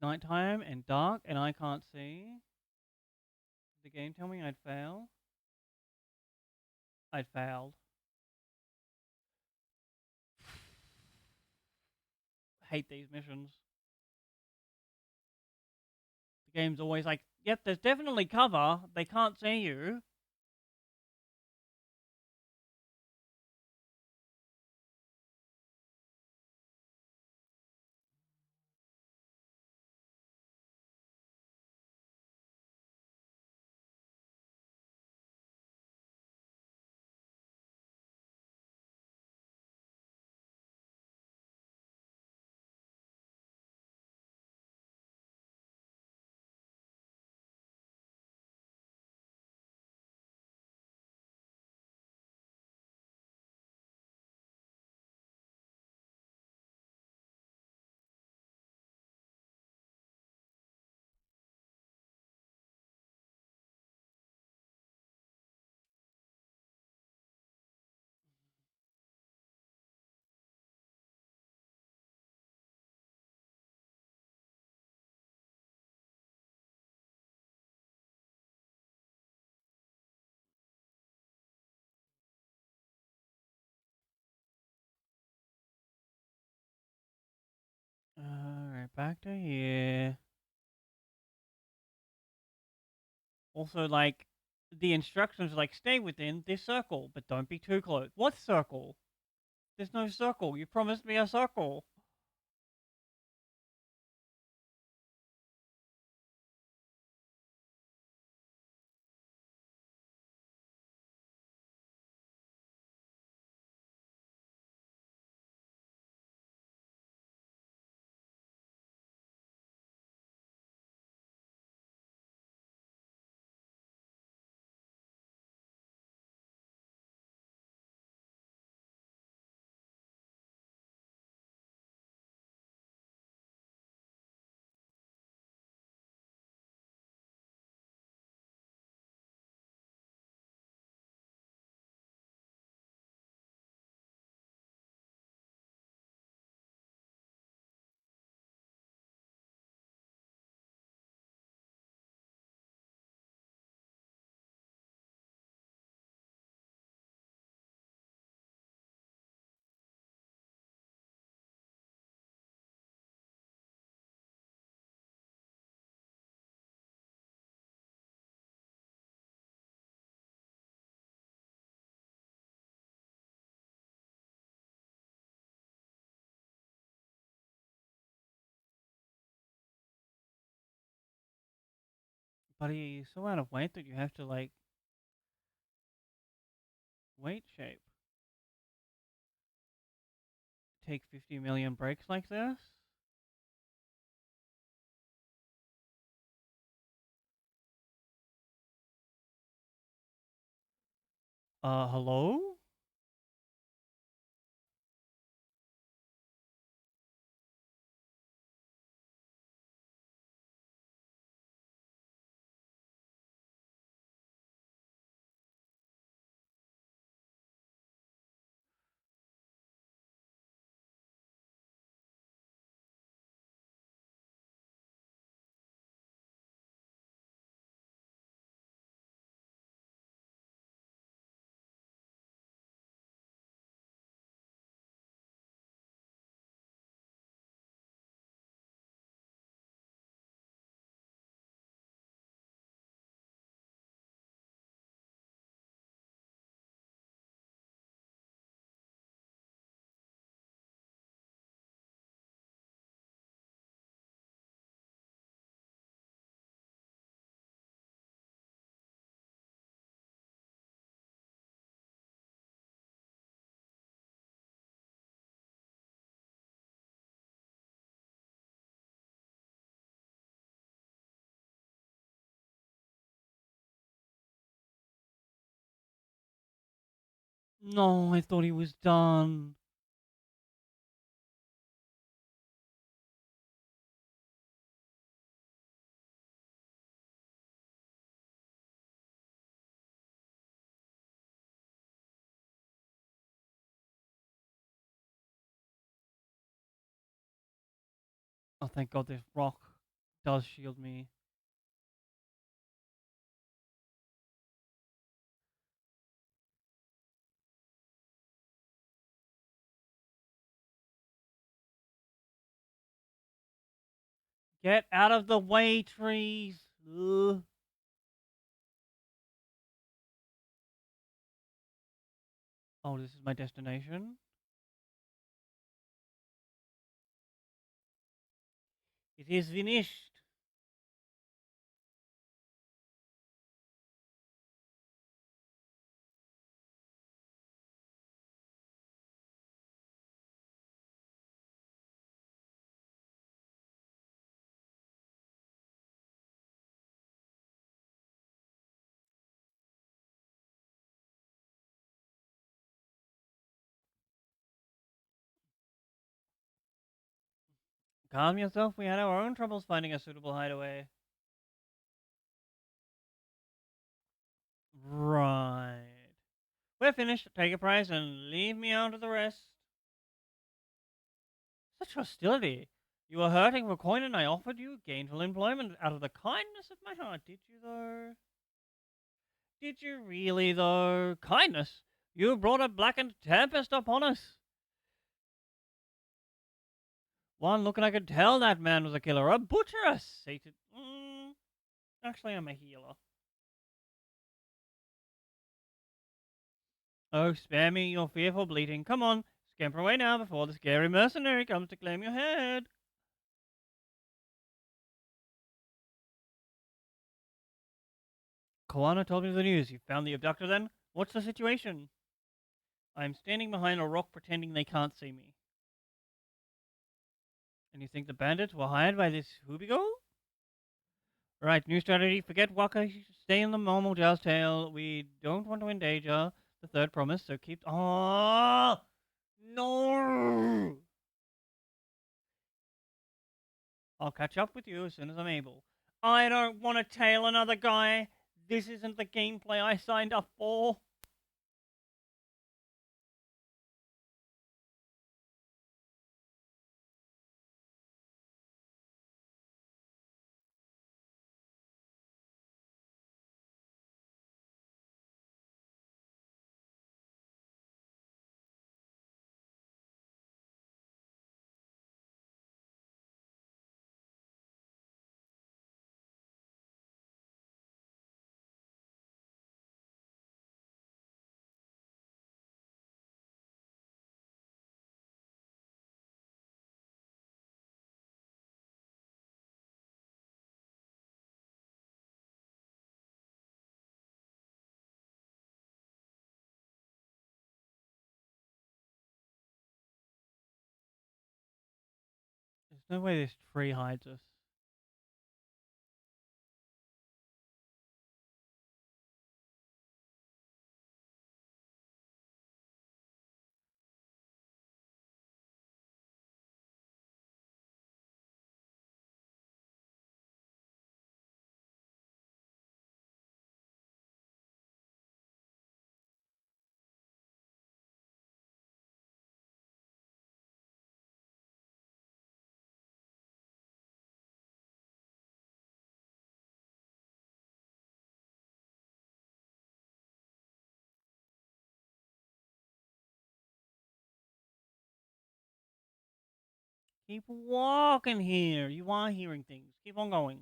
nighttime and dark and I can't see, did the game tell me I'd fail? I'd failed. Hate these missions. The game's always like, yep, there's definitely cover. They can't see you. Alright, back to here. Also, like, the instructions are like, stay within this circle, but don't be too close. What circle? There's no circle. You promised me a circle. Buddy, you're so out of weight that you have to, like, weight shape. Take 50 million breaks like this? Hello? No, I thought he was done. Oh, thank God there's rock. does shield me. Get out of the way, trees. Ugh. Oh, this is my destination. It is finished. Calm yourself. We had our own troubles finding a suitable hideaway. Right. We're finished. Take a price and leave me out of the rest. Such hostility. You were hurting for coin and I offered you gainful employment out of the kindness of my heart. Did you, though? Did you really, though? Kindness? You brought a blackened tempest upon us. One look and I could tell that man was a killer. A butcher, a sated. Actually, I'm a healer. Oh, spare me your fearful bleating. Come on, scamper away now before the scary mercenary comes to claim your head. Koana told me the news. You found the abductor then? What's the situation? I'm standing behind a rock pretending they can't see me. And you think the bandits were hired by this Hubigo? Right, new strategy. Forget Waka. Stay in the normal Jazz Tail. We don't want to endanger the third promise, so keep. Oh! No! I'll catch up with you as soon as I'm able. I don't want to tail another guy. This isn't the gameplay I signed up for. There's no way this tree hides us. Keep walking here. You are hearing things. Keep on going.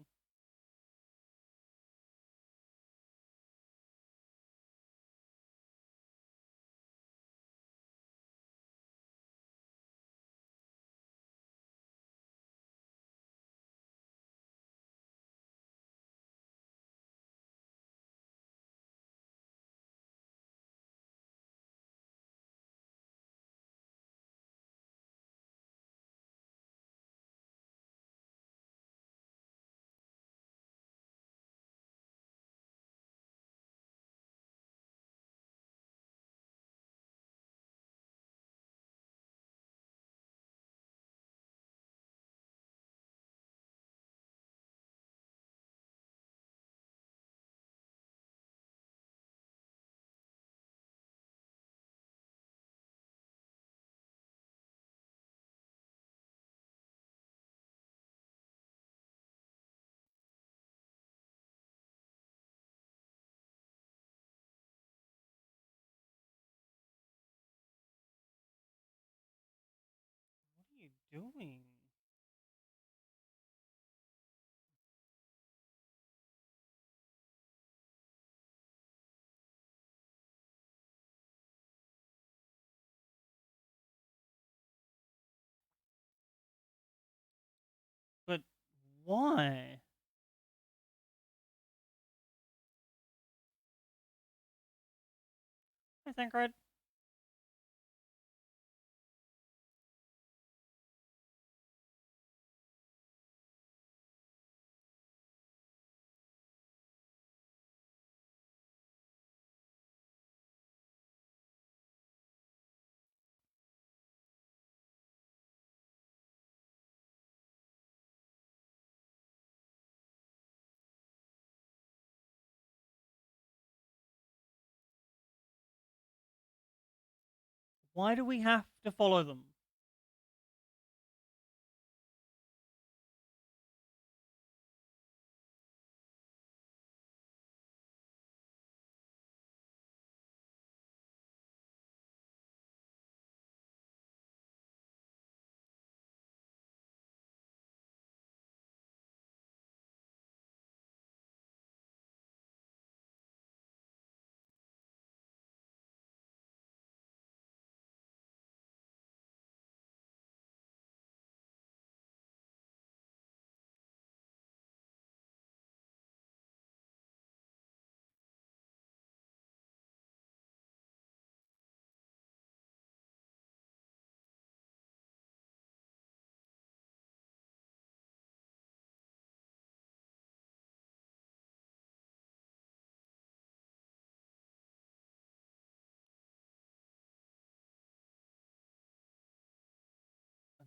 doing? But why? I think right. Why do we have to follow them?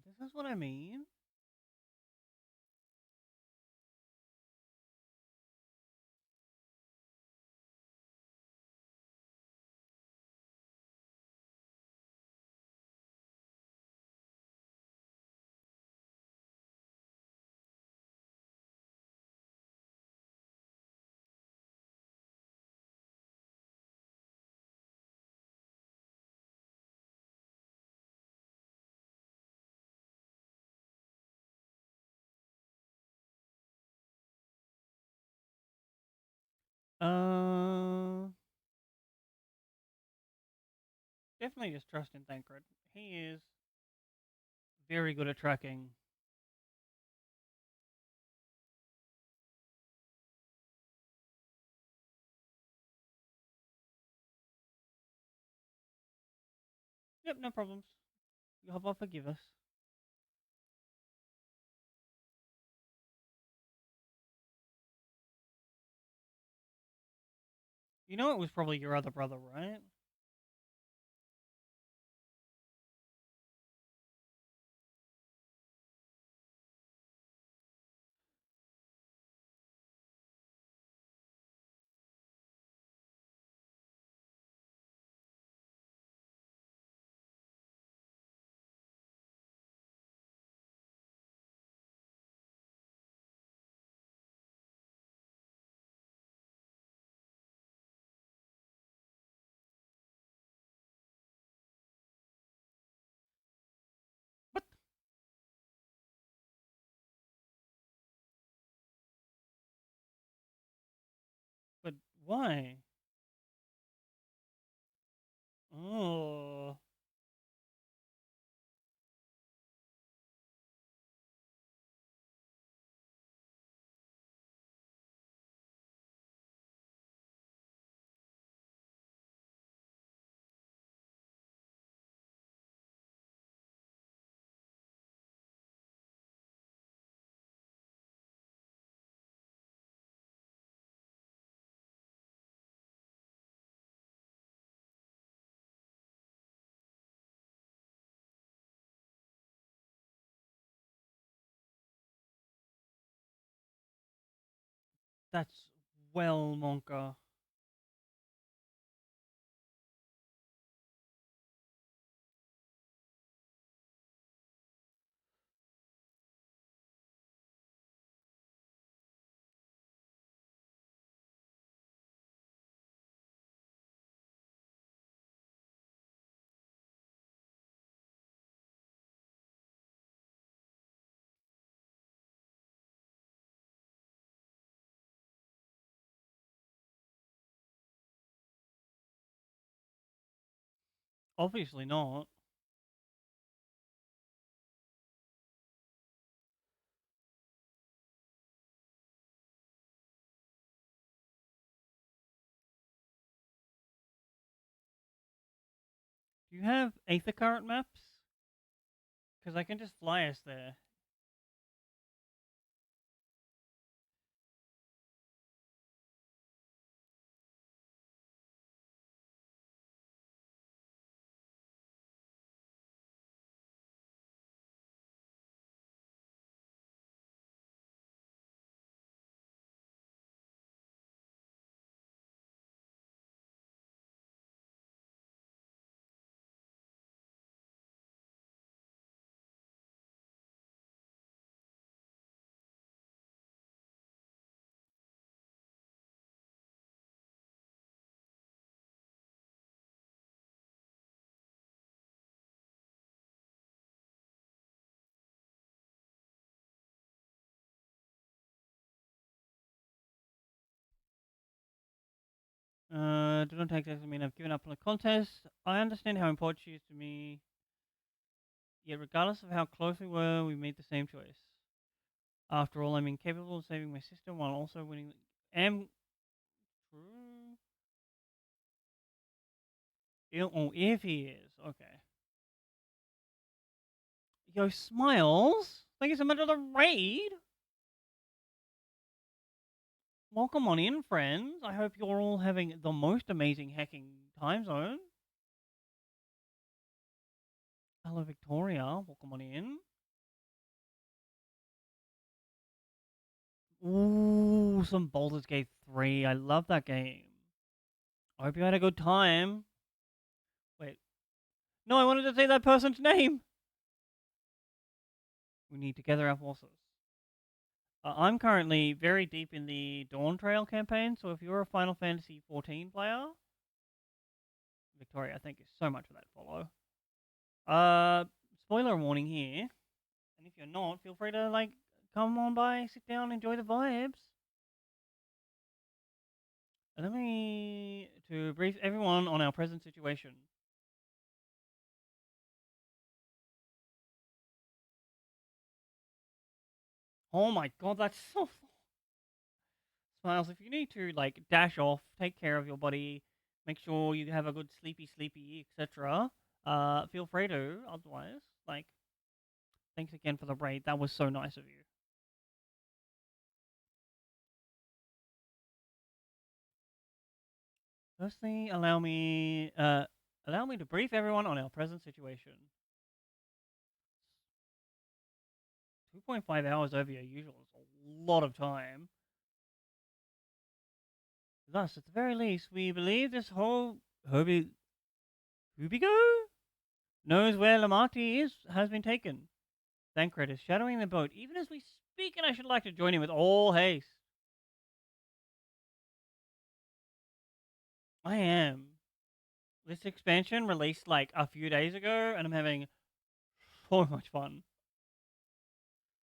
This is what I mean. Uh, Definitely just trust in Thancred. He is very good at tracking. Yep, no problems. You have all forgive us. You know it was probably your other brother, right? But but why? Oh, that's well, Monka. Obviously not. Do you have Aether Current maps? Because I can just fly us there. Do not take this. I mean, I've given up on the contest. I understand how important she is to me. Yet, regardless of how close we were, we made the same choice. After all, I'm incapable of saving my sister while also winning. Am true. Oh, if he is okay. Yo, Smiles. Thank you so much for the raid. Welcome on in, friends. I hope you're all having the most amazing hacking time zone. Hello, Victoria. Welcome on in. Ooh, some Baldur's Gate 3. I love that game. I hope you had a good time. Wait. No, I wanted to say that person's name. We need to gather our forces. I'm currently very deep in the Dawn Trail campaign, so if you're a Final Fantasy XIV player, Victoria, thank you so much for that follow. Uh, Spoiler warning here, and if you're not, feel free to come on by, sit down, enjoy the vibes. Allow me to brief everyone on our present situation. Oh my god, that's so Smiles. If you need to dash off, take care of your body, make sure you have a good sleepy, etc. Feel free to. Otherwise, thanks again for the raid. That was so nice of you. Firstly, allow me to brief everyone on our present situation. 2.5 hours over your usual is a lot of time. Thus, at the very least, we believe this whole Hubigo knows where Lamarty has been taken. Thancred is shadowing the boat even as we speak, and I should like to join him with all haste. I am. This expansion released a few days ago, and I'm having so much fun.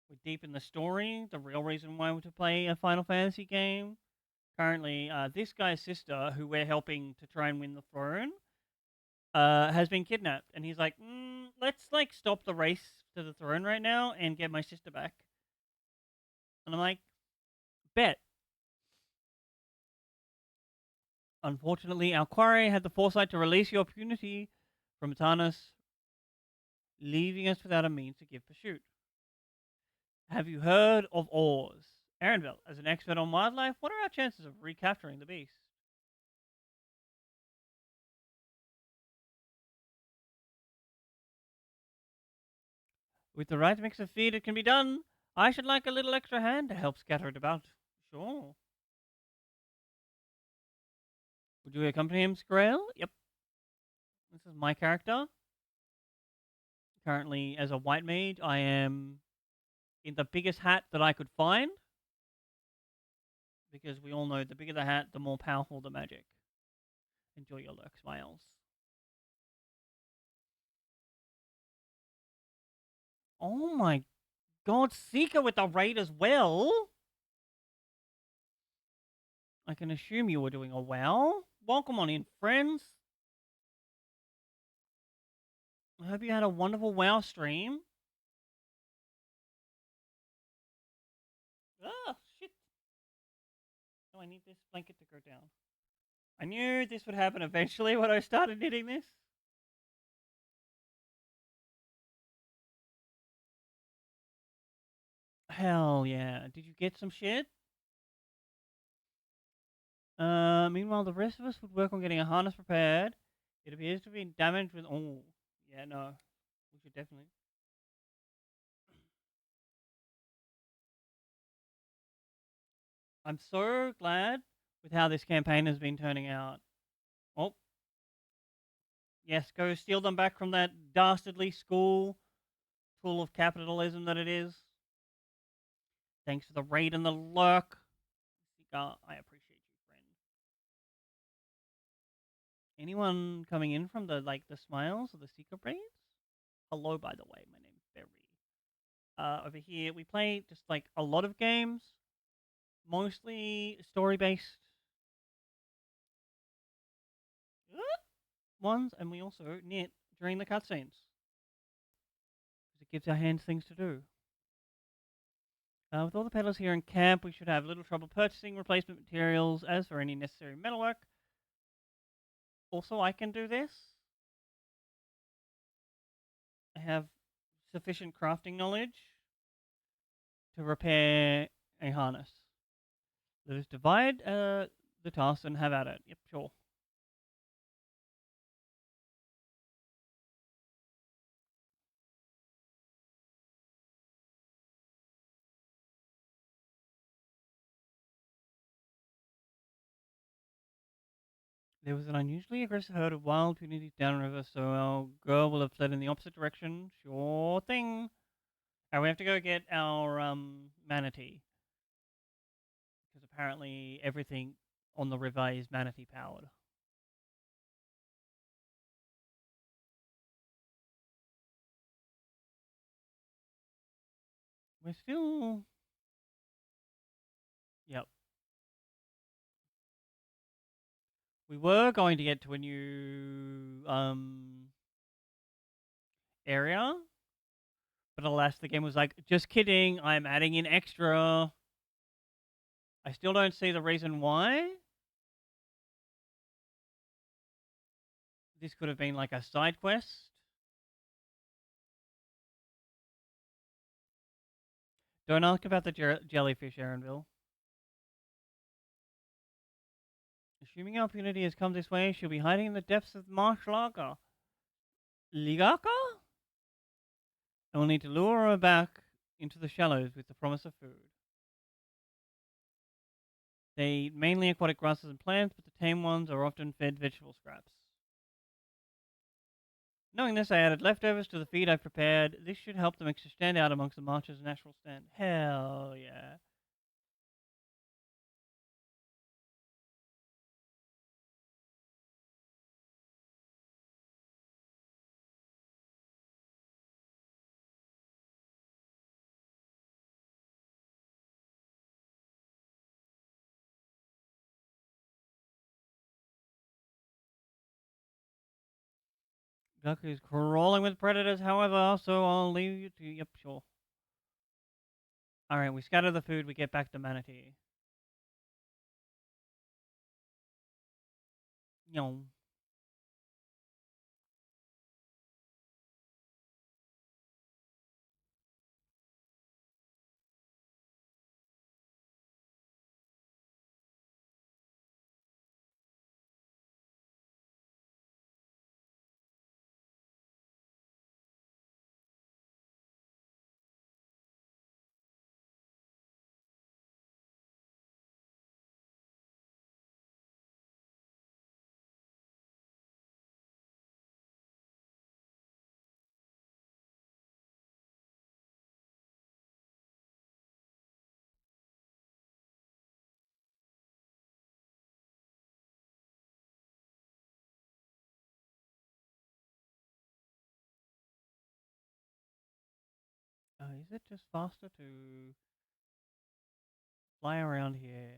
We're deep in the story, the real reason why we're to play a Final Fantasy game. Currently, this guy's sister, who we're helping to try and win the throne, has been kidnapped, and he's like, let's stop the race to the throne right now and get my sister back. And I'm like, bet. Unfortunately, our quarry had the foresight to release your punity from Tarnus, leaving us without a means to give pursuit. Have you heard of Oars? Arenville, as an expert on wildlife, what are our chances of recapturing the beast? With the right mix of feed, it can be done. I should like a little extra hand to help scatter it about. Sure. Would you accompany him, Skrail? Yep. This is my character. Currently, as a white mage, I am in the biggest hat that I could find. Because we all know the bigger the hat, the more powerful the magic. Enjoy your lurk, Smiles. Oh my god, Seeker with the raid as well? I can assume you were doing a well. Welcome on in, friends. I hope you had a wonderful WoW stream. Oh, shit. Oh, I need this blanket to go down. I knew this would happen eventually when I started knitting this. Hell yeah. Did you get some shit? Meanwhile, the rest of us would work on getting a harness prepared. It appears to be damaged with. Oh, yeah, no. We should definitely. I'm so glad with how this campaign has been turning out. Oh, yes, go steal them back from that dastardly school full of capitalism that it is. Thanks for the raid and the lurk. I appreciate you, friend. Anyone coming in from the smiles or the secret raids? Hello, by the way. My name's Berry. Over here, we play just like a lot of games, mostly story based ones, and we also knit during the cutscenes because it gives our hands things to do. With all the peddlers here in camp, we should have little trouble purchasing replacement materials. As for any necessary metalwork, also I can do this. I have sufficient crafting knowledge to repair a harness. Let us divide the task and have at it. Yep, sure. There was an unusually aggressive herd of wild punities downriver, so our girl will have fled in the opposite direction. Sure thing. We have to go get our manatee because apparently everything on the river is manatee powered. We're still. Yep. We were going to get to a new area, but alas, the game was like, just kidding, I'm adding in extra. I still don't see the reason why. This could have been like a side quest. Don't ask about the jellyfish, Aaronville. Assuming our opportunity has come this way, she'll be hiding in the depths of the marsh lager. Ligaka? And we'll need to lure her back into the shallows with the promise of food. They eat mainly aquatic grasses and plants, but the tame ones are often fed vegetable scraps. Knowing this, I added leftovers to the feed I've prepared. This should help the mixture stand out amongst the march's natural stand. Hell yeah. Gaku is crawling with predators, however, so I'll leave you to. Yep, sure. Alright, we scatter the food, we get back to Manatee. Yo. Is it just faster to fly around here?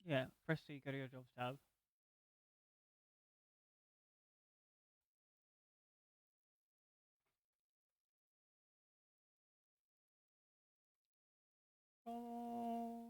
Yeah, press C, go to your jobs tab. Oh.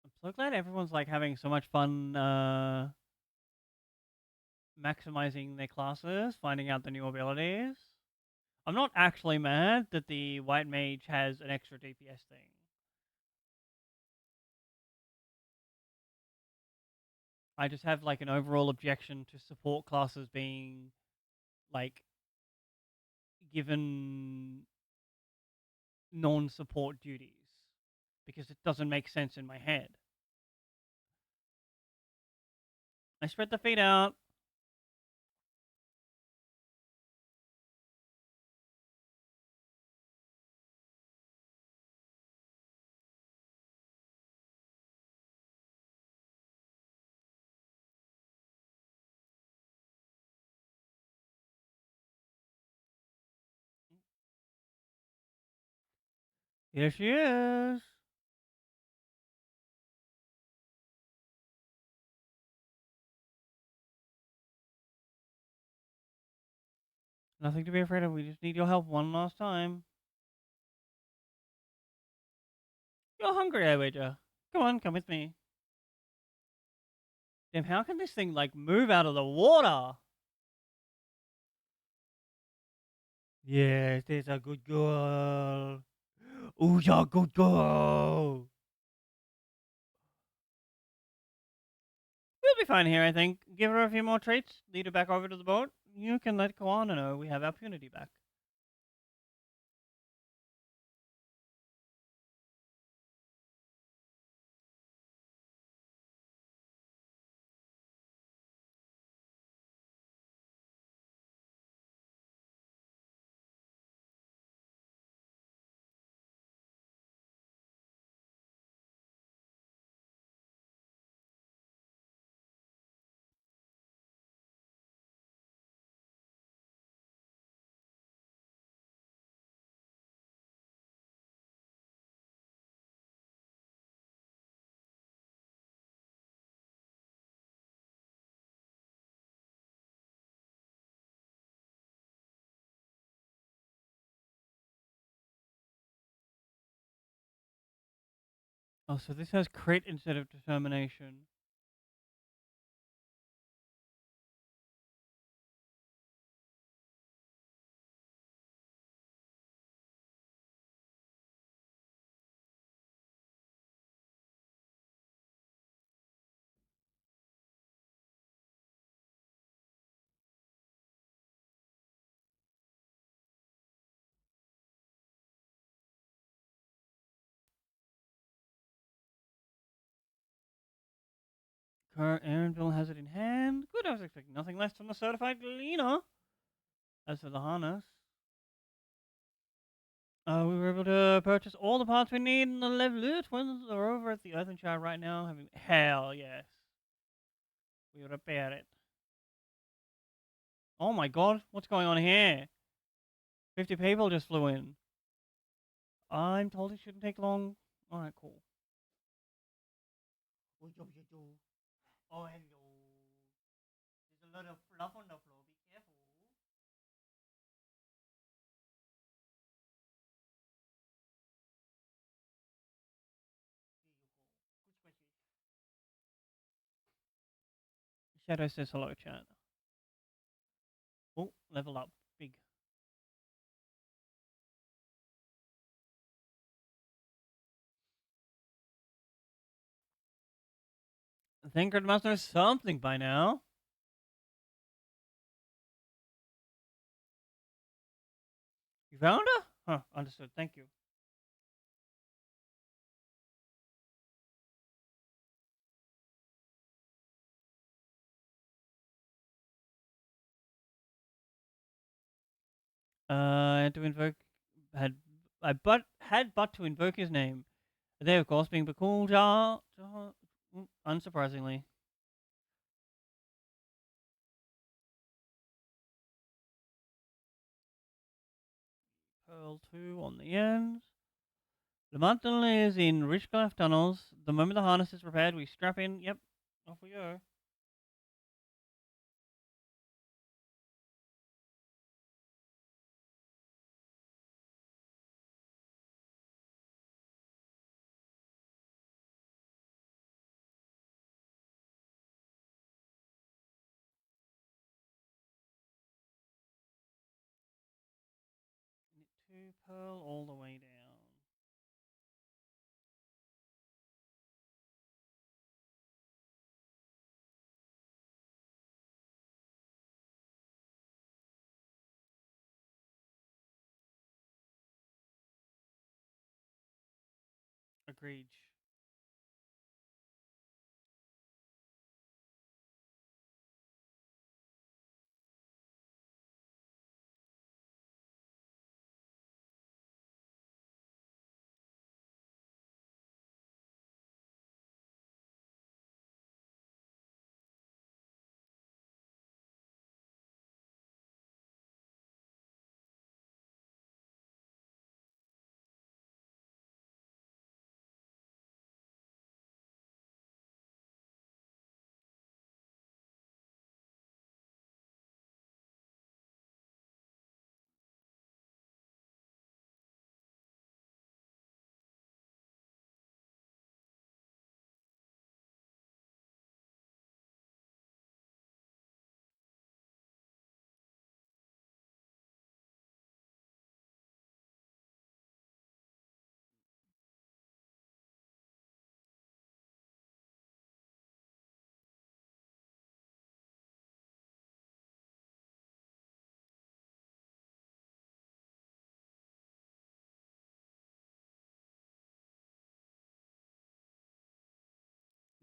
I'm so glad everyone's like having so much fun maximizing their classes, finding out the new abilities. I'm not actually mad that the white mage has an extra DPS thing. I just have like an overall objection to support classes being like given non-support duties because it doesn't make sense in my head. I spread the feet out. Here she is. Nothing to be afraid of. We just need your help one last time. You're hungry, I wager. Come on, come with me. Damn, how can this thing like move out of the water? Yes, there's a good girl. Who's a good girl? We'll be fine here, I think. Give her a few more treats, lead her back over to the boat. You can let go on and know we have our punity back. Oh, so this has crit instead of determination. Aaronville has it in hand. Good, I was expecting nothing less from the certified gleaner. As for the harness, we were able to purchase all the parts we need in the Leveler twins are over at the Earthen Shard right now. Having hell yes, we repair it. Oh my god, what's going on here? 50 people just flew in. I'm told it shouldn't take long. Alright, cool. Oh, hello. There's a lot of fluff on the floor. Be careful. Shadow says hello, chat. Oh, level up. Big. I think Grid must know something by now. You found her? Huh, understood. Thank you. Had to invoke had had but to invoke his name. They of course being Bakul unsurprisingly. Pearl 2 on the end. The mountain is in Richcliffe tunnels. The moment the harness is repaired, we strap in. Yep, off we go. Two Pearl all the way down. Agreed.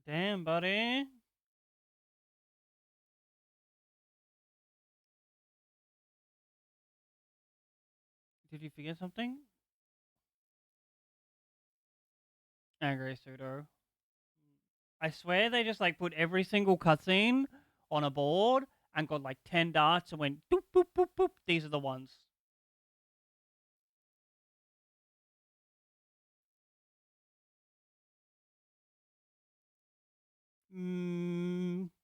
Damn, buddy. Did you forget something? Angry pseudo. I swear they just like put every single cutscene on a board and got like 10 darts and went boop boop boop boop. These are the ones.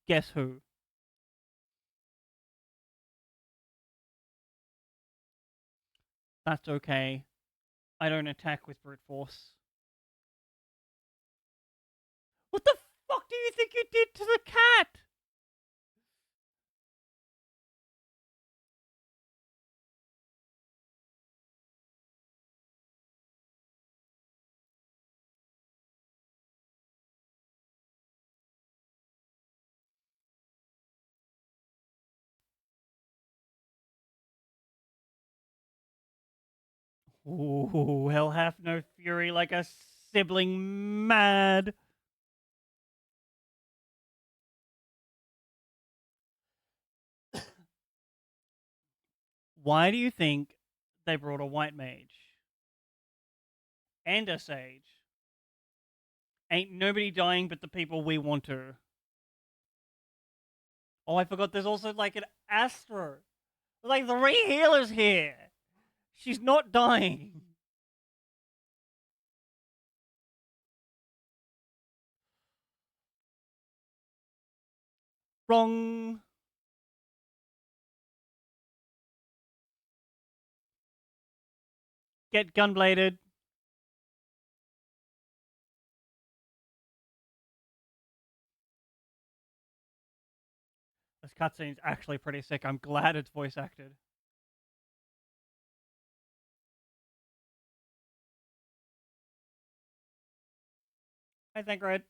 Guess who? That's okay. I don't attack with brute force. What the fuck do you think you did to the cat? Ooh, hell hath no fury like a sibling mad. Why do you think they brought a white mage and a sage? Ain't nobody dying but the people we want to. Oh, I forgot there's also like an Astro. Like the re-healer's here. She's not dying. Wrong. Get gunbladed. This cutscene's actually pretty sick. I'm glad it's voice acted. I think right.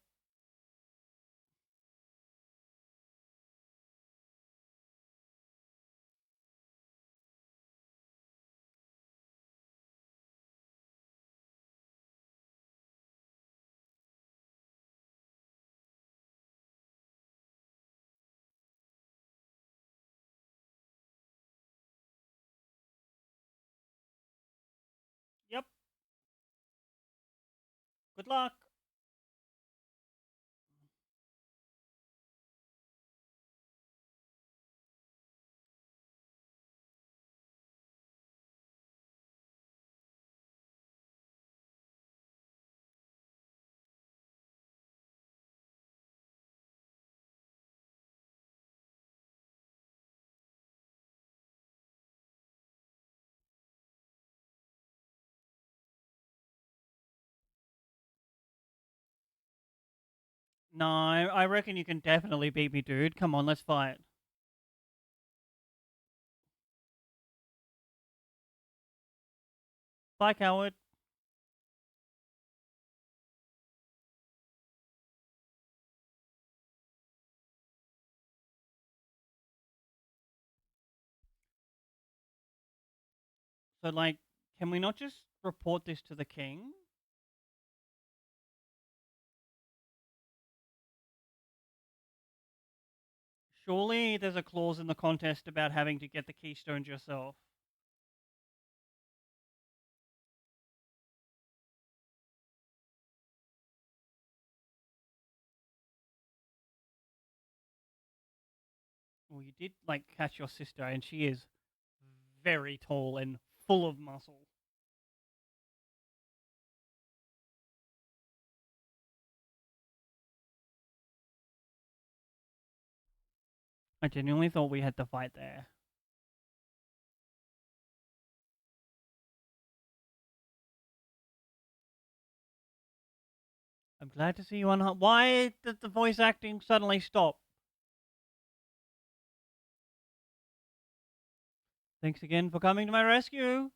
Yep. Good luck. No, I reckon you can definitely beat me, dude. Come on, let's fight. Bye, coward. So, like, can we not just report this to the king? Surely there's a clause in the contest about having to get the keystones yourself. Well, you did, like, catch your sister, and she is very tall and full of muscle. I genuinely thought we had to fight there. I'm glad to see you on. Why did the voice acting suddenly stop? Thanks again for coming to my rescue.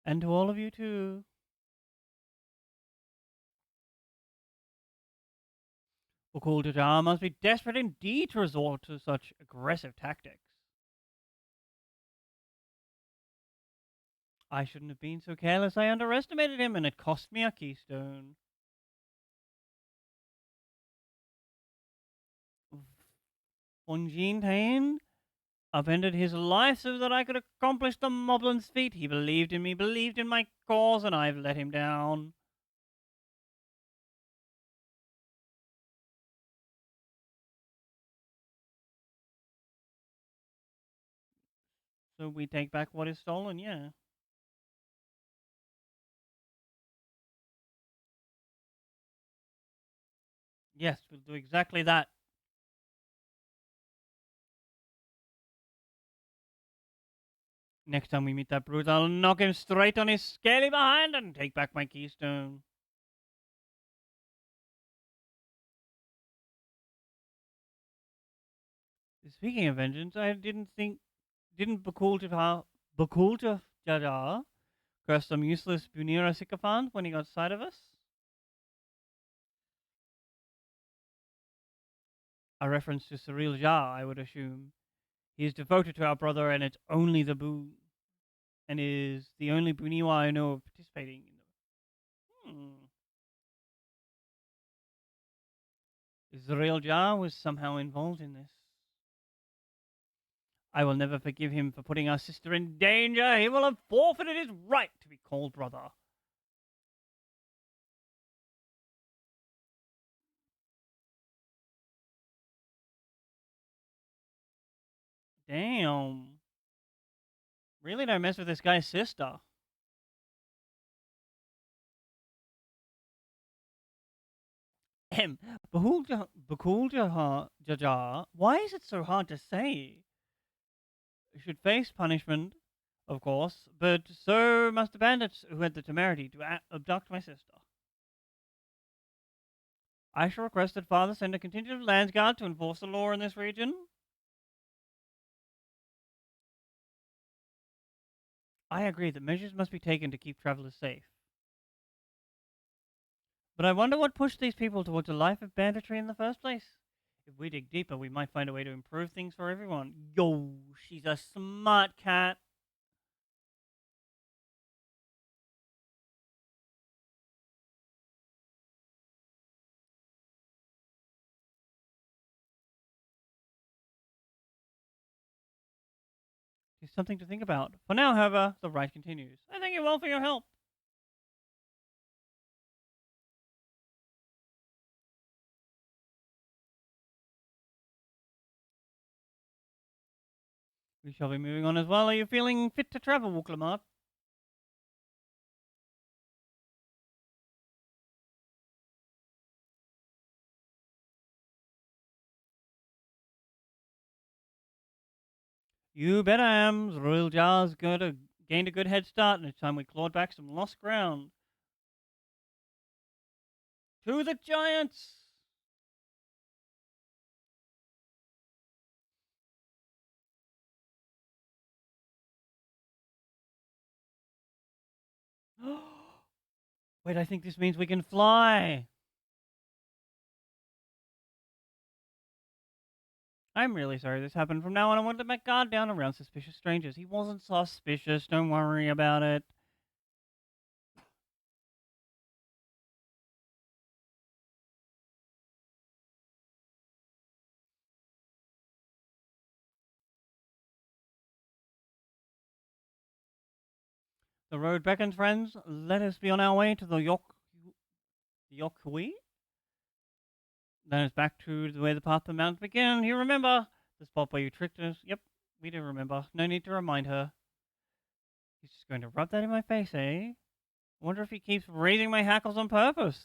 And to all of you, too. Bukul Jajar must be desperate indeed to resort to such aggressive tactics. I shouldn't have been so careless. I underestimated him, and it cost me a keystone. Von Tain upended his life so that I could accomplish the Moblin's feat. He believed in me, believed in my cause, and I've let him down. So we take back what is stolen, yeah. Yes, we'll do exactly that. Next time we meet that brute, I'll knock him straight on his scaly behind and take back my keystone. Speaking of vengeance, I didn't Bakulta Jajar curse some useless Bunira sycophant when he got sight of us? A reference to Cyril Jar, I would assume. He is devoted to our brother, and it's only the Boo, and is the only Buniwa I know of participating in the. Cyril Jar was somehow involved in this. I will never forgive him for putting our sister in danger. He will have forfeited his right to be called brother. Damn. Really don't mess with this guy's sister. Bakul Jajar, why is it so hard to say? Should face punishment, of course, but so must the bandits who had the temerity to abduct my sister. I shall request that Father send a contingent of lands guard to enforce the law in this region. I agree that measures must be taken to keep travelers safe. But I wonder what pushed these people towards a life of banditry in the first place. If we dig deeper, we might find a way to improve things for everyone. Yo, she's a smart cat. It's something to think about. For now, however, the ride continues. I thank you all for your help. We shall be moving on as well. Are you feeling fit to travel, Wuklamart? You bet I am. The Royal Jar's gained a good head start, and it's time we clawed back some lost ground. To the Giants! Wait, I think this means we can fly. I'm really sorry this happened. From now on, I want to let my guard down around suspicious strangers. He wasn't suspicious. Don't worry about it. The road beckons, friends. Let us be on our way to the Yokui. Then it's back to the way the path to the mountains begin. You remember the spot where you tricked us? Yep, we do remember. No need to remind her. He's just going to rub that in my face, eh? I wonder if he keeps raising my hackles on purpose.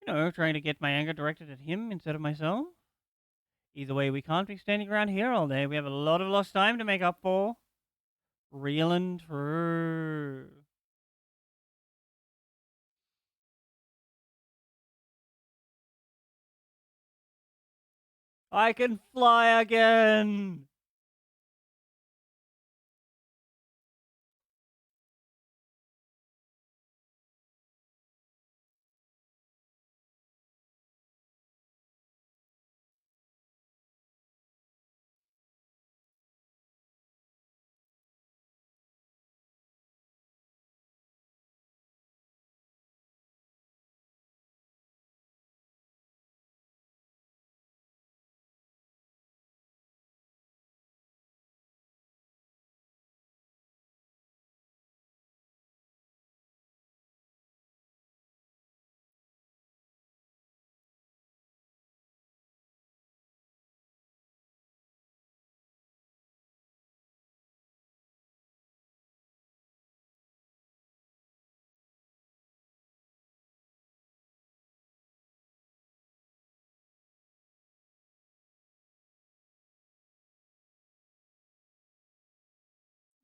You know, trying to get my anger directed at him instead of myself. Either way, we can't be standing around here all day. We have a lot of lost time to make up for. Real and true. I can fly again.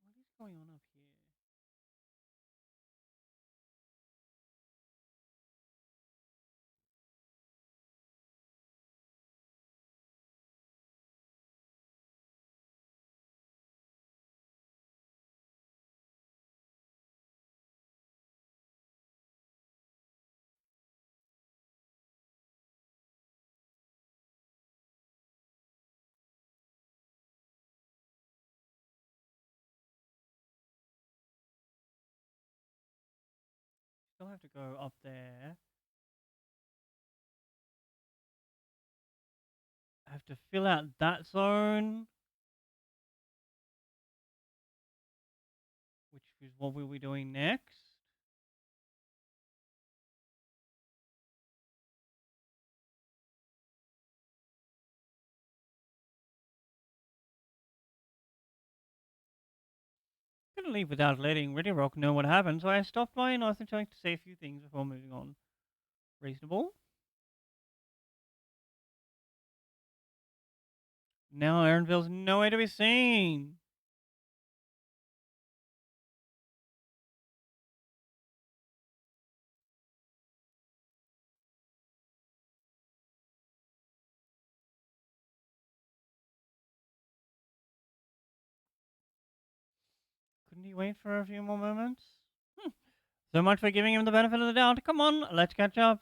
What is going on up here? Still have to go up there. I have to fill out that zone, which is what we'll be doing next. Couldn't leave without letting Ready Rock know what happened, so I stopped by and asked him to say a few things before moving on. Reasonable. Now Aaronville's nowhere to be seen. couldn't he wait for a few more moments? So much for giving him the benefit of the doubt. Come on, let's catch up.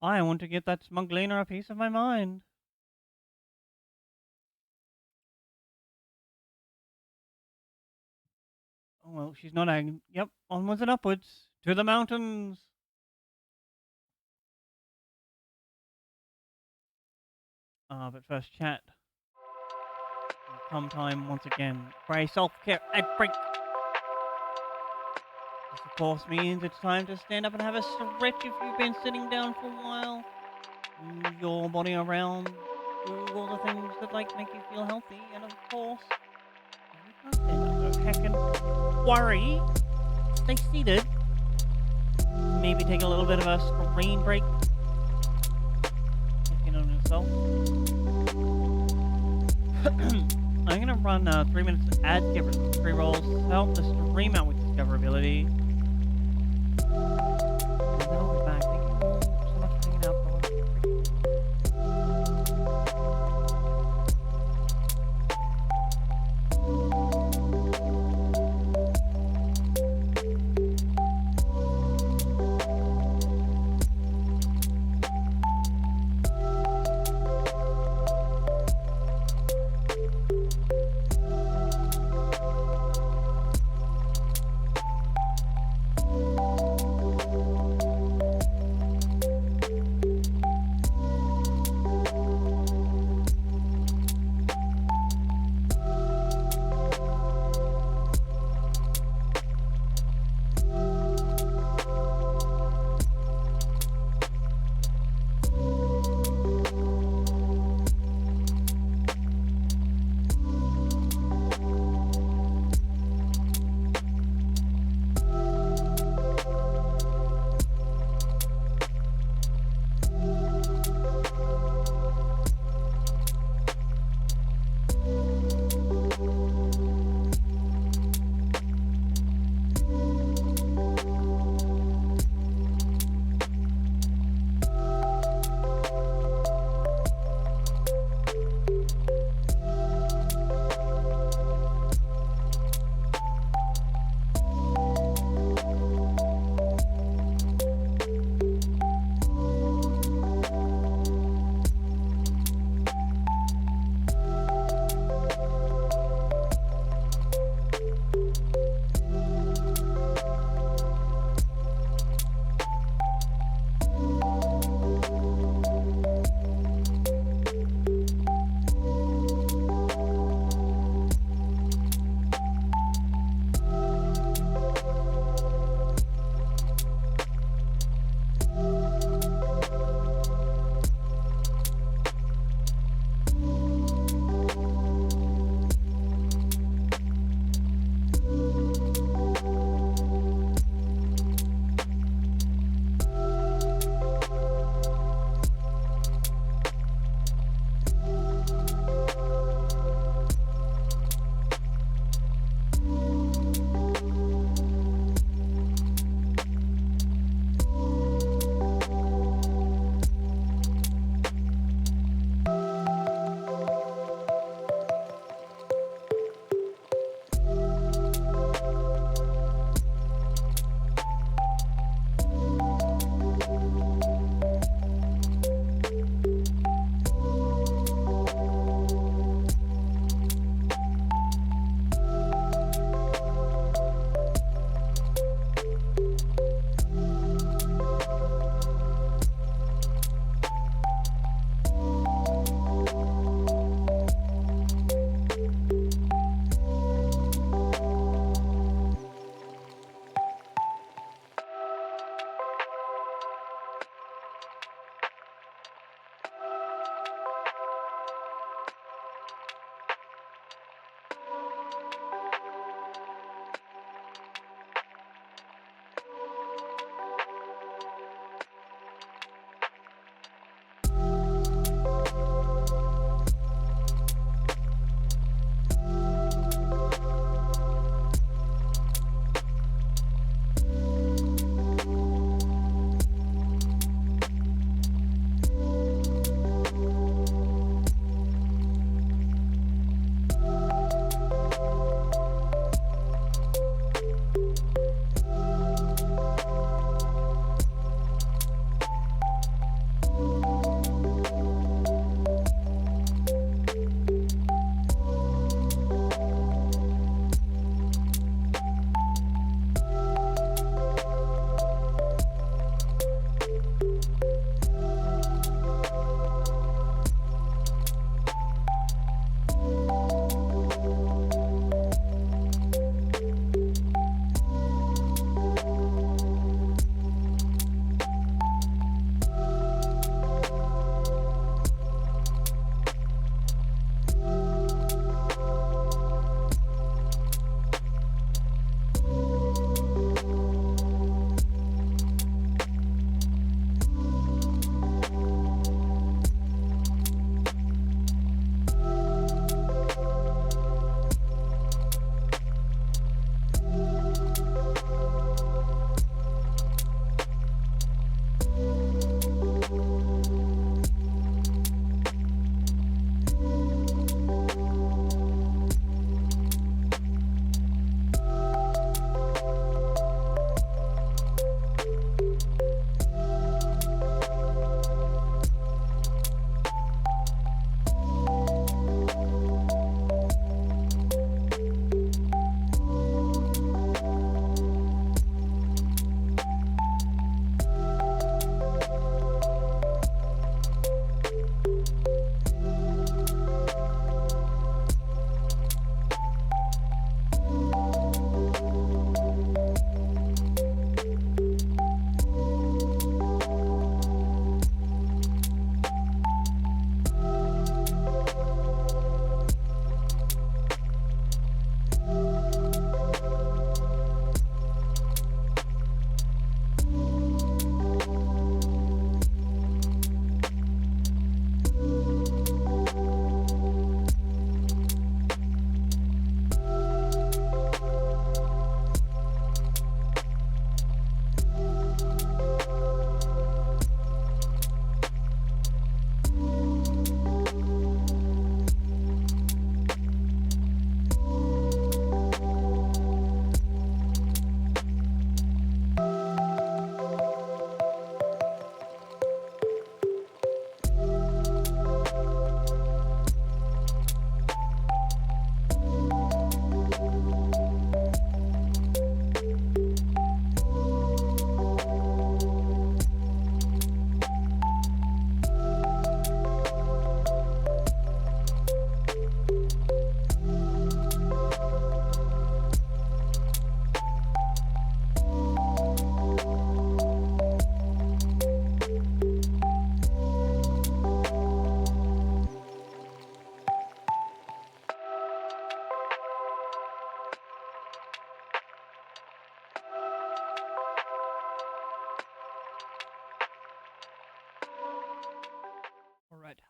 I want to get that smuggler a piece of my mind. Oh, well, she's not angry. Yep, onwards and upwards. To the mountains. But first, chat. Come time once again for a self-care ad break. This, of course, means it's time to stand up and have a stretch if you've been sitting down for a while. Move your body around. Do all the things that make you feel healthy. And of course, if you can't stand up, don't heckin' worry. Stay seated. Maybe take a little bit of a screen break. Checking on yourself. I'm gonna run 3 minutes of ad skippers and pre-rolls to help the stream out with discoverability. And then I'll be back. Thank you all so much for hanging out,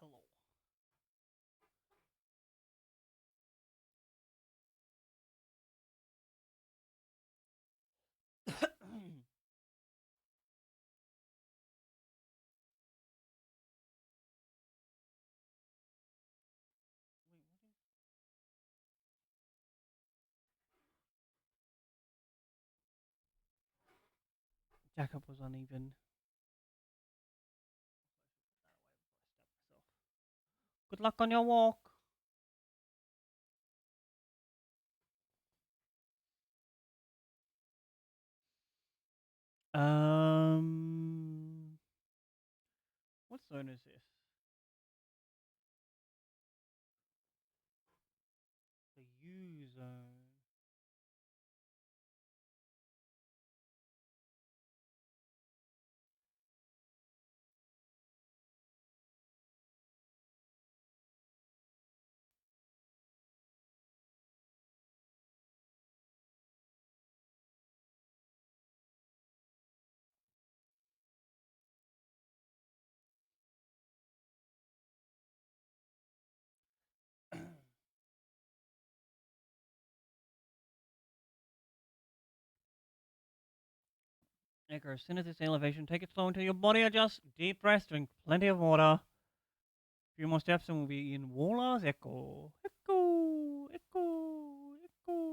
hello. Wait, what is Jacob was uneven. Good luck on your walk. Um, what zone is this? The U zone. Anchor, as soon as this elevation, take it slow until your body adjusts. Deep breaths, drink plenty of water. A few more steps and we'll be in Waller's Echo. Echo, Echo, Echo.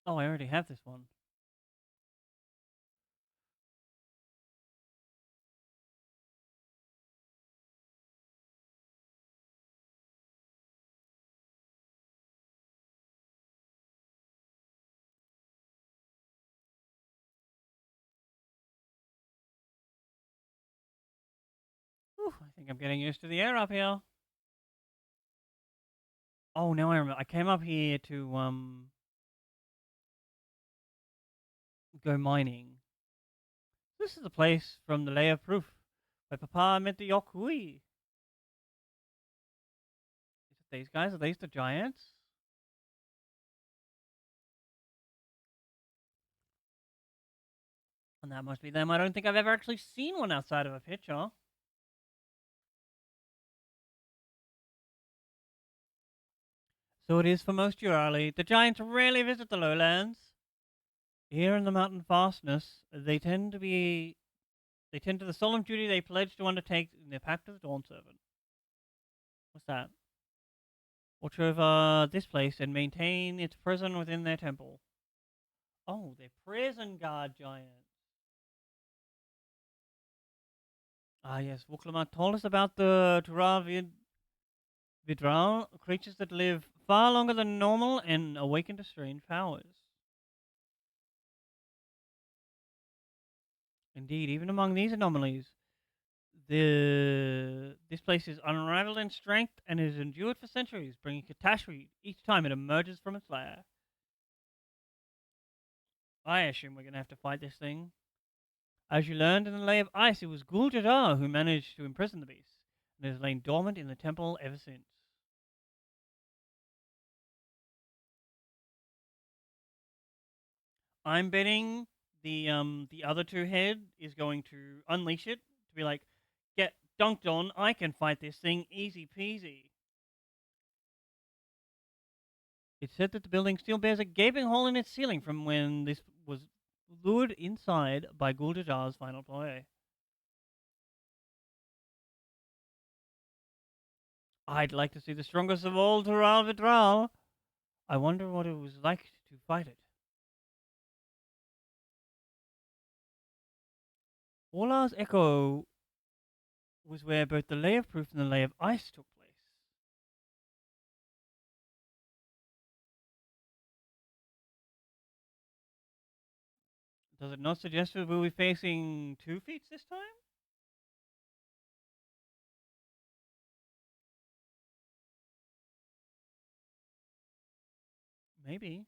Oh, I already have this one. Whew, I think I'm getting used to the air up here. Oh, now I remember. I came up here to go mining. This is the place from the Layer of Proof where Papa met the Yokui. Is it these guys? Are these the giants? And that must be them. I don't think I've ever actually seen one outside of a picture. So it is for most Urali. The giants rarely visit the lowlands. Here in the mountain fastness, they tend to the solemn duty they pledge to undertake in their pact of the Dawn Servant. What's that? Watch over this place and maintain its prison within their temple. Oh, they're prison guard giants. Ah, yes, Wuklama told us about the Vidral, creatures that live far longer than normal and awaken to strange powers. Indeed, even among these anomalies, this place is unrivaled in strength and has endured for centuries, bringing catastrophe each time it emerges from its lair. I assume we're going to have to fight this thing. As you learned in the Lay of Ice, it was Gul Jadar who managed to imprison the beast, and has lain dormant in the temple ever since. I'm betting the other two head is going to unleash it to be like, get dunked on. I can fight this thing easy peasy. It's said that the building still bears a gaping hole in its ceiling from when this was lured inside by Gul Jajar's final ploy. I'd like to see the strongest of all Tural Vidral. I wonder what it was like to fight it. Warlar's Echo was where both the Lay of Proof and the Lay of Ice took place. Does it not suggest that we'll be facing two feats this time? Maybe.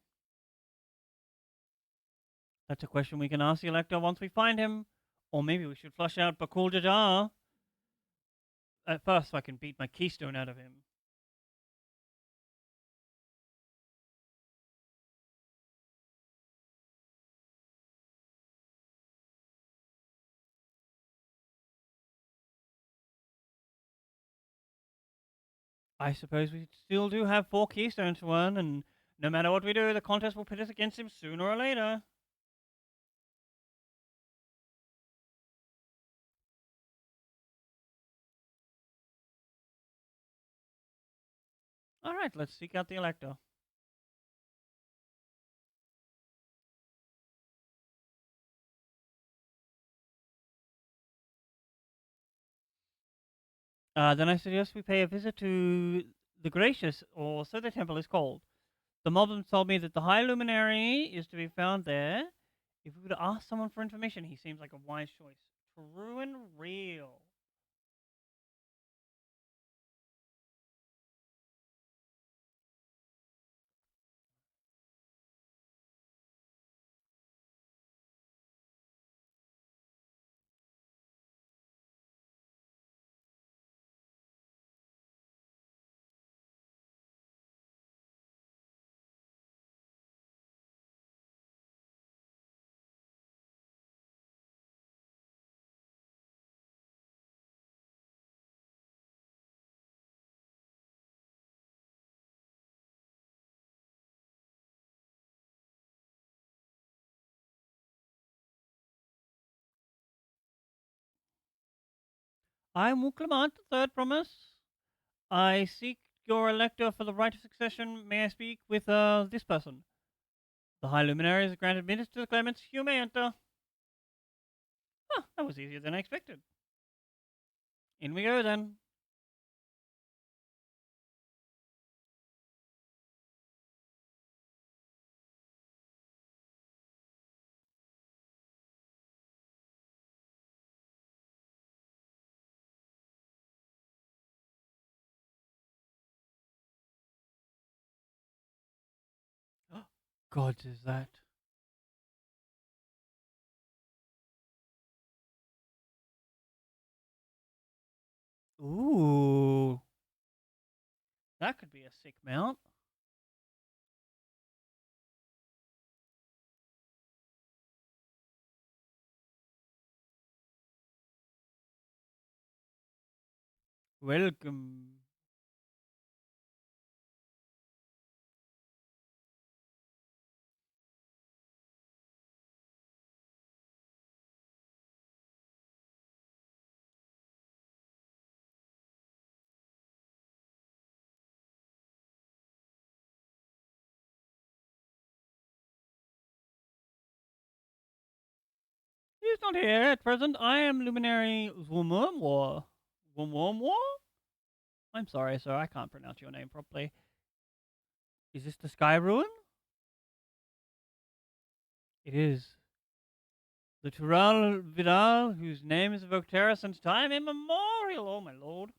That's a question we can ask the Elector once we find him. Or maybe we should flush out Bakul Jadar at first so I can beat my keystone out of him. I suppose we still do have 4 keystones to earn, and no matter what we do, the contest will pit us against him sooner or later. Alright, let's seek out the Elector. Then I suggest we pay a visit to the Gracious, or so the temple is called. The Moblin told me that the High Luminary is to be found there. If we were to ask someone for information, he seems like a wise choice. True and real. I am Wuklamant, the third promise. I seek your elector for the right of succession. May I speak with this person? The High Luminary has granted minutes to the claimants. You may enter. Huh, that was easier than I expected. In we go then. God, is that? Ooh, that could be a sick mount. Welcome. He's not here at present. I am Luminary Wumwumwa. Wumwumwa? I'm sorry, sir. I can't pronounce your name properly. Is this the Sky Ruin? It is. The Tural Vidal, whose name is evoked terror since time immemorial, oh my lord.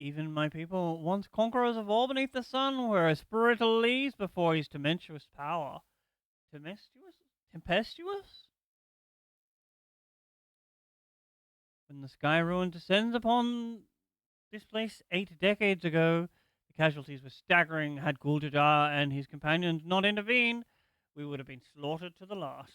Even my people, once conquerors of all beneath the sun, were as spirit leaves before his tempestuous power. Tempestuous? Tempestuous? When the Sky Ruin descends upon this place 8 decades ago, the casualties were staggering. Had Gul'Dada and his companions not intervened, we would have been slaughtered to the last.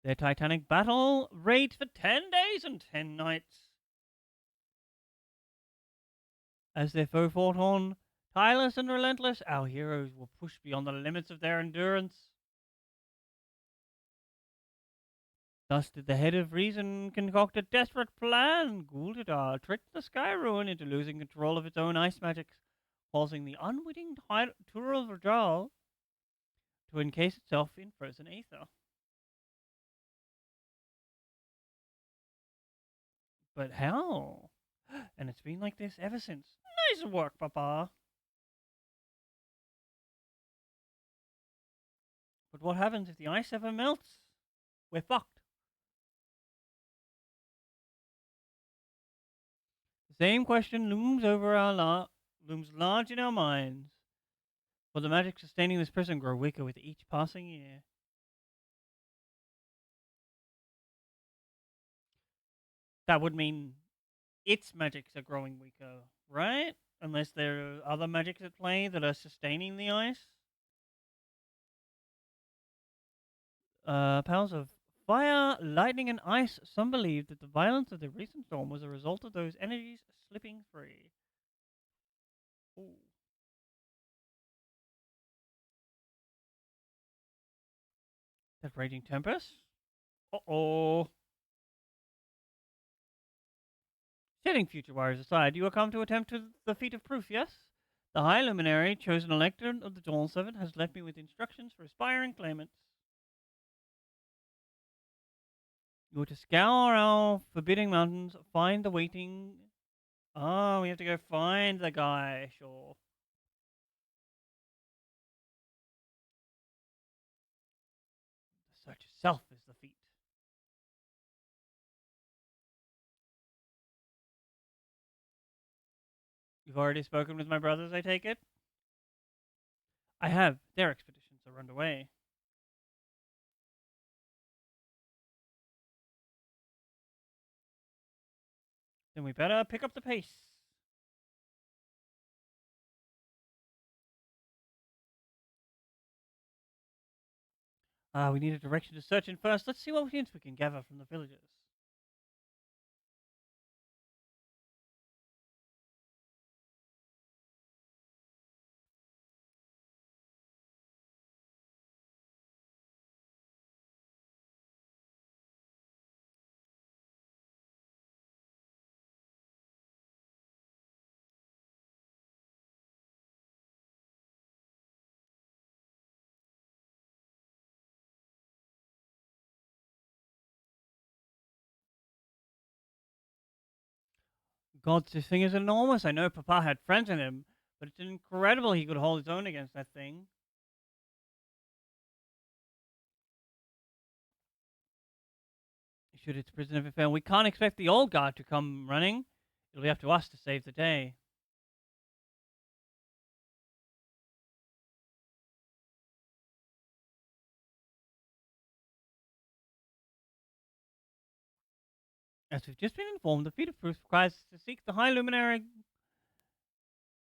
Their titanic battle raged for 10 days and 10 nights. As their foe fought on, tireless and relentless, our heroes were pushed beyond the limits of their endurance. Thus did the head of reason concoct a desperate plan. Gul'Dada tricked the Sky Ruin into losing control of its own ice magics, causing the unwitting Tural Virgil to encase itself in frozen aether. But how? And it's been like this ever since. Nice work, Papa. But what happens if the ice ever melts? we're fucked. The same question looms large in our minds. Will the magic sustaining this prison grow weaker with each passing year? That would mean its magics are growing weaker, right? Unless there are other magics at play that are sustaining the ice. Powers of fire, lightning, and ice. Some believe that the violence of the recent storm was a result of those energies slipping free. Ooh. That raging tempest? Uh-oh. Setting future warriors aside, you are come to attempt the feat of proof, yes? The High Luminary, chosen elector of the Dawn Servant, has left me with instructions for aspiring claimants. You are to scour our forbidding mountains, find the waiting. Oh, we have to go find the guy, sure. The search itself is the feat. You've already spoken with my brothers, I take it? I have. Their expeditions are underway. Then we better pick up the pace. We need a direction to search in first. Let's see what hints we can gather from the villagers. God, this thing is enormous. I know Papa had friends in him, but it's incredible he could hold his own against that thing. Should its prison ever fail, we can't expect the old guard to come running. It'll be up to us to save the day. As we've just been informed, the feat of proof requires us to seek the High Luminary.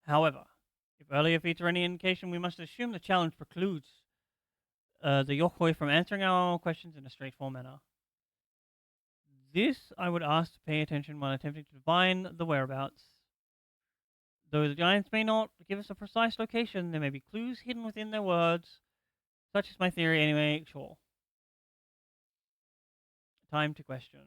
However, if earlier feats are any indication, we must assume the challenge precludes the Yokoi from answering our questions in a straightforward manner. This I would ask to pay attention while attempting to divine the whereabouts. Though the giants may not give us a precise location, there may be clues hidden within their words. Such is my theory anyway, sure. Time to question.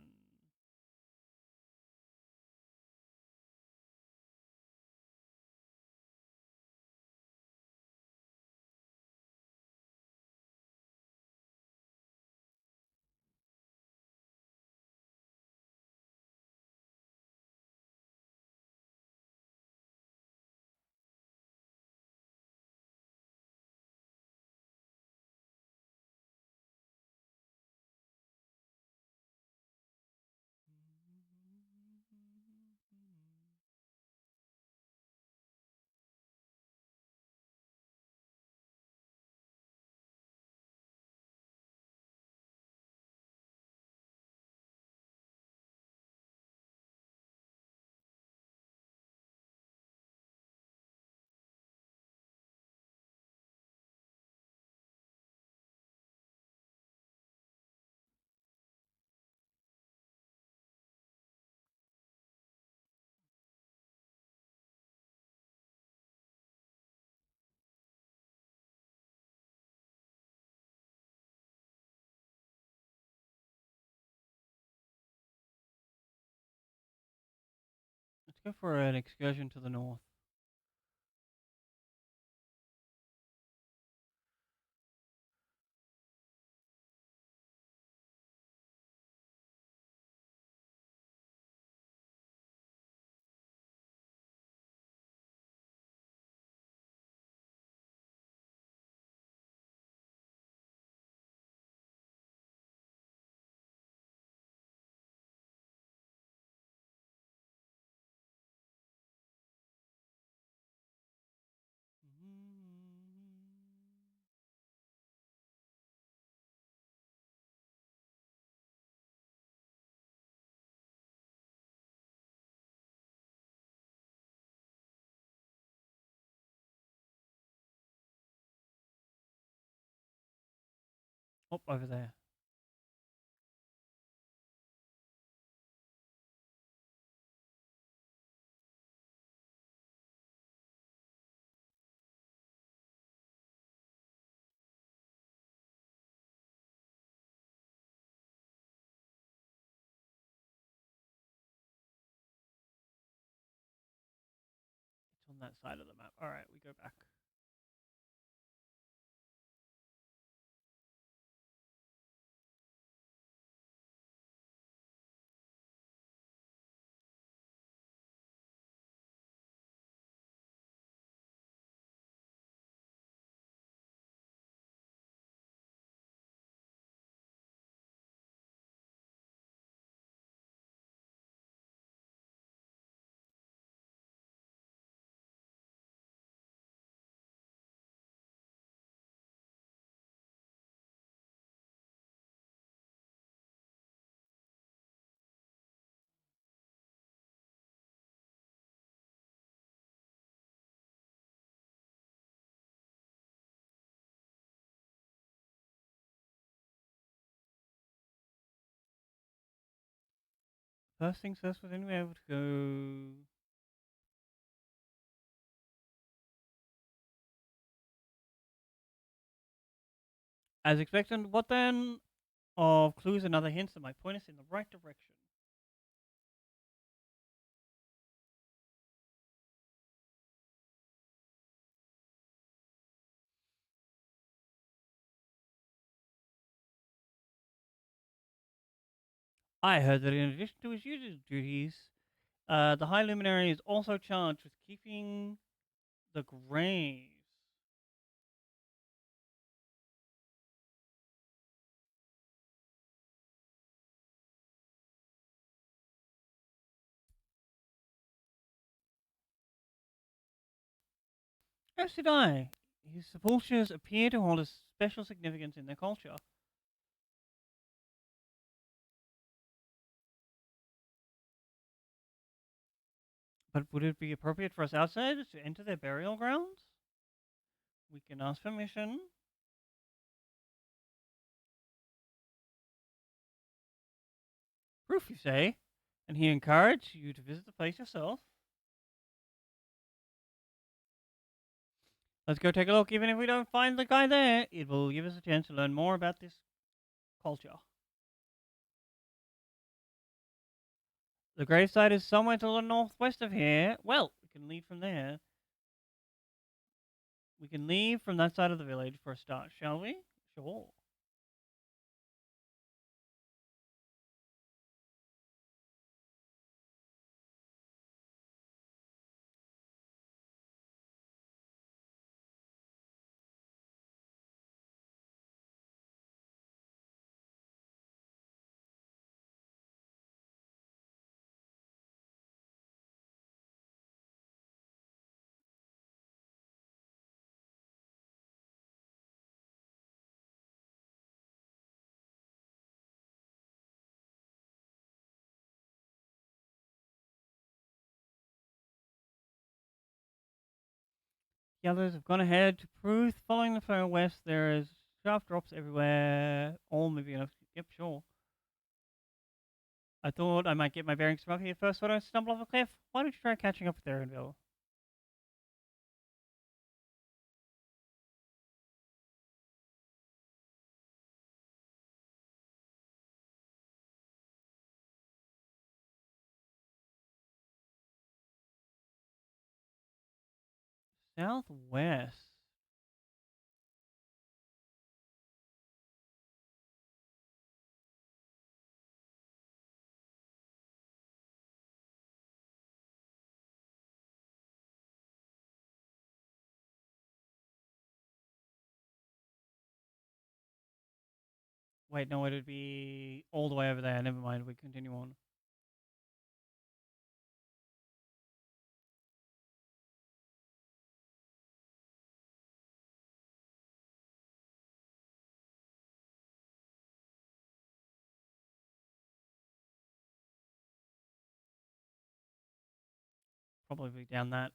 Let's go for an excursion to the north. Oh, over there. It's on that side of the map. All right, we go back. First things first, was anyone able to go? As expected, what then of clues and other hints that might point us in the right direction? I heard that in addition to his usual duties, the High Luminary is also charged with keeping the graves. As did I. His sepultures appear to hold a special significance in their culture. But would it be appropriate for us outsiders to enter their burial grounds? We can ask permission. Proof, you say? And he encouraged you to visit the place yourself? Let's go take a look. Even if we don't find the guy there, it will give us a chance to learn more about this culture. The gravesite is somewhere to the northwest of here. Well, we can leave from there. We can leave from that side of the village for a start, shall we? Sure. The others have gone ahead to Pruth. Following the far west, there is sharp drops everywhere, all moving enough. Yep, sure. I thought I might get my bearings from up here first, so I don't stumble off a cliff. Why don't you try catching up with Aaronville? Southwest. Wait, no, it would be all the way over there. Never mind, we continue on. Probably down that.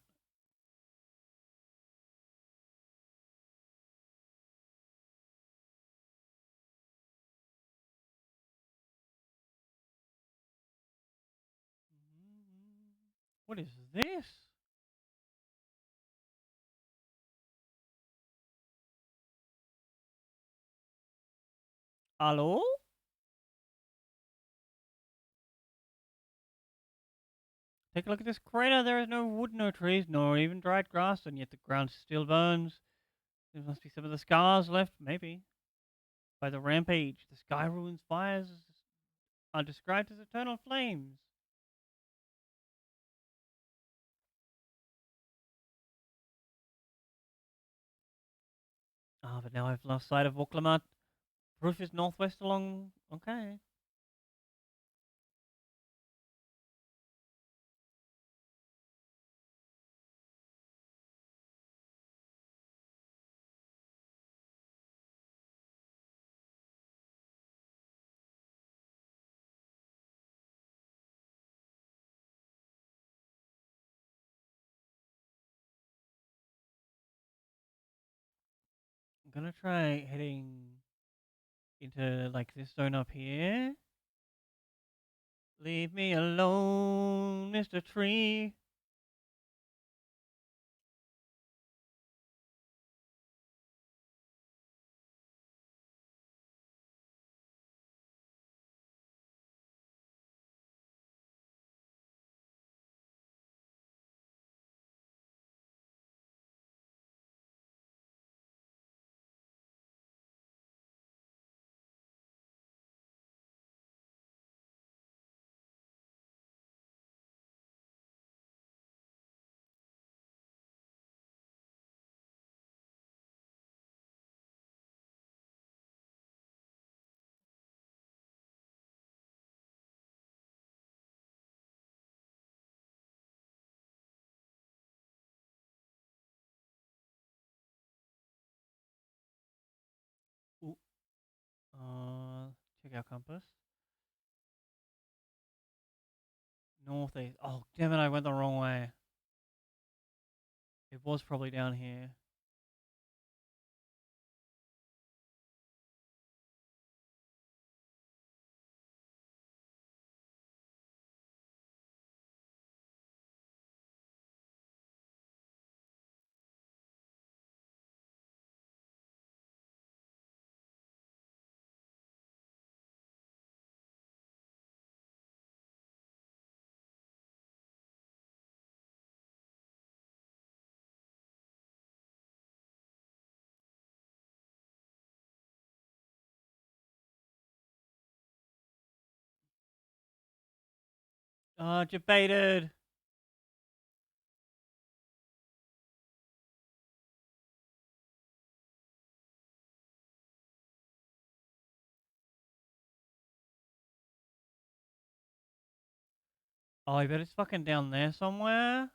What is this? Hello? Take a look at this crater. There is no wood, no trees, nor even dried grass, and yet the ground still burns. There must be some of the scars left, maybe, by the rampage. The sky ruins fires are described as eternal flames. Ah, but now I've lost sight of Woklamart. Roof is northwest along. Okay. I'm gonna try heading into like this zone up here. Leave me alone, Mr. Tree. Ooh. Check our compass. Northeast. Oh, damn it! I went the wrong way. It was probably down here. Debated. Oh, I bet it's fucking down there somewhere.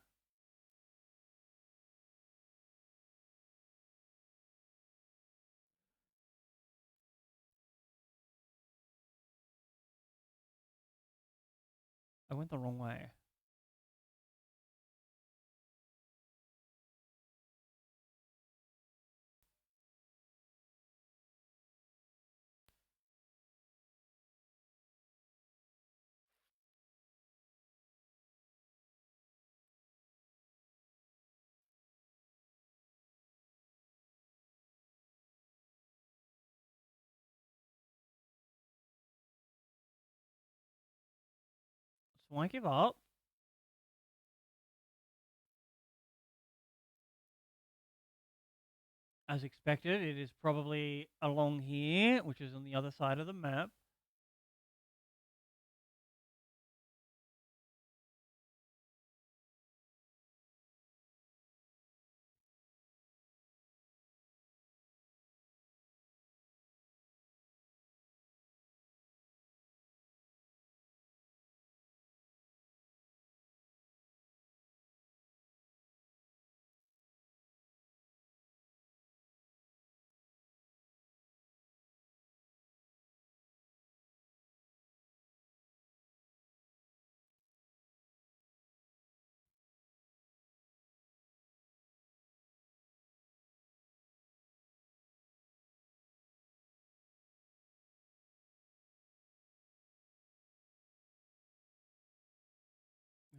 I went the wrong way. So I give up. As expected, it is probably along here, which is on the other side of the map.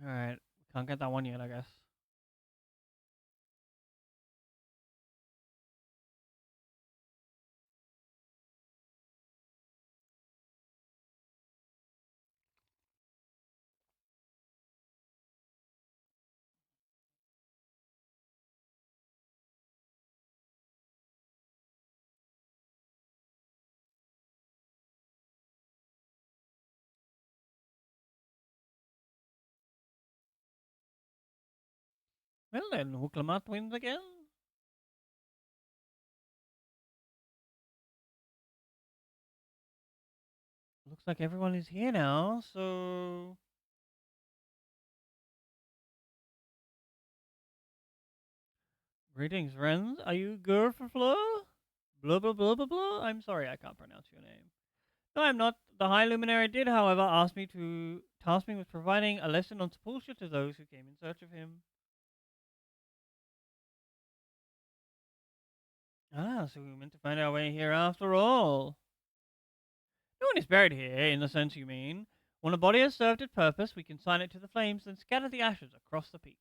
All right, Can't get that one yet, I guess. Well then, Huklamat wins again. Looks like everyone is here now, so greetings, friends. Are you good for Flo? Blah blah blah blah blah. I'm sorry, I can't pronounce your name. No, I'm not. The High Luminary did, however, ask me to task me with providing a lesson on Sepultura to those who came in search of him. Ah, so we meant to find our way here after all. No one is buried here, in the sense you mean. When a body has served its purpose, we consign it to the flames, then scatter the ashes across the peaks.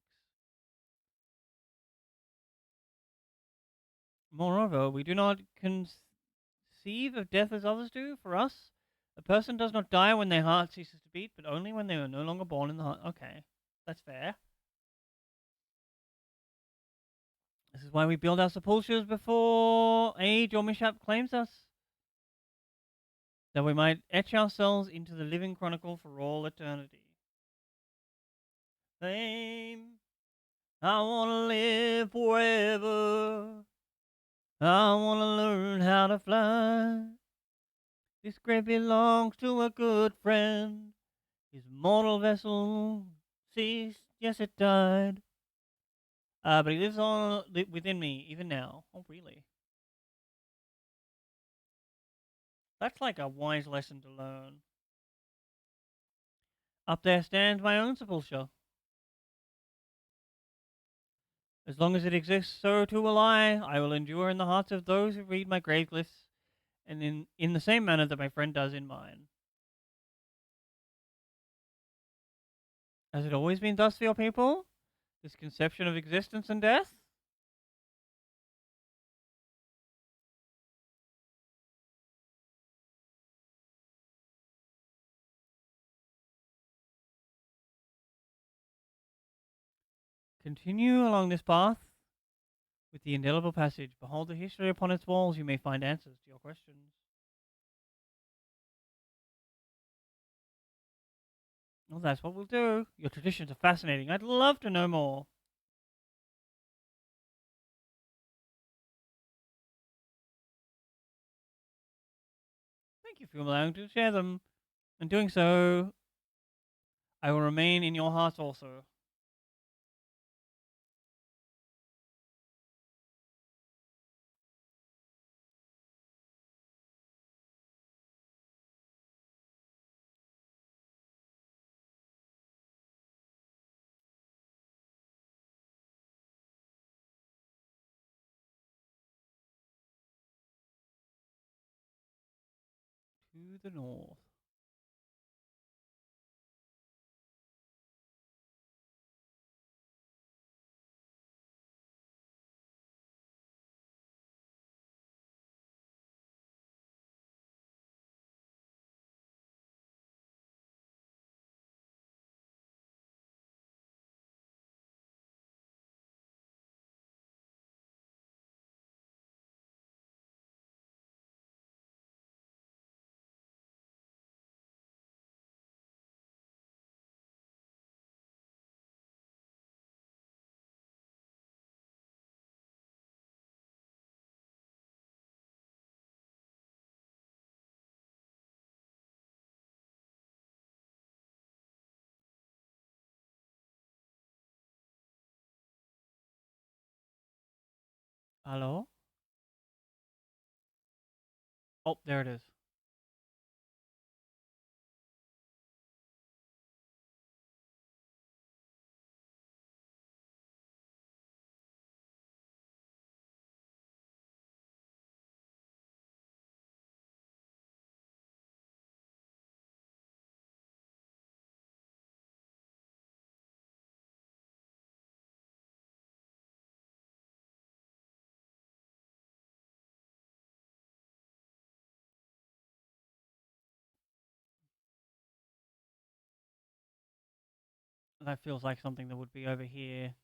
Moreover, we do not conceive of death as others do. For us, a person does not die when their heart ceases to beat, but only when they are no longer born in the heart. Okay, that's fair. This is why we build our sepulchres before age or mishap claims us, that we might etch ourselves into the living chronicle for all eternity. Fame, I want to live forever. I want to learn how to fly. This grave belongs to a good friend. His mortal vessel ceased, yes, it died. But he lives on within me, even now. Oh, really? That's like a wise lesson to learn. Up there stands my own sepulchre. As long as it exists, so too will I. I will endure in the hearts of those who read my grave glyphs, and in the same manner that my friend does in mine. Has it always been thus for your people? This conception of existence and death? Continue along this path with the indelible passage. Behold the history upon its walls. You may find answers to your questions. Well, that's what we'll do. Your traditions are fascinating. I'd love to know more. Thank you for allowing to share them. In doing so, I will remain in your hearts also. To the north. Hello? Oh, there it is. That feels like something that would be over here.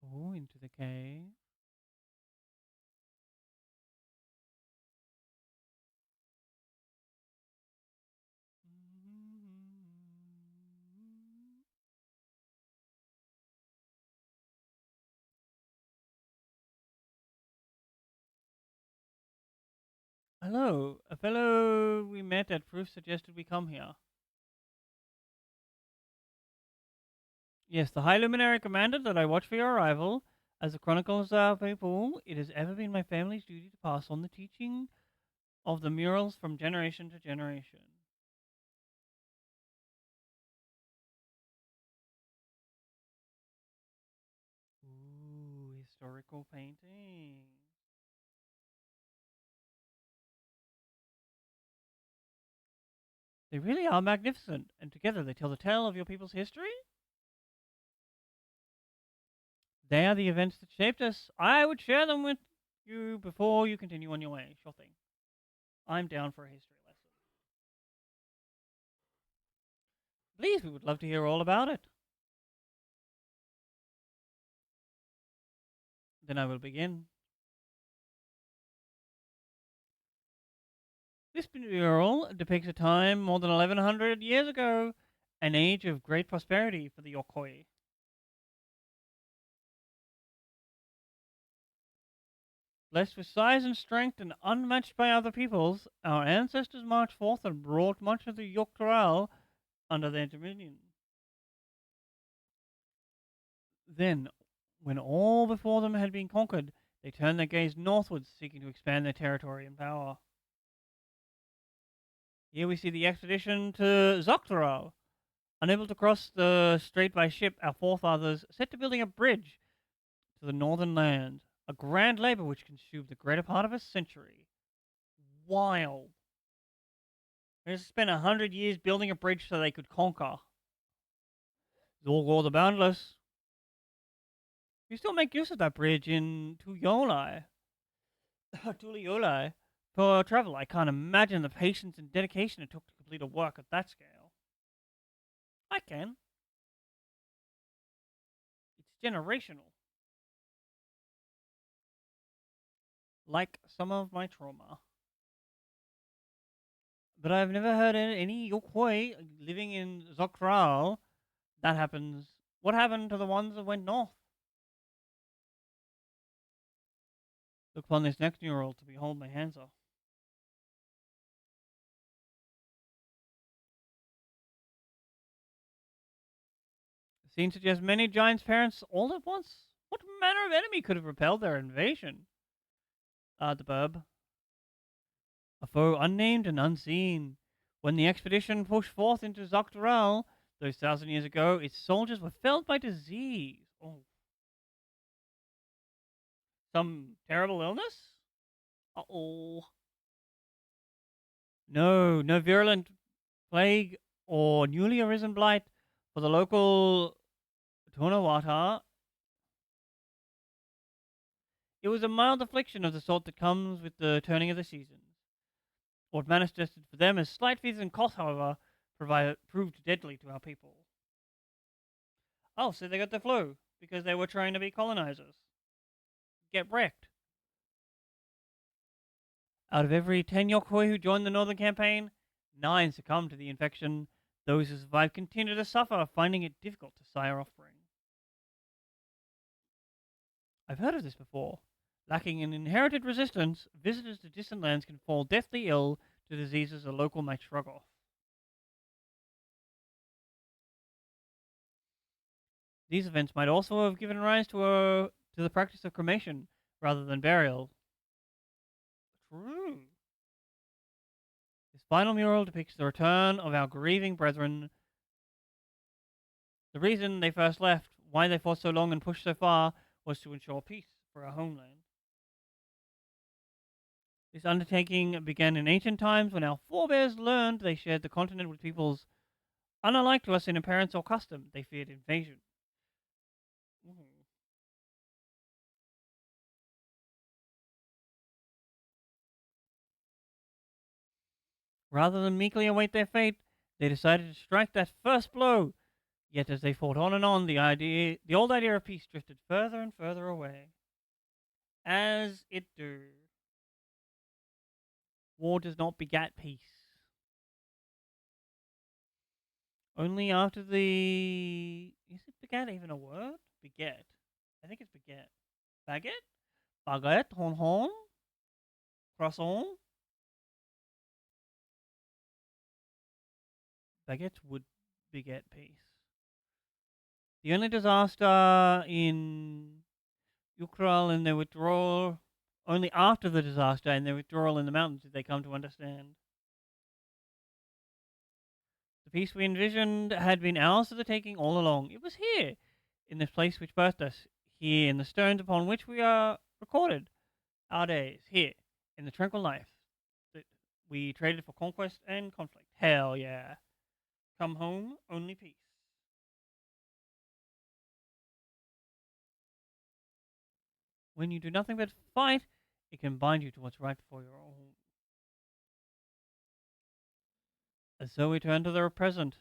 Oh, into the cave. Hello, a fellow we met at Proof suggested we come here. Yes, the High Luminary commanded that I watch for your arrival. As the chronicles of our people, it has ever been my family's duty to pass on the teaching of the murals from generation to generation. Ooh, historical painting. They really are magnificent, and together they tell the tale of your people's history. They are the events that shaped us. I would share them with you before you continue on your way. Sure thing. I'm down for a history lesson. Please, we would love to hear all about it. Then I will begin. This mural depicts a time more than 1100 years ago, an age of great prosperity for the Yokoi. Blessed with size and strength and unmatched by other peoples, our ancestors marched forth and brought much of the Yoktoral under their dominion. Then, when all before them had been conquered, they turned their gaze northwards, seeking to expand their territory and power. Here we see the expedition to Zoctoral. Unable to cross the strait by ship, our forefathers set to building a bridge to the northern land, a grand labor which consumed the greater part of a century. Wild. They just spent 100 years building a bridge so they could conquer. Zorgor the Boundless. We still make use of that bridge in Tulioli. Tulioli. For travel, I can't imagine the patience and dedication it took to complete a work at that scale. I can. It's generational. Like some of my trauma. But I've never heard any Yokoi living in Zokral. That happens. What happened to the ones that went north? Look upon this next mural to behold my hands off. The scene suggests many giants' parents all at once. What manner of enemy could have repelled their invasion? The burb. A foe unnamed and unseen. When the expedition pushed forth into Zoktoral, those 1,000 years ago, its soldiers were felled by disease. Oh, some terrible illness? Uh-oh. No, no virulent plague or newly arisen blight for the local Tonawata. It was a mild affliction of the sort that comes with the turning of the seasons. What manifested for them as slight fevers and coughs, however, proved deadly to our people. Oh, so they got the flu because they were trying to be colonizers. Get wrecked. Out of every 10 Yokoi who joined the Northern Campaign, 9 succumbed to the infection. Those who survived continue to suffer, finding it difficult to sire offspring. I've heard of this before. Lacking an inherited resistance, visitors to distant lands can fall deathly ill to diseases a local might shrug off. These events might also have given rise to the practice of cremation rather than burial. True. This final mural depicts the return of our grieving brethren. The reason they first left, why they fought so long and pushed so far, was to ensure peace for our homeland. This undertaking began in ancient times when our forebears learned they shared the continent with peoples unalike to us in appearance or custom. They feared invasion. Mhm. Rather than meekly await their fate, they decided to strike that first blow. Yet as they fought on and on, the old idea of peace drifted further and further away. As it do. War does not begat peace. Only after the is it begat even a word? Beget. I think it's beget. Baguette? Baguette, hon hon, croissant. Baguette would beget peace. The only disaster in Ukraine and their withdrawal, only after the disaster and their withdrawal in the mountains did they come to understand. The peace we envisioned had been ours for the taking all along. It was here, in this place which birthed us, here in the stones upon which we are recorded, our days, here, in the tranquil life that we traded for conquest and conflict. Hell yeah. Come home, only peace. When you do nothing but fight, it can bind you to what's right for your own. And so we turn to the present.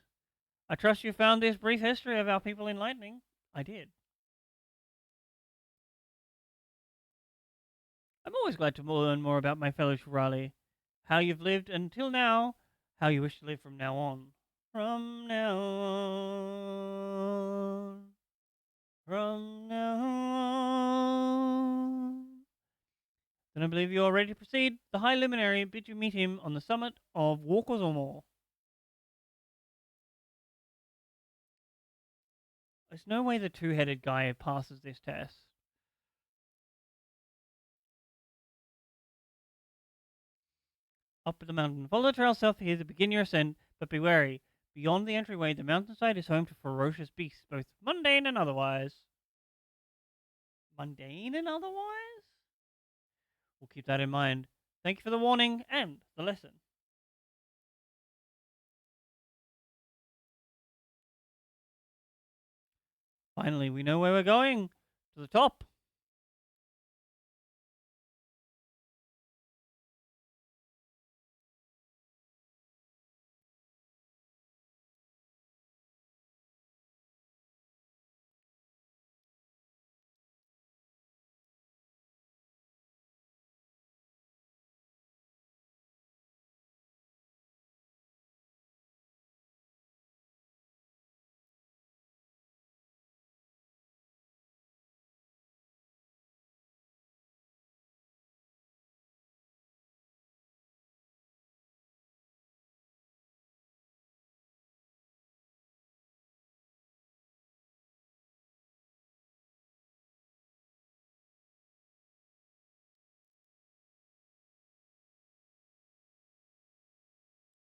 I trust you found this brief history of our people enlightening. I did. I'm always glad to learn more about my fellow Shirali, how you've lived until now, how you wish to live from now on. From now on. From now on. Then I believe you are ready to proceed. The High Luminary bid you meet him on the summit of Walkozomo. There's no way the two-headed guy passes this test. Up the mountain. Follow the trail south here to begin your ascent, but be wary. Beyond the entryway, the mountainside is home to ferocious beasts, both mundane and otherwise. Mundane and otherwise? We'll keep that in mind. Thank you for the warning and the lesson. Finally, we know where we're going. To the top.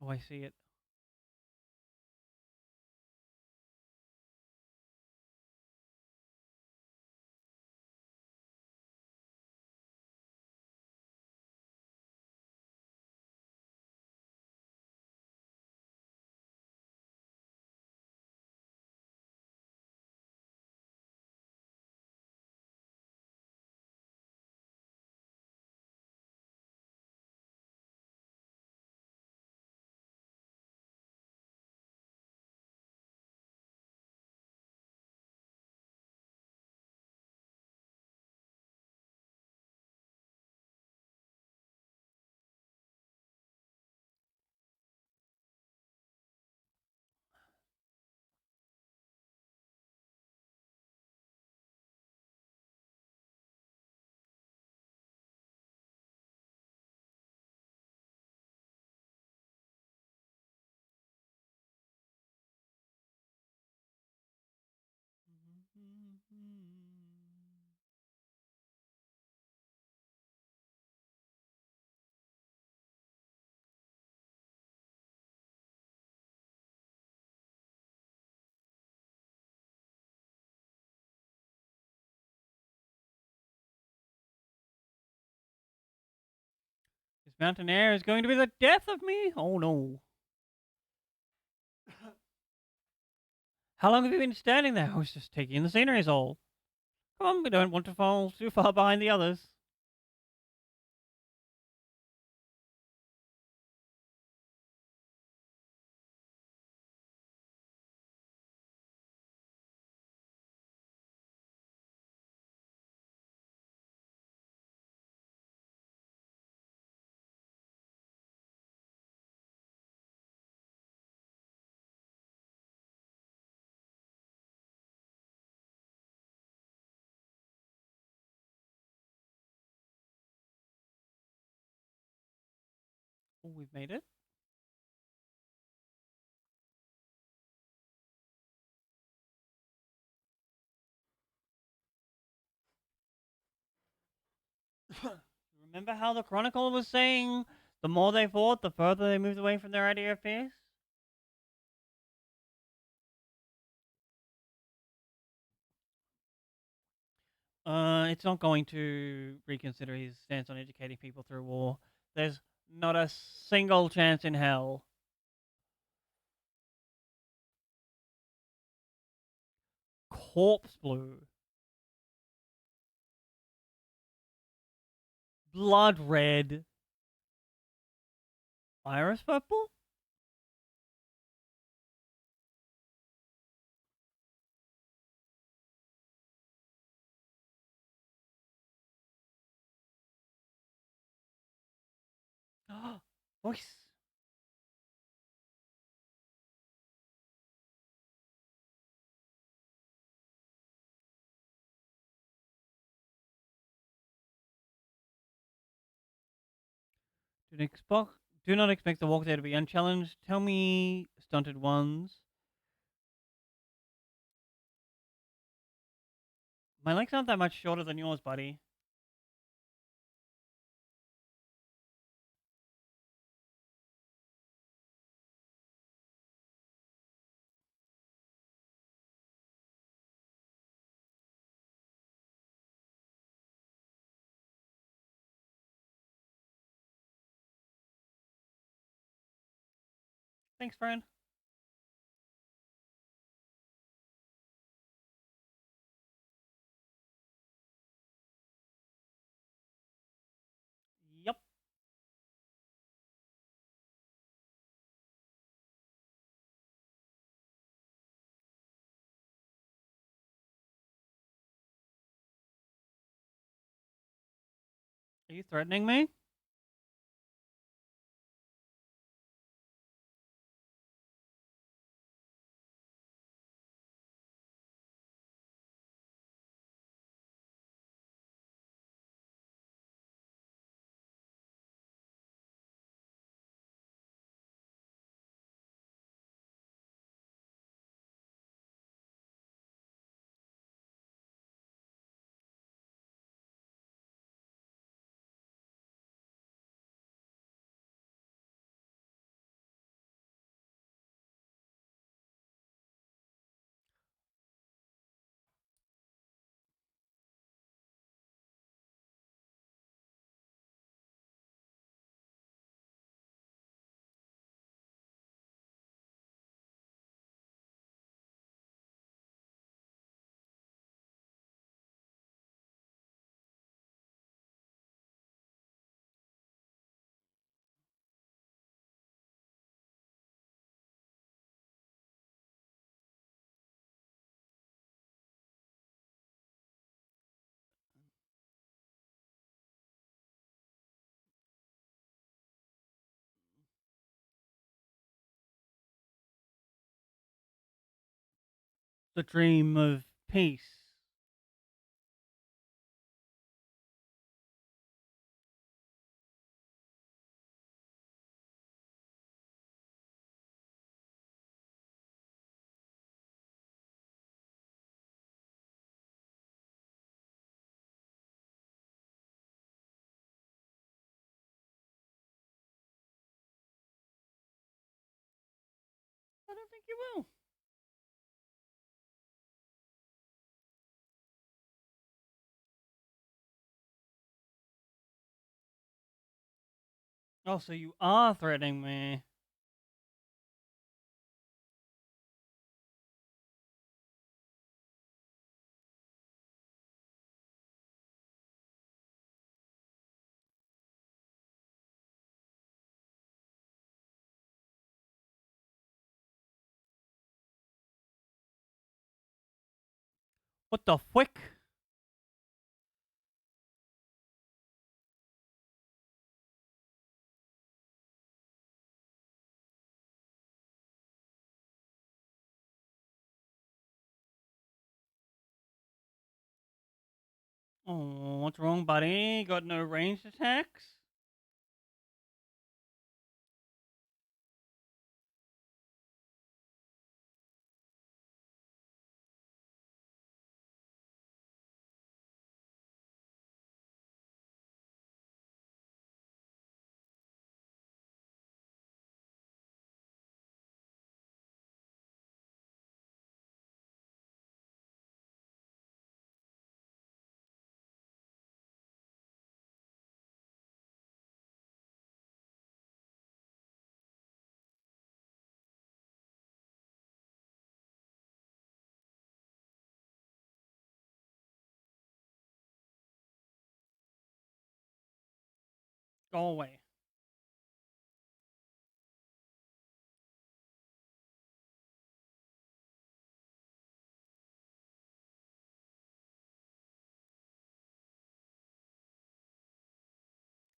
Oh, I see it. mountain air is going to be the death of me. Oh no. How long have you been standing there? I was just taking in the scenery is all. Come on, we don't want to fall too far behind the others. Oh, we've made it. Remember how the Chronicle was saying the more they fought, the further they moved away from their idea of peace? It's not going to reconsider his stance on educating people through war. There's not a single chance in hell. Corpse blue. Blood red. Iris purple? Voice. Do not expect the walk there to be unchallenged. Tell me, stunted ones. My legs aren't that much shorter than yours, buddy. Thanks, friend. Yup. Are you threatening me? The dream of peace. I don't think you will. Oh, so you are threatening me. What the frick? Oh, what's wrong, buddy? Got no ranged attacks? Go away.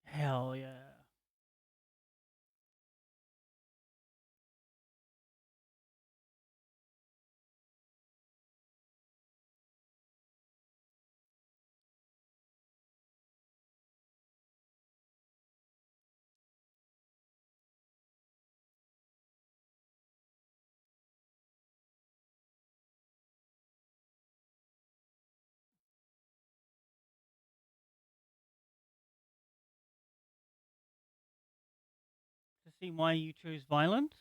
Hell yeah. To see why you choose violence?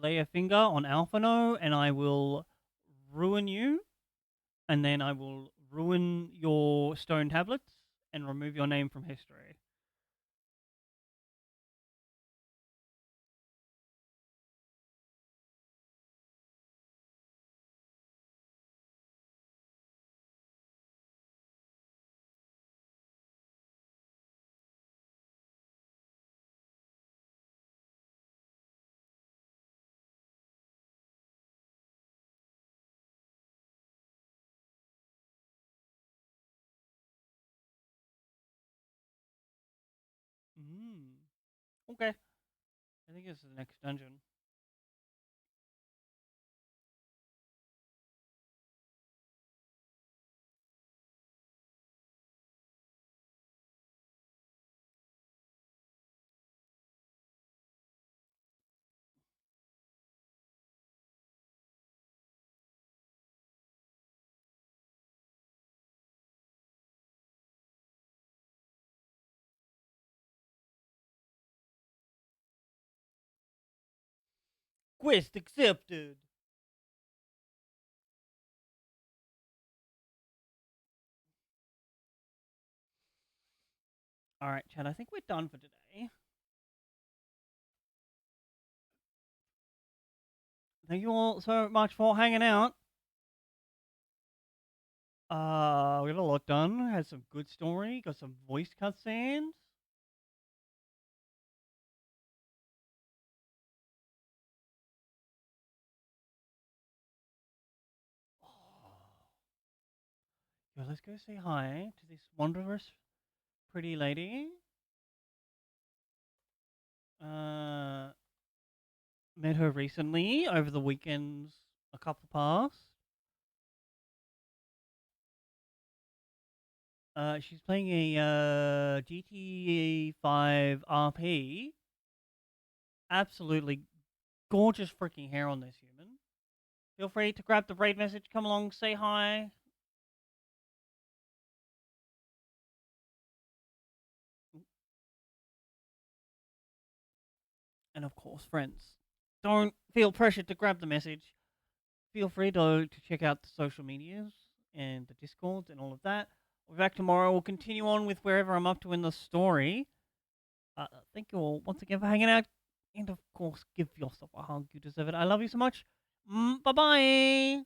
Lay a finger on Alphano and I will ruin you, and then I will ruin your stone tablets and remove your name from history. Mm. Okay. I think this is the next dungeon. Quest accepted. All right, Chad. I think we're done for today. Thank you all so much for hanging out. We got a lot done. Had some good story. Got some voice cutscenes. Oh. Yo, let's go say hi to this wondrous, pretty lady. Uh, Met her recently over the weekends, a couple past. She's playing a GTA 5 RP. Absolutely gorgeous freaking hair on this human. Feel free to grab the raid message, come along, say hi. And of course, friends, don't feel pressured to grab the message. Feel free to check out the social medias and the Discords and all of that. We'll be back tomorrow. We'll continue on with wherever I'm up to in the story. Thank you all once again for hanging out. And of course, give yourself a hug. You deserve it. I love you so much. Bye bye.